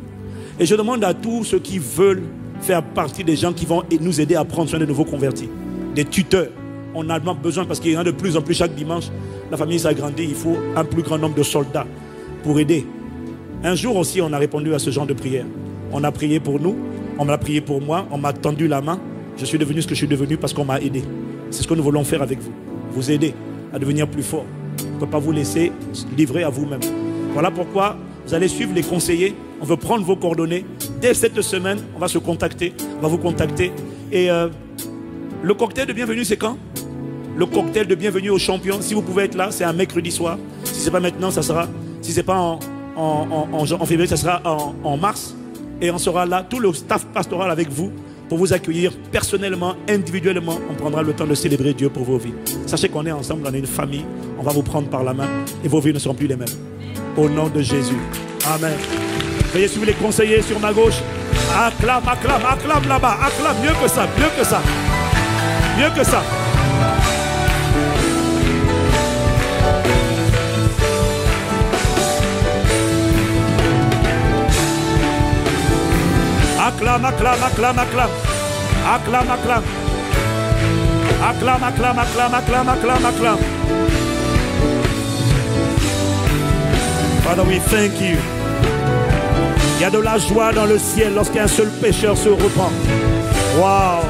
A: Et je demande à tous ceux qui veulent faire partie des gens qui vont nous aider à prendre soin de nouveaux convertis, des tuteurs. On a besoin parce qu'il y en a de plus en plus chaque dimanche. La famille s'agrandit, il faut un plus grand nombre de soldats pour aider. Un jour aussi, on a répondu à ce genre de prière. On a prié pour nous, on m'a prié pour moi, on m'a tendu la main. Je suis devenu ce que je suis devenu parce qu'on m'a aidé. C'est ce que nous voulons faire avec vous. Vous aider à devenir plus fort, ne peut pas vous laisser livrer à vous-même. Voilà pourquoi vous allez suivre les conseillers. On veut prendre vos coordonnées. Dès cette semaine, on va se contacter. On va vous contacter. Et le cocktail de bienvenue, c'est quand? Le cocktail de bienvenue aux champions. Si vous pouvez être là, c'est un mercredi soir. Si ce n'est pas maintenant, ça sera. Si ce n'est pas en février, ça sera en mars. Et on sera là, tout le staff pastoral avec vous, pour vous accueillir personnellement, individuellement. On prendra le temps de célébrer Dieu pour vos vies. Sachez qu'on est ensemble, on est une famille. On va vous prendre par la main et vos vies ne seront plus les mêmes. Au nom de Jésus. Amen. Veuillez suivre les conseillers sur ma gauche. Acclame, acclame, acclame là-bas. Acclame, mieux que ça, mieux que ça. Mieux que ça. Acclame, acclame, acclame, acclame. Acclame, acclame. Acclame, acclame, acclame, acclame, acclame, acclame. Father, we thank you. Il y a de la joie dans le ciel lorsqu'un seul pécheur se repent. Wow.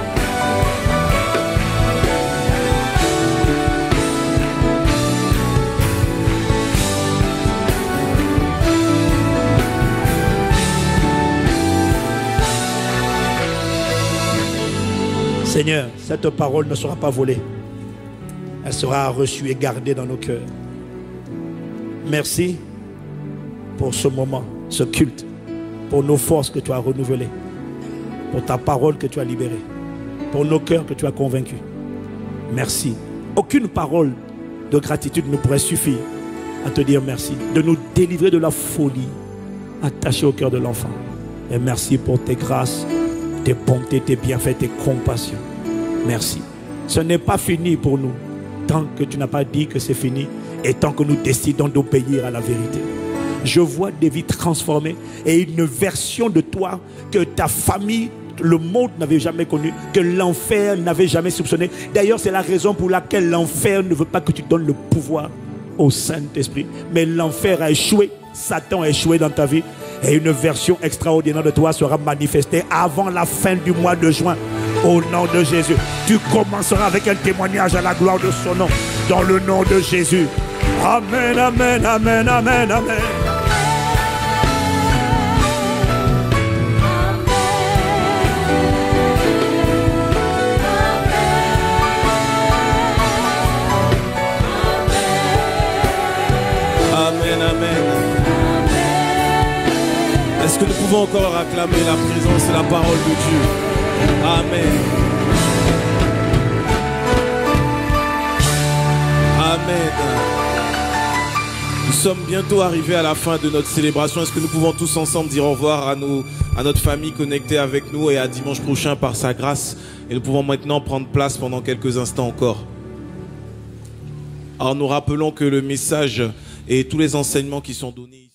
A: Seigneur, cette parole ne sera pas volée. Elle sera reçue et gardée dans nos cœurs. Merci pour ce moment, ce culte, pour nos forces que tu as renouvelées, pour ta parole que tu as libérée, pour nos cœurs que tu as convaincus. Merci. Aucune parole de gratitude ne pourrait suffire à te dire merci, de nous délivrer de la folie attachée au cœur de l'enfant. Et merci pour tes grâces, tes bontés, tes bienfaits, tes compassions. Merci. Ce n'est pas fini pour nous tant que tu n'as pas dit que c'est fini et tant que nous décidons d'obéir à la vérité. Je vois des vies transformées et une version de toi que ta famille, le monde n'avait jamais connue, que l'enfer n'avait jamais soupçonné. D'ailleurs, c'est la raison pour laquelle l'enfer ne veut pas que tu donnes le pouvoir au Saint-Esprit. Mais l'enfer a échoué, Satan a échoué dans ta vie. Et une version extraordinaire de toi sera manifestée avant la fin du mois de juin. Au nom de Jésus. Tu commenceras avec un témoignage à la gloire de son nom. Dans le nom de Jésus. Amen, amen, amen, amen, amen.
D: Amen, amen. Est-ce que nous pouvons encore acclamer la présence et la parole de Dieu? Amen. Amen. Nous sommes bientôt arrivés à la fin de notre célébration. Est-ce que nous pouvons tous ensemble dire au revoir à notre famille connectée avec nous et à dimanche prochain par sa grâce? Et nous pouvons maintenant prendre place pendant quelques instants encore. Alors nous rappelons que le message et tous les enseignements qui sont donnés